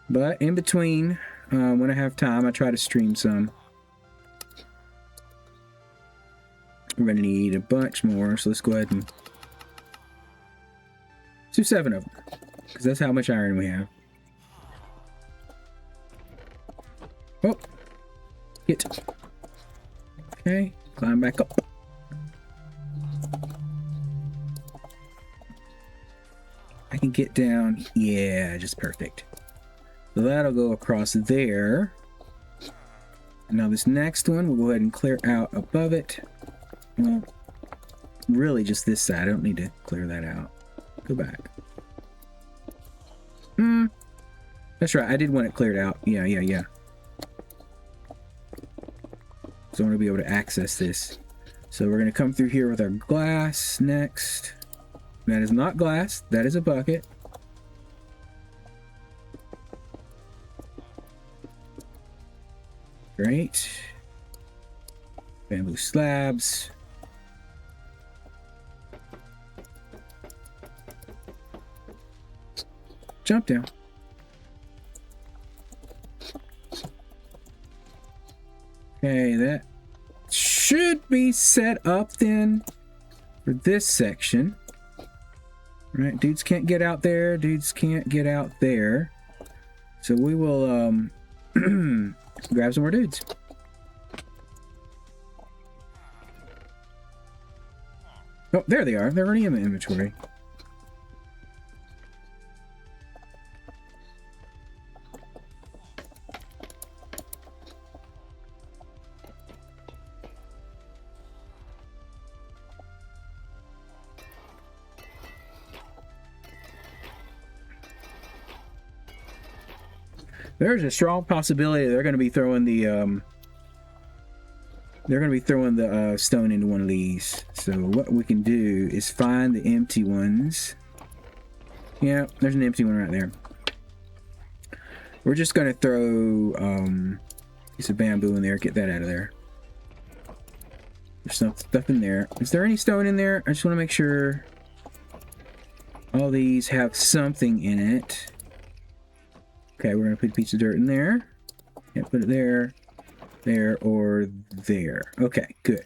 But in between, when I have time, I try to stream some. We're going to need a bunch more, so let's go ahead and do 7 of them, because that's how much iron we have. Oh, hit. Okay, climb back up. I can get down. Yeah, just perfect. So that'll go across there. Now this next one, we'll go ahead and clear out above it. Well, really just this side. I don't need to clear that out. Go back. That's right. I did want it cleared out. Yeah. So I want to be able to access this. So we're going to come through here with our glass next. That is not glass. That is a bucket. Great. Bamboo slabs. Jump down. Okay, that should be set up then for this section. Right, dudes can't get out there. Dudes can't get out there. So we will grab some more dudes. Oh, there they are. They're already in the inventory. There's a strong possibility they're going to be throwing the stone into one of these. So what we can do is find the empty ones. Yeah, there's an empty one right there. We're just going to throw a piece of bamboo in there. Get that out of there. There's some stuff in there. Is there any stone in there? I just want to make sure all these have something in it. Okay, we're gonna put a piece of dirt in there. Yeah, put it there, there, or there. Okay, good.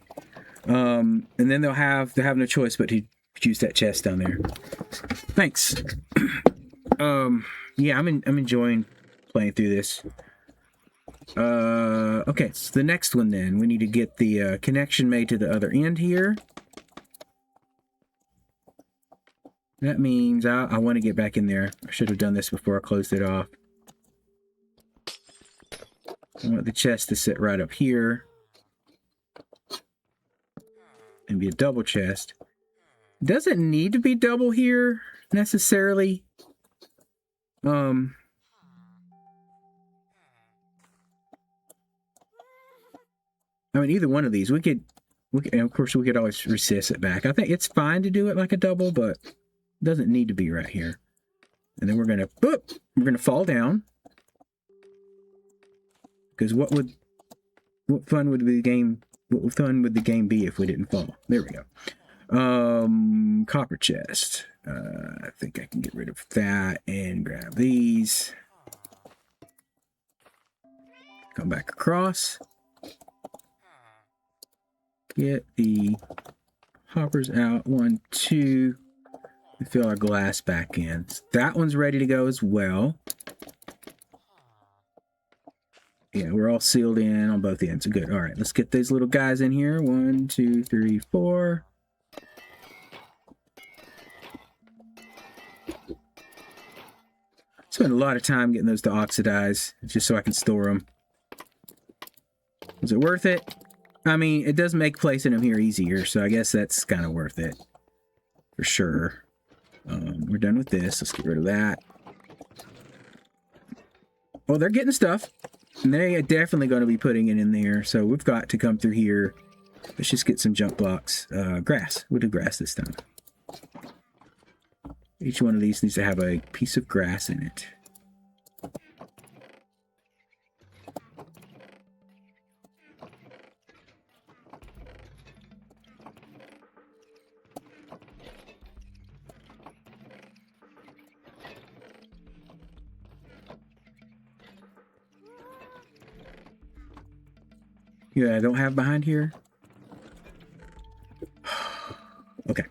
And then they have no choice but to use that chest down there. Thanks. Yeah, I'm enjoying playing through this. Okay, so the next one then, we need to get the connection made to the other end here. That means I want to get back in there. I should have done this before I closed it off. I want the chest to sit right up here and be a double chest. Doesn't need to be double here necessarily. I mean, either one of these, we could, and of course, we could always recess it back. I think it's fine to do it like a double, but it doesn't need to be right here. And then we're gonna fall down. Because what fun would the game be if we didn't fall? There we go. Copper chest. I think I can get rid of that and grab these. Come back across. Get the hoppers out. 1, 2. And fill our glass back in. So that one's ready to go as well. Yeah, we're all sealed in on both ends. Good. All right, let's get these little guys in here. 1, 2, 3, 4. Spent a lot of time getting those to oxidize just so I can store them. Was it worth it? I mean, it does make placing them here easier, so I guess that's kind of worth it for sure. We're done with this. Let's get rid of that. Well, they're getting stuff. And they are definitely going to be putting it in there. So we've got to come through here. Let's just get some junk blocks. Grass. We'll do grass this time. Each one of these needs to have a piece of grass in it. Yeah, I don't have behind here. Okay.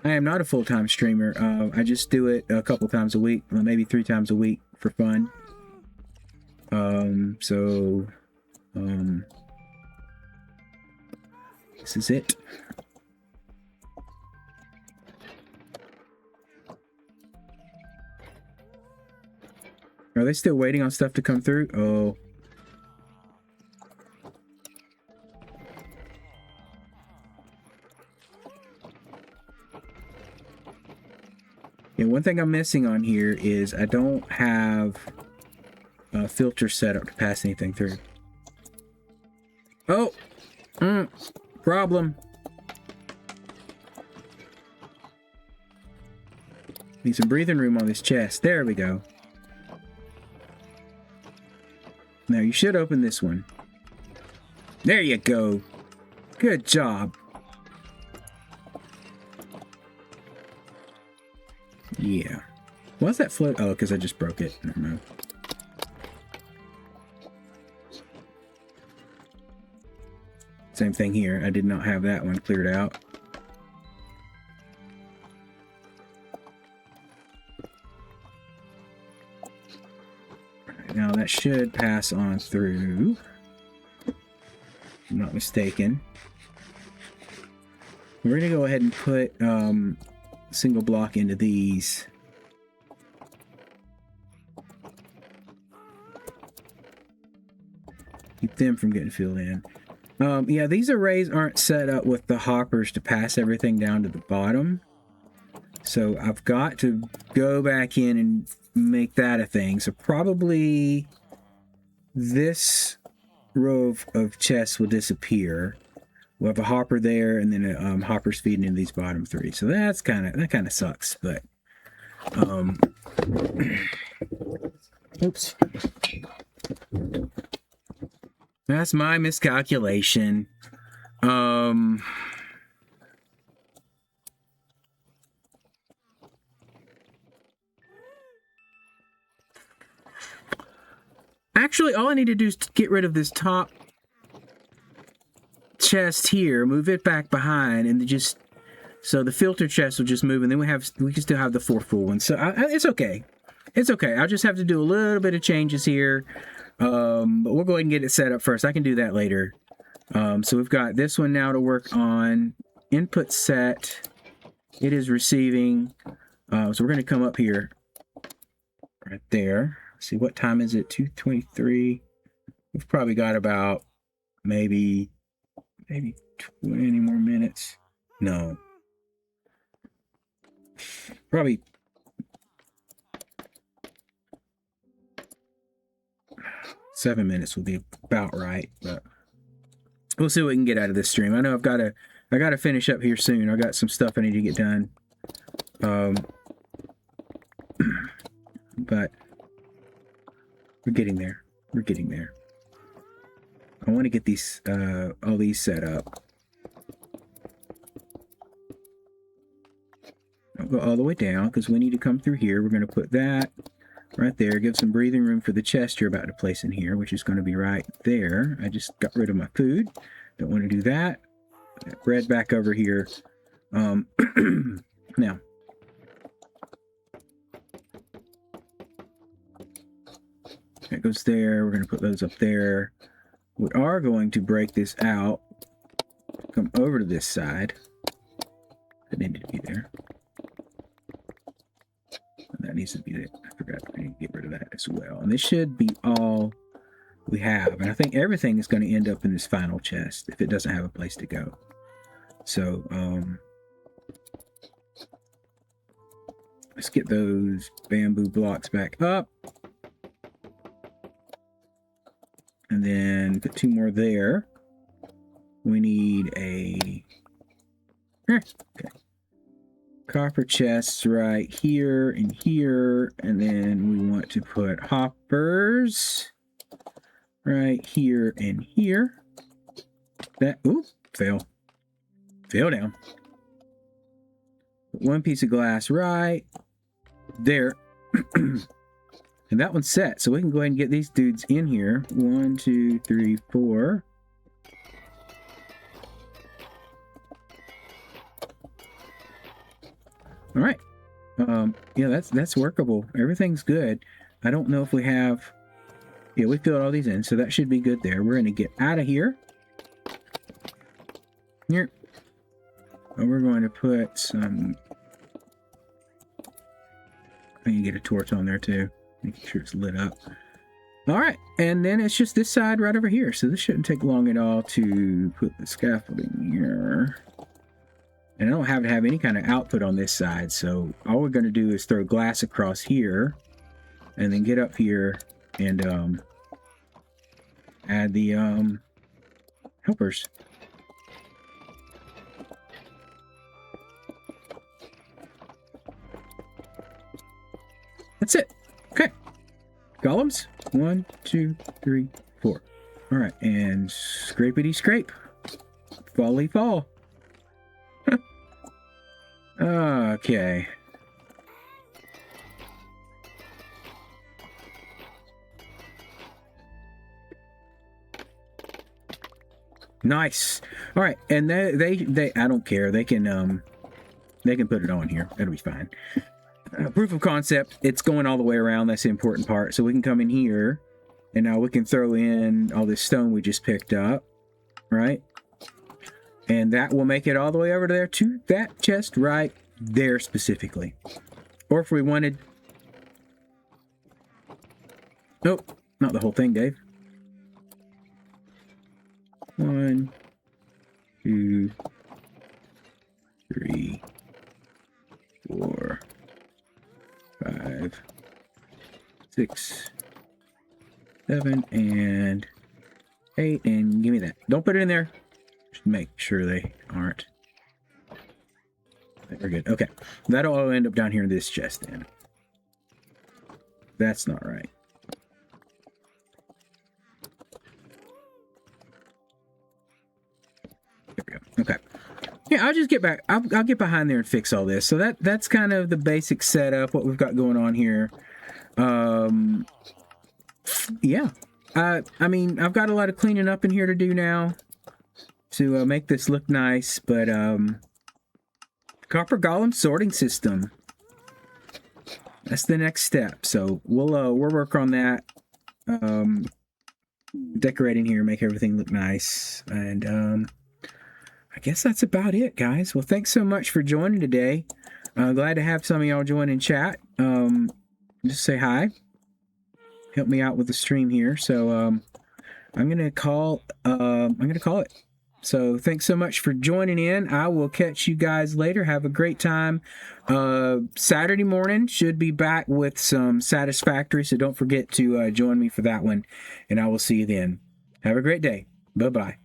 I am not a full-time streamer. I just do it a couple times a week, maybe 3 times a week for fun. This is it. Are they still waiting on stuff to come through? Oh. Yeah, one thing I'm missing on here is I don't have a filter set up to pass anything through. Oh! Problem. Need some breathing room on this chest. There we go. Now you should open this one. There you go. Good job. Yeah. Why's that float? Oh, because I just broke it. Never mind. Same thing here. I did not have that one cleared out. Now that should pass on through. If I'm not mistaken. We're going to go ahead and put single block into these. Keep them from getting filled in. Yeah, these arrays aren't set up with the hoppers to pass everything down to the bottom. So I've got to go back in and make that a thing. So probably this row of chests will disappear. We'll have a hopper there, and then hoppers feeding in these bottom 3. So that kind of sucks. But oops, that's my miscalculation. Actually, all I need to do is get rid of this top chest here, move it back behind, and just so the filter chest will just move, and then we can still have the 4 full ones. So it's okay. It's okay. I'll just have to do a little bit of changes here, but we'll go ahead and get it set up first. I can do that later. So we've got this one now to work on. Input set. It is receiving. So we're going to come up here, right there. See, what time is it? 2:23. We've probably got about maybe 20 more minutes. No. Probably 7 minutes will be about right, but we'll see what we can get out of this stream. I know I gotta finish up here soon. I got some stuff I need to get done. But we're getting there. We're getting there. I want to get these all these set up. I'll go all the way down because we need to come through here. We're going to put that right there. Give some breathing room for the chest you're about to place in here, which is going to be right there. I just got rid of my food. Don't want to do that. That bread back over here. Now, that goes there. We're going to put those up there. We are going to break this out. Come over to this side. That needed to be there. And that needs to be there. I forgot to get rid of that as well. And this should be all we have. And I think everything is going to end up in this final chest if it doesn't have a place to go. So, let's get those bamboo blocks back up. And then put 2 more there. We need a okay. Copper chests right here and here. And then we want to put hoppers right here and here. That, ooh, fell down. Put 1 piece of glass right there. And that one's set, so we can go ahead and get these dudes in here. 1, 2, 3, 4. All right. Yeah, that's workable. Everything's good. I don't know if we have. Yeah, we filled all these in, so that should be good there. We're going to get out of here. Here. And we're going to put some. I can get a torch on there too. Making sure it's lit up. All right, and then it's just this side right over here. So this shouldn't take long at all to put the scaffolding here. And I don't have to have any kind of output on this side. So all we're going to do is throw glass across here, and then get up here and add the helpers. That's it. Okay. Golems. 1, 2, 3, 4. All right, and scrapety scrape. Folly fall. Okay. Nice. All right, and they I don't care. They can put it on here. That'll be fine. Proof of concept, it's going all the way around. That's the important part. So we can come in here, and now we can throw in all this stone we just picked up, right? And that will make it all the way over there to that chest right there specifically. Or if we wanted... Nope, not the whole thing, Dave. 1, 2, 3, 4, 5, 6, 7, and 8, and give me that. Don't put it in there. Just make sure they aren't. We're good. Okay. That'll all end up down here in this chest then. That's not right. There we go. Okay. Yeah, I'll just get back. I'll get behind there and fix all this. So that's kind of the basic setup, what we've got going on here. Yeah. I mean, I've got a lot of cleaning up in here to do now to make this look nice, but copper golem sorting system. That's the next step. So we'll work on that. Decorating here, make everything look nice, and I guess that's about it, guys. Well, thanks so much for joining today. Glad to have some of y'all join in chat. Just say hi. Help me out with the stream here. So I'm gonna call it. So thanks so much for joining in. I will catch you guys later. Have a great time. Saturday morning should be back with some Satisfactory, so don't forget to join me for that one, and I will see you then. Have a great day. Bye-bye.